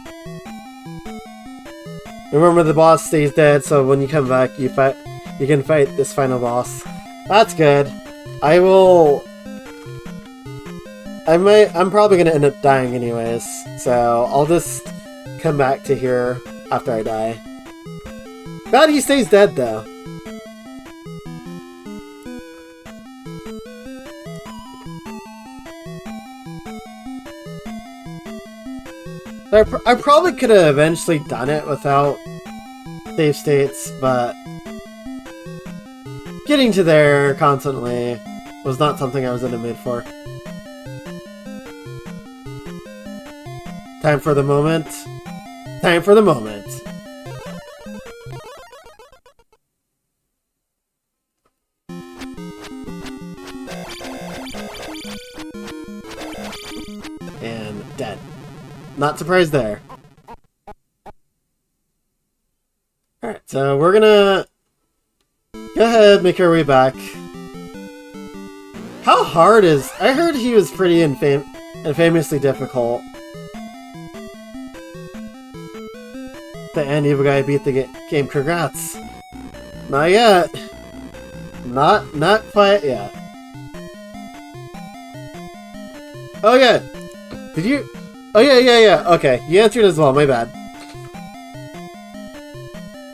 Remember, the boss stays dead, so when you come back, you can fight this final boss. That's good. I'm probably gonna end up dying anyways, so I'll just come back to here after I die. God, he stays dead though. I probably could have eventually done it without save states, but getting to there constantly was not something I was in the mood for. Time for the moment. Time for the moment. And dead. Not surprised there. Alright, so we're gonna go ahead, make our way back. How hard is... I heard he was pretty infamously difficult. The Evil guy beat the game. Congrats. Not yet. Not quite yet. Oh yeah. Did you? Oh yeah. Okay, you answered as well. My bad.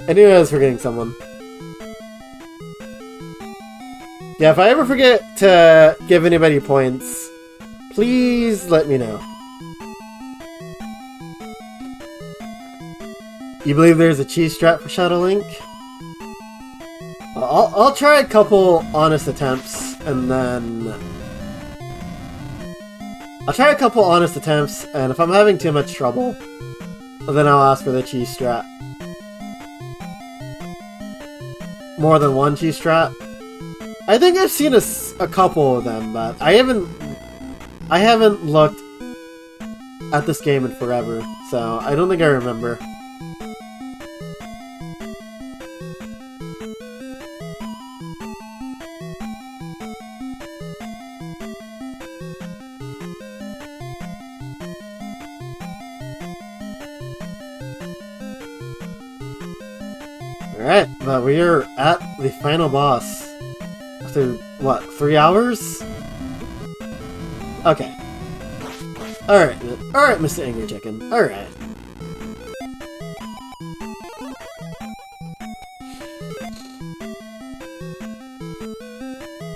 I knew I was forgetting someone. Yeah, if I ever forget to give anybody points, please let me know. You believe there's a cheese strap for Shadow Link? I'll try a couple honest attempts, and then... I'll try a couple honest attempts, and if I'm having too much trouble, then I'll ask for the cheese strap. More than one cheese strap? I think I've seen a couple of them, but I haven't looked at this game in forever, so I don't think I remember. Alright, but we are at the final boss. After, what, 3 hours? Okay. Alright, Mr. Angry Chicken. Alright.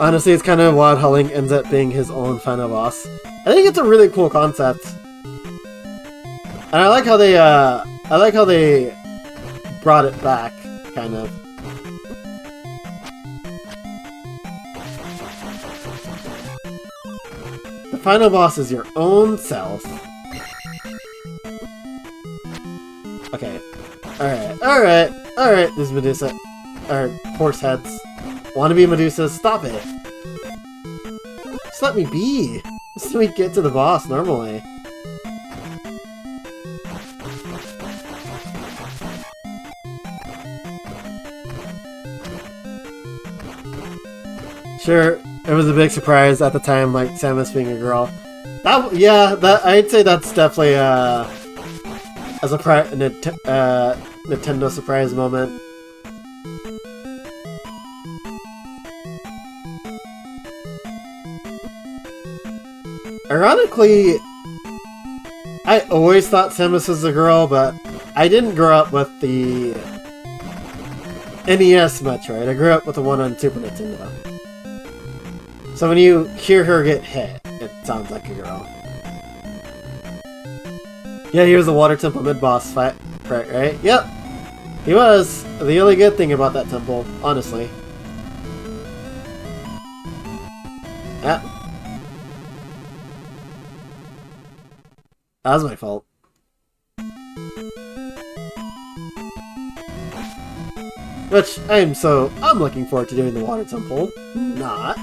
Honestly, it's kind of wild how Link ends up being his own final boss. I think it's a really cool concept. And I like how they brought it back, kind of. The final boss is your own self. Okay. Alright, this is Medusa. Alright, horse heads. Wanna be Medusa? Stop it! Just let me be! Just let me get to the boss normally. Sure, it was a big surprise at the time, like Samus being a girl. I'd say that's definitely a Nintendo surprise moment. Ironically, I always thought Samus was a girl, but I didn't grow up with the NES Metroid. I grew up with the one on Super Nintendo. So when you hear her get hit, it sounds like a girl. Yeah, he was the Water Temple mid-boss fight, right? Yep! He was! The only good thing about that temple, honestly. Yeah. That was my fault. Which, I'm looking forward to doing the Water Temple. Not.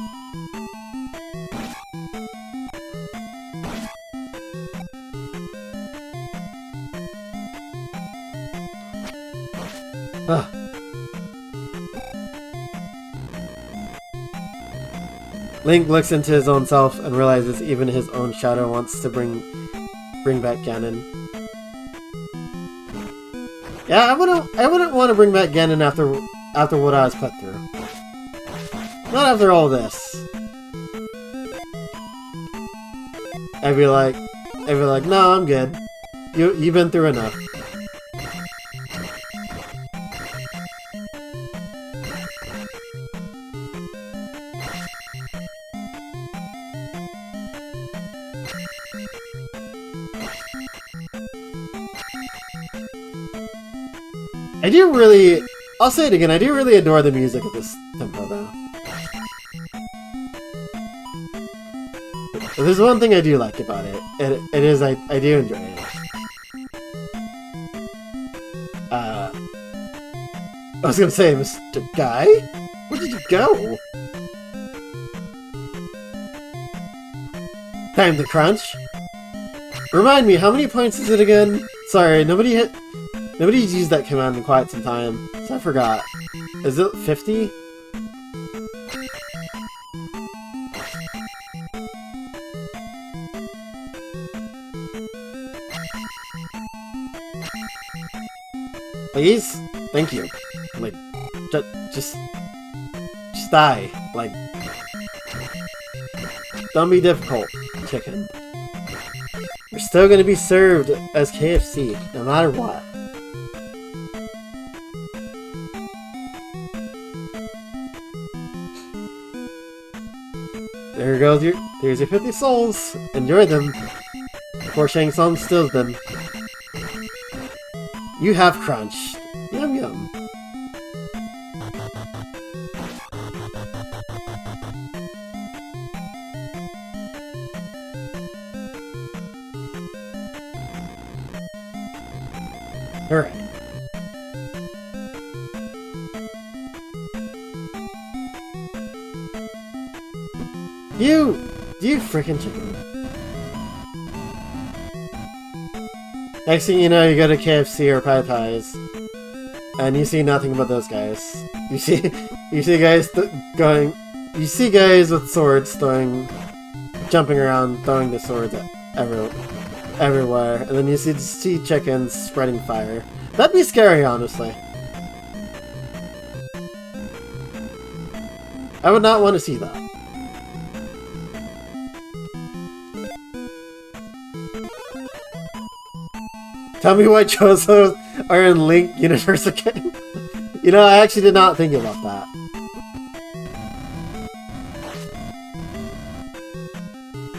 Link looks into his own self and realizes even his own shadow wants to bring back Ganon. Yeah, I wouldn't want to bring back Ganon after what I was put through. Not after all this. I'd be like, no, I'm good. You've been through enough. I'll say it again, I do really adore the music of this tempo, though. But there's one thing I do like about it. It is, I do enjoy it. I was gonna say, Mr. Guy? Where did you go? Time to crunch. Remind me, how many points is it again? Sorry, nobody's used that command in quite some time, so I forgot. Is it 50? Please? Thank you. Like, just die. Like, don't be difficult, chicken. still gonna be served as KFC, no matter what. There goes there's your 50 souls. Enjoy them before Shang Tsung steals them. You have crunched. Yum yum. Alright. You freaking chicken. Next thing you know, you go to KFC or Popeyes, and you see nothing but those guys. You see guys you see guys with swords jumping around, throwing the swords everywhere, and then you see chickens spreading fire. That'd be scary, honestly. I would not want to see that. Tell me why Chozos are in Link Universe again. You know, I actually did not think about that.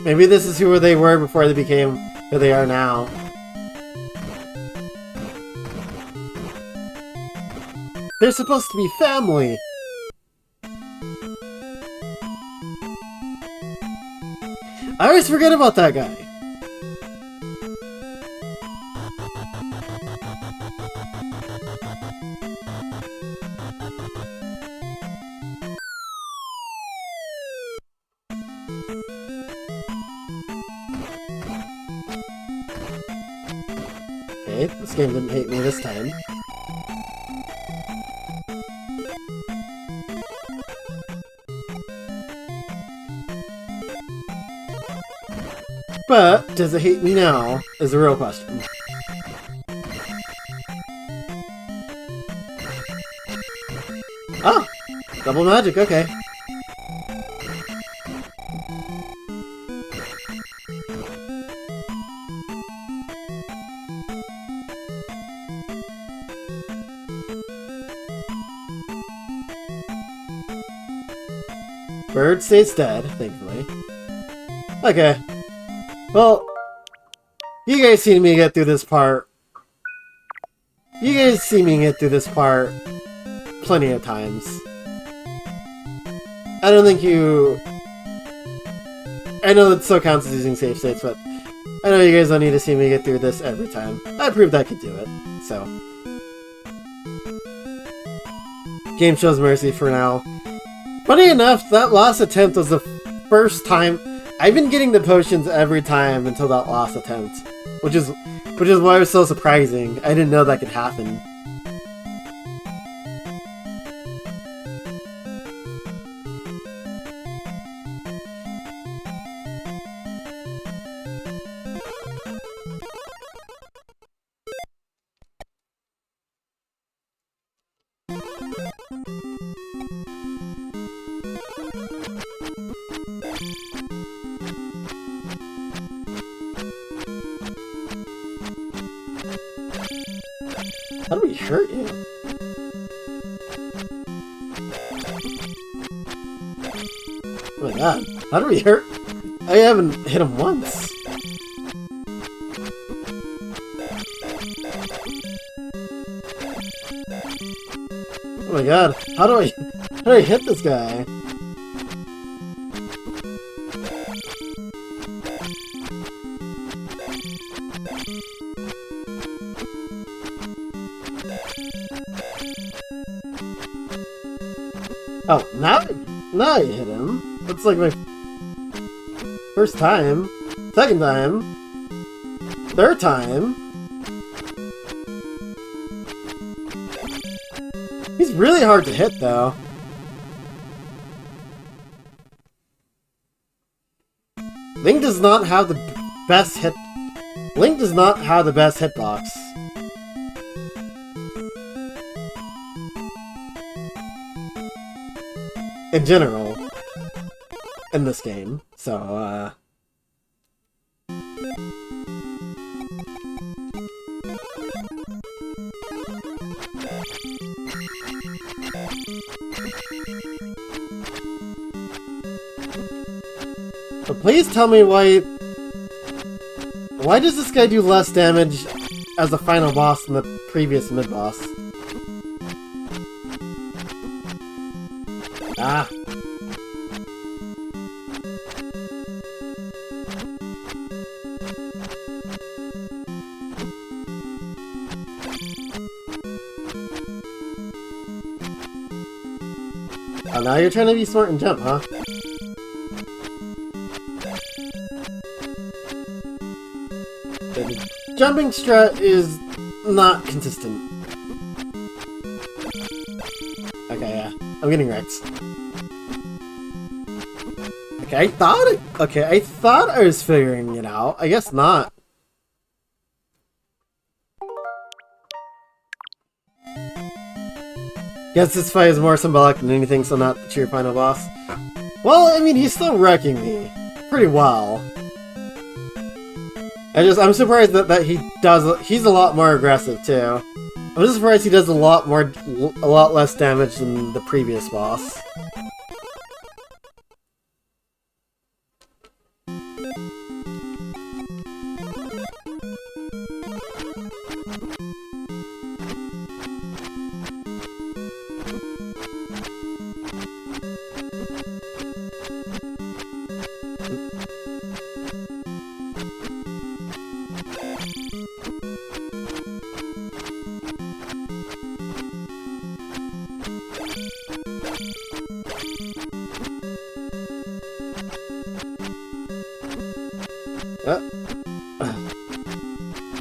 Maybe this is who they were before they became who they are now. They're supposed to be family! I always forget about that guy. Okay, this game didn't hate me this time. But, does it hate me now, is the real question. Ah! Double magic, okay. Bird stays dead, thankfully. Okay. Well, you guys seen me get through this part. You guys see me get through this part plenty of times. I don't think you... I know that still counts as using save states, but I know you guys don't need to see me get through this every time. I proved I could do it, so... Game shows mercy for now. Funny enough, that last attempt was the first time... I've been getting the potions every time until that last attempt. Which is why it was so surprising. I didn't know that could happen. How do we hurt you? Oh my god, how do we hurt? I haven't hit him once. Oh my god, how do I hit this guy? Oh, now I hit him. That's like my first time, second time, third time. He's really hard to hit, though. Link does not have the best hit. Link does not have the best hitbox. In general, in this game, so, But please tell me why... Why does this guy do less damage as a final boss than the previous mid-boss? Ah. Oh, now you're trying to be smart and jump, huh? The jumping strat is not consistent. Okay, yeah. I'm getting wrecked. Okay, I thought I was figuring it out. I guess not. Guess this fight is more symbolic than anything, so not the true final boss. Well, I mean, he's still wrecking me pretty well. I'm surprised that he's a lot more aggressive too. I'm just surprised he does a lot less damage than the previous boss.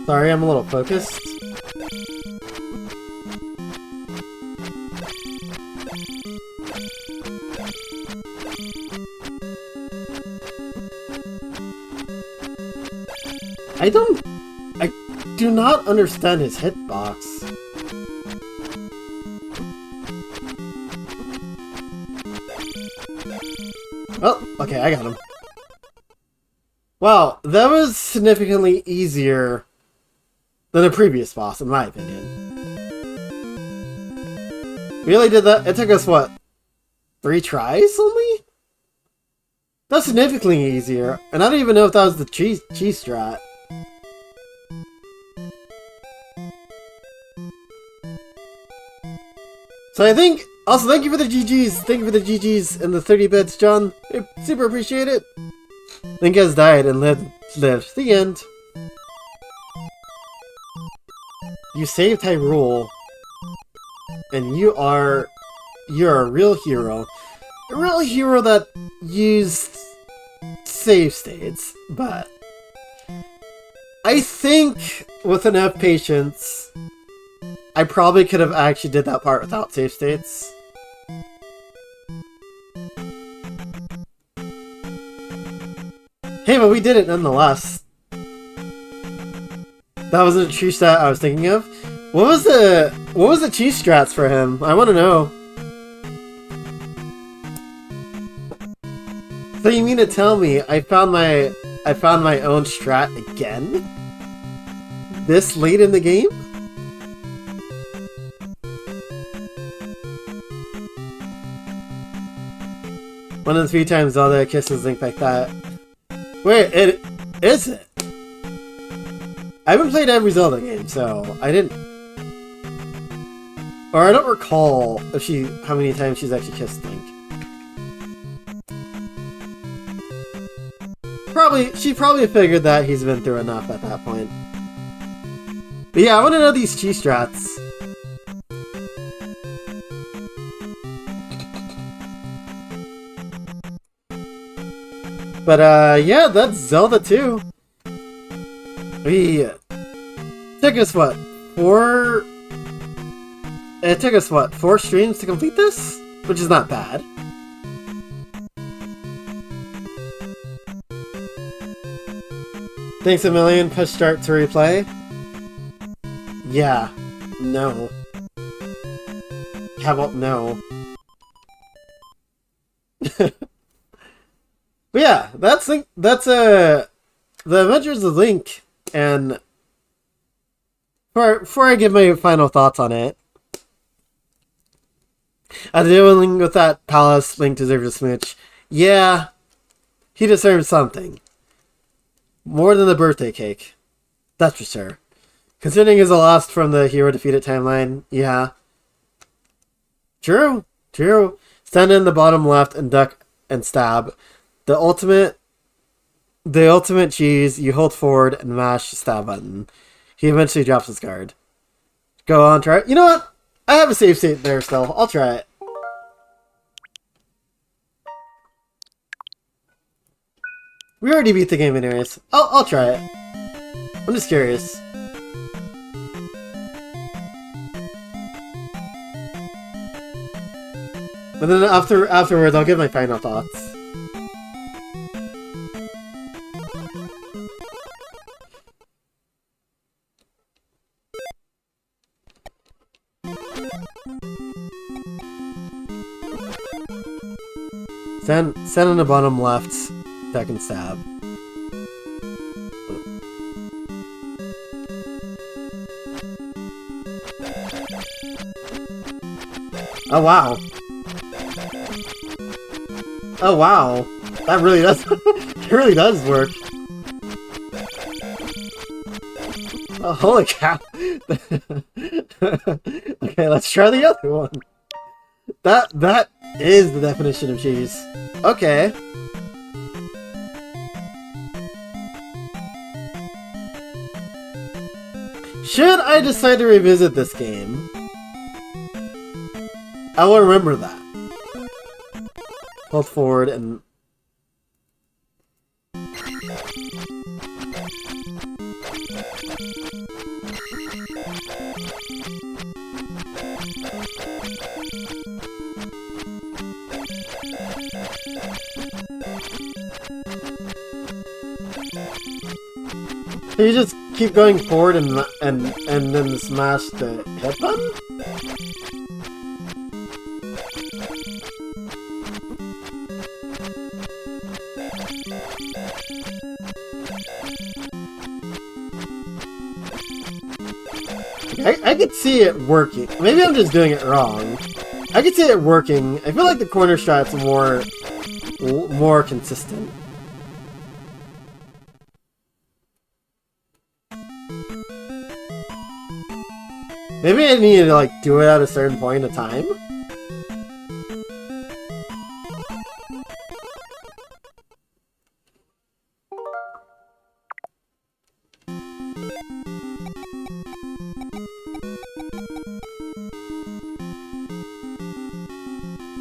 Sorry, I'm a little focused. I do not understand his hitbox. Oh, okay, I got him. Wow, that was significantly easier than the previous boss, in my opinion. Really did that? It took us, what, 3 tries only? That's significantly easier, and I don't even know if that was the cheese strat. So I think, also thank you for the GGs, thank you for the GGs and the 30 bits, John. I super appreciate it. Link has died and lived. The end. You saved Hyrule, and you're a real hero. A real hero that used save states, but I think with enough patience, I probably could have actually did that part without save states. Hey, but we did it nonetheless. That wasn't a true stat I was thinking of. What was the cheese strats for him? I want to know. So you mean to tell me I found my own strat again? This late in the game? One of the 3 times Zelda kisses Link like that. Wait, is it? I haven't played every Zelda game, so I didn't... Or I don't recall if how many times she's actually kissed Link. She probably figured that he's been through enough at that point. But yeah, I want to know these cheese strats. But yeah, that's Zelda II. It took us what, 4 streams to complete this? Which is not bad. Thanks a million, push start to replay. Yeah. No. How about no? But yeah, that's the Adventures of Link, and before I give my final thoughts on it, dealing with that palace, Link deserves a smooch. Yeah, He deserves something. More than the birthday cake. That's for sure. Considering he's a lost from the hero defeated timeline, yeah. True. Stand in the bottom left and duck and stab. The ultimate cheese, you hold forward and mash the stab button. He eventually drops his guard. Go on, try it. You know what? I have a save state there still. I'll try it. We already beat the game anyways. I'll try it. I'm just curious. And then afterwards, I'll give my final thoughts. Stand on the bottom left, second stab. Oh wow. Oh wow. That really does it really does work. Oh, holy cow. Okay, let's try the other one. That is the definition of cheese. Okay. Should I decide to revisit this game, I will remember that. Hold forward and... So you just keep going forward and then smash the hit button? I could see it working. Maybe I'm just doing it wrong. I could see it working. I feel like the corner shot's more consistent. Maybe I need to like do it at a certain point in time.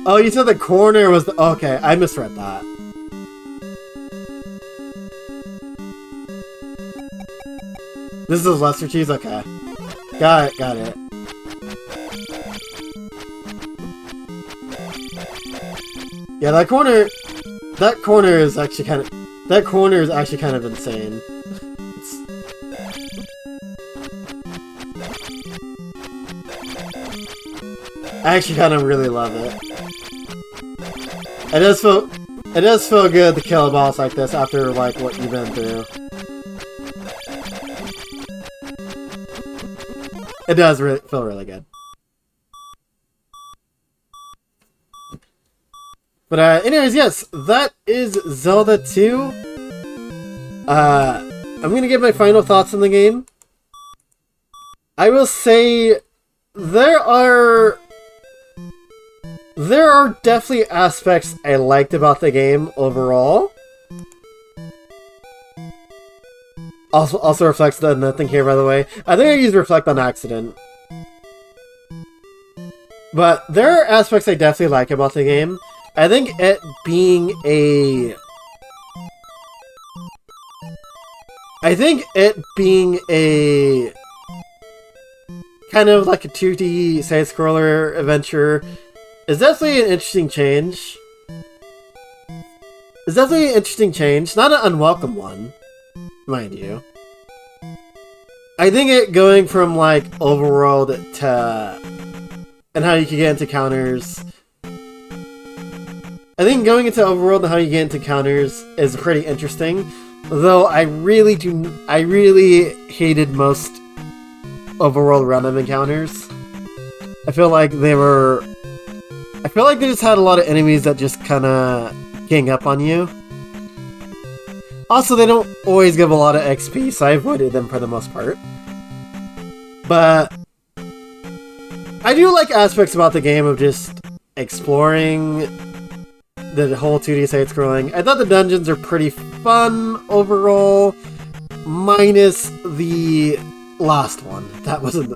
Oh, you said the corner was the... Okay, I misread that. This is lesser cheese? Okay. Got it. Yeah, that corner is actually kind of insane. I actually kind of really love it. It does feel good to kill a boss like this after like what you've been through. It does feel really good. But anyways, yes, that is Zelda 2. I'm gonna give my final thoughts on the game. I will say there are definitely aspects I liked about the game overall. Also reflects the nothing here, by the way. I think I used reflect on accident. But there are aspects I definitely like about the game. I think it being a... kind of like a 2D side-scroller adventure is definitely an interesting change. It's definitely an interesting change. Not an unwelcome one, mind you. I think it going from like overworld to... and how you can get into counters... I think going into overworld and how you get into counters is pretty interesting. Though I really hated most overworld random encounters. I feel like they just had a lot of enemies that just kinda gang up on you. Also, they don't always give a lot of XP, so I avoided them for the most part. But I do like aspects about the game of just exploring the whole 2D side-scrolling. I thought the dungeons are pretty fun overall, minus the last one. That wasn't...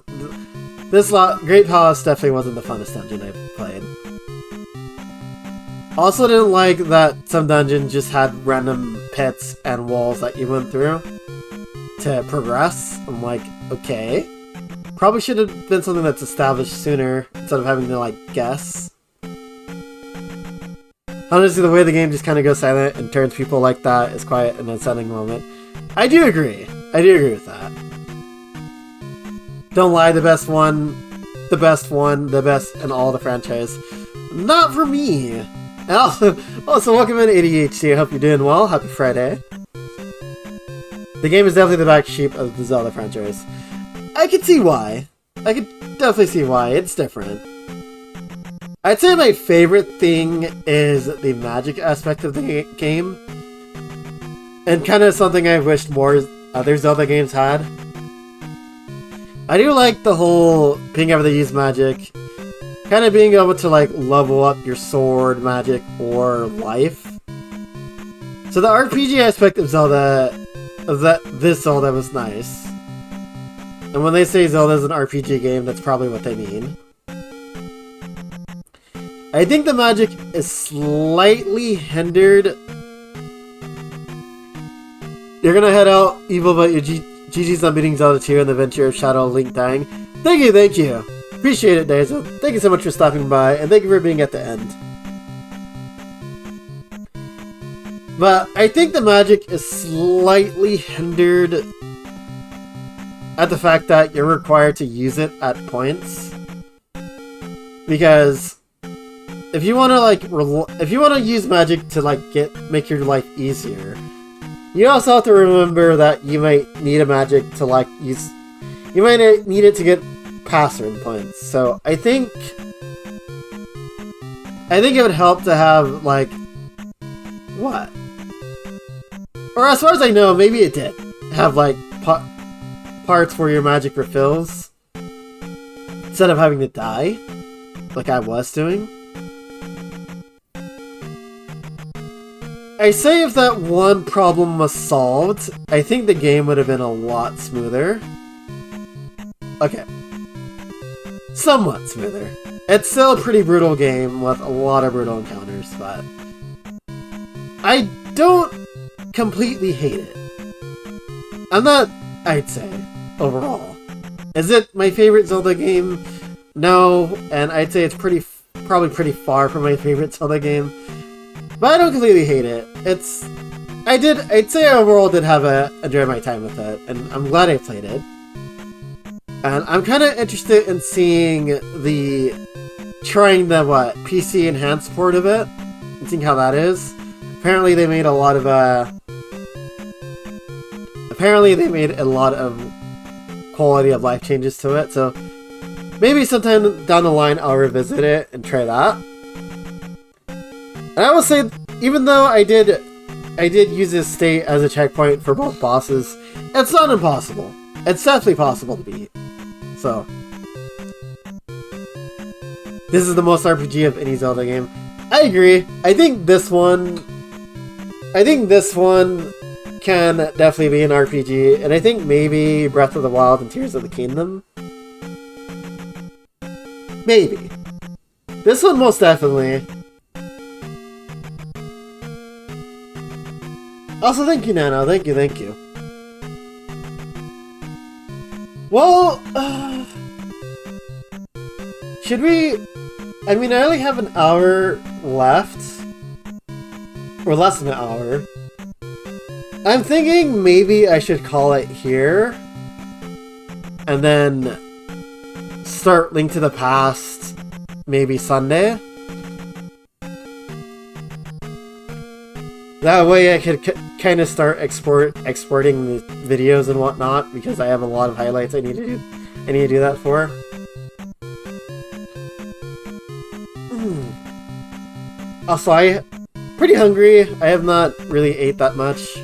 Great Palace definitely wasn't the funnest dungeon I've played. Also didn't like that some dungeons just had random pits and walls that you went through to progress. I'm like, okay. Probably should have been something that's established sooner instead of having to, like, guess. Honestly, the way the game just kind of goes silent and turns people like that is quite an unsettling moment. I do agree. I do agree with that. Don't lie, the best in all the franchise. Not for me. And also welcome in ADHD. I hope you're doing well. Happy Friday. The game is definitely the black sheep of the Zelda franchise. I could see why. I could definitely see why. It's different. I'd say my favorite thing is the magic aspect of the game. And kind of something I wished more other Zelda games had. I do like the whole being able to use magic. Kind of being able to, like, level up your sword, magic, or life. So the RPG aspect of Zelda, this Zelda was nice. And when they say Zelda's an RPG game, that's probably what they mean. I think the magic is slightly hindered. You're gonna head out evil, but your GG's on beating Zelda 2 and the Adventure of Shadow Link dying. Thank you, thank you. Appreciate it, Daisy. Thank you so much for stopping by, and thank you for being at the end. But I think the magic is slightly hindered at the fact that you're required to use it at points. Because if you want to, like, if you want to use magic to, like, make your life easier, you also have to remember that you might need a magic to, like, use... You might need it to get past certain points. So I think it would help to have, like... What? Or as far as I know, maybe it did have, like, parts where your magic refills instead of having to die, like I was doing. I say if that one problem was solved, I think the game would have been a lot smoother. Okay. Somewhat smoother. It's still a pretty brutal game with a lot of brutal encounters, but I don't completely hate it. I'm not, I'd say, overall. Is it my favorite Zelda game? No, and I'd say it's probably pretty far from my favorite Zelda game. But I don't completely hate it. I'd say I overall did enjoy my time with it, and I'm glad I played it. And I'm kind of interested in trying the, PC enhanced port of it, and seeing how that is. Apparently they made a lot of quality of life changes to it, so maybe sometime down the line I'll revisit it and try that. And I will say, even though I did use this state as a checkpoint for both bosses, it's not impossible. It's definitely possible to beat. So, this is the most RPG of any Zelda game. I agree. I think this one can definitely be an RPG, and I think maybe Breath of the Wild and Tears of the Kingdom. Maybe. This one most definitely. Also, thank you, Nano. Thank you. Well, should we... I mean, I only have an hour left. Or less than an hour. I'm thinking maybe I should call it here. And then start Link to the Past maybe Sunday. That way I could kind of start exporting the videos and whatnot, because I have a lot of highlights I need to do that for. Also, I'm pretty hungry. I have not really ate that much.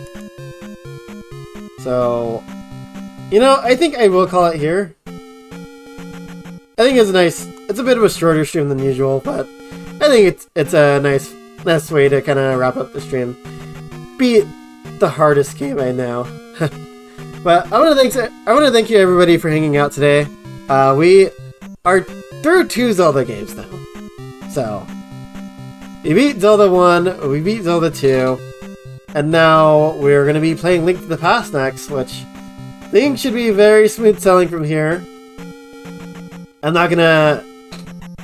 So, you know, I think I will call it here. I think it's a bit of a shorter stream than usual, but I think it's a nice way to kind of wrap up the stream. Beat the hardest game I know. But I want to thank you everybody for hanging out today. We are through 2 Zelda games now. So, we beat Zelda 1, we beat Zelda 2, and now we're going to be playing Link to the Past next, which I think should be very smooth sailing from here.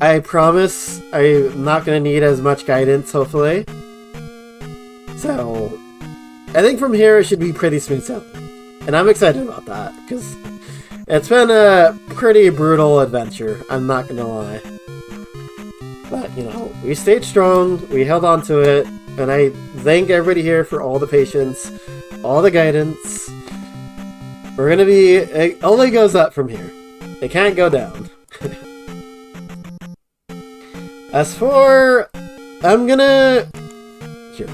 I promise I'm not gonna need as much guidance, hopefully. So, I think from here it should be pretty smooth sailing. And I'm excited about that, because it's been a pretty brutal adventure, I'm not gonna lie. But, you know, we stayed strong, we held on to it, and I thank everybody here for all the patience, all the guidance. We're gonna be... It only goes up from here. It can't go down. As for... I'm gonna... Here.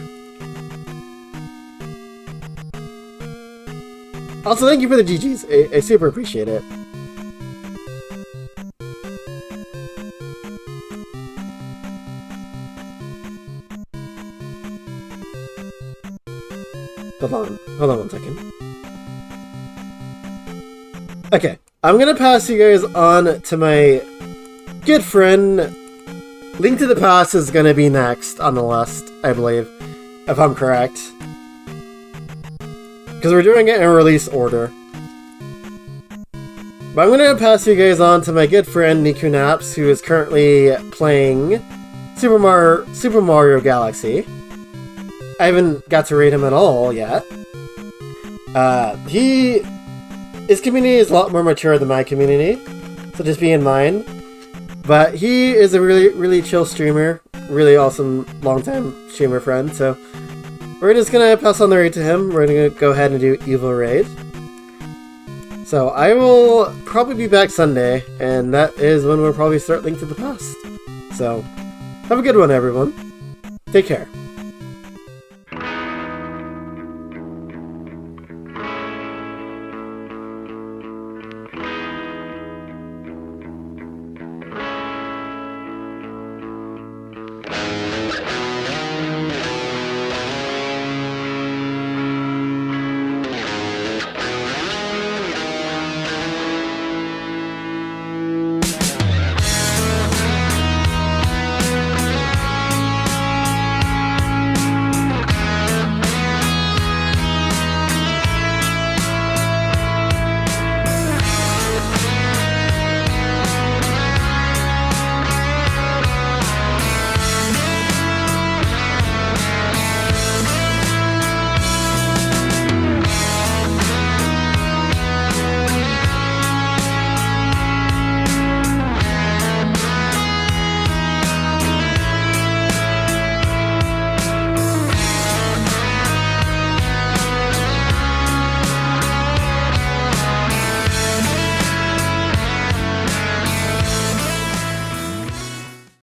Also, thank you for the GGs. I super appreciate it. Hold on 1 second. Okay, I'm gonna pass you guys on to my good friend. Link to the Past is gonna be next on the list, I believe, if I'm correct. Because we're doing it in release order. But I'm gonna pass you guys on to my good friend Niku Naps, who is currently playing Super Mario Galaxy. I haven't got to rate him at all yet. His community is a lot more mature than my community, so just be in mind. But he is a really chill streamer, really awesome long-time streamer friend, so we're just gonna pass on the raid to him. We're gonna go ahead and do Evil Raid. So I will probably be back Sunday, and that is when we'll probably start Link to the Past. So, have a good one everyone. Take care.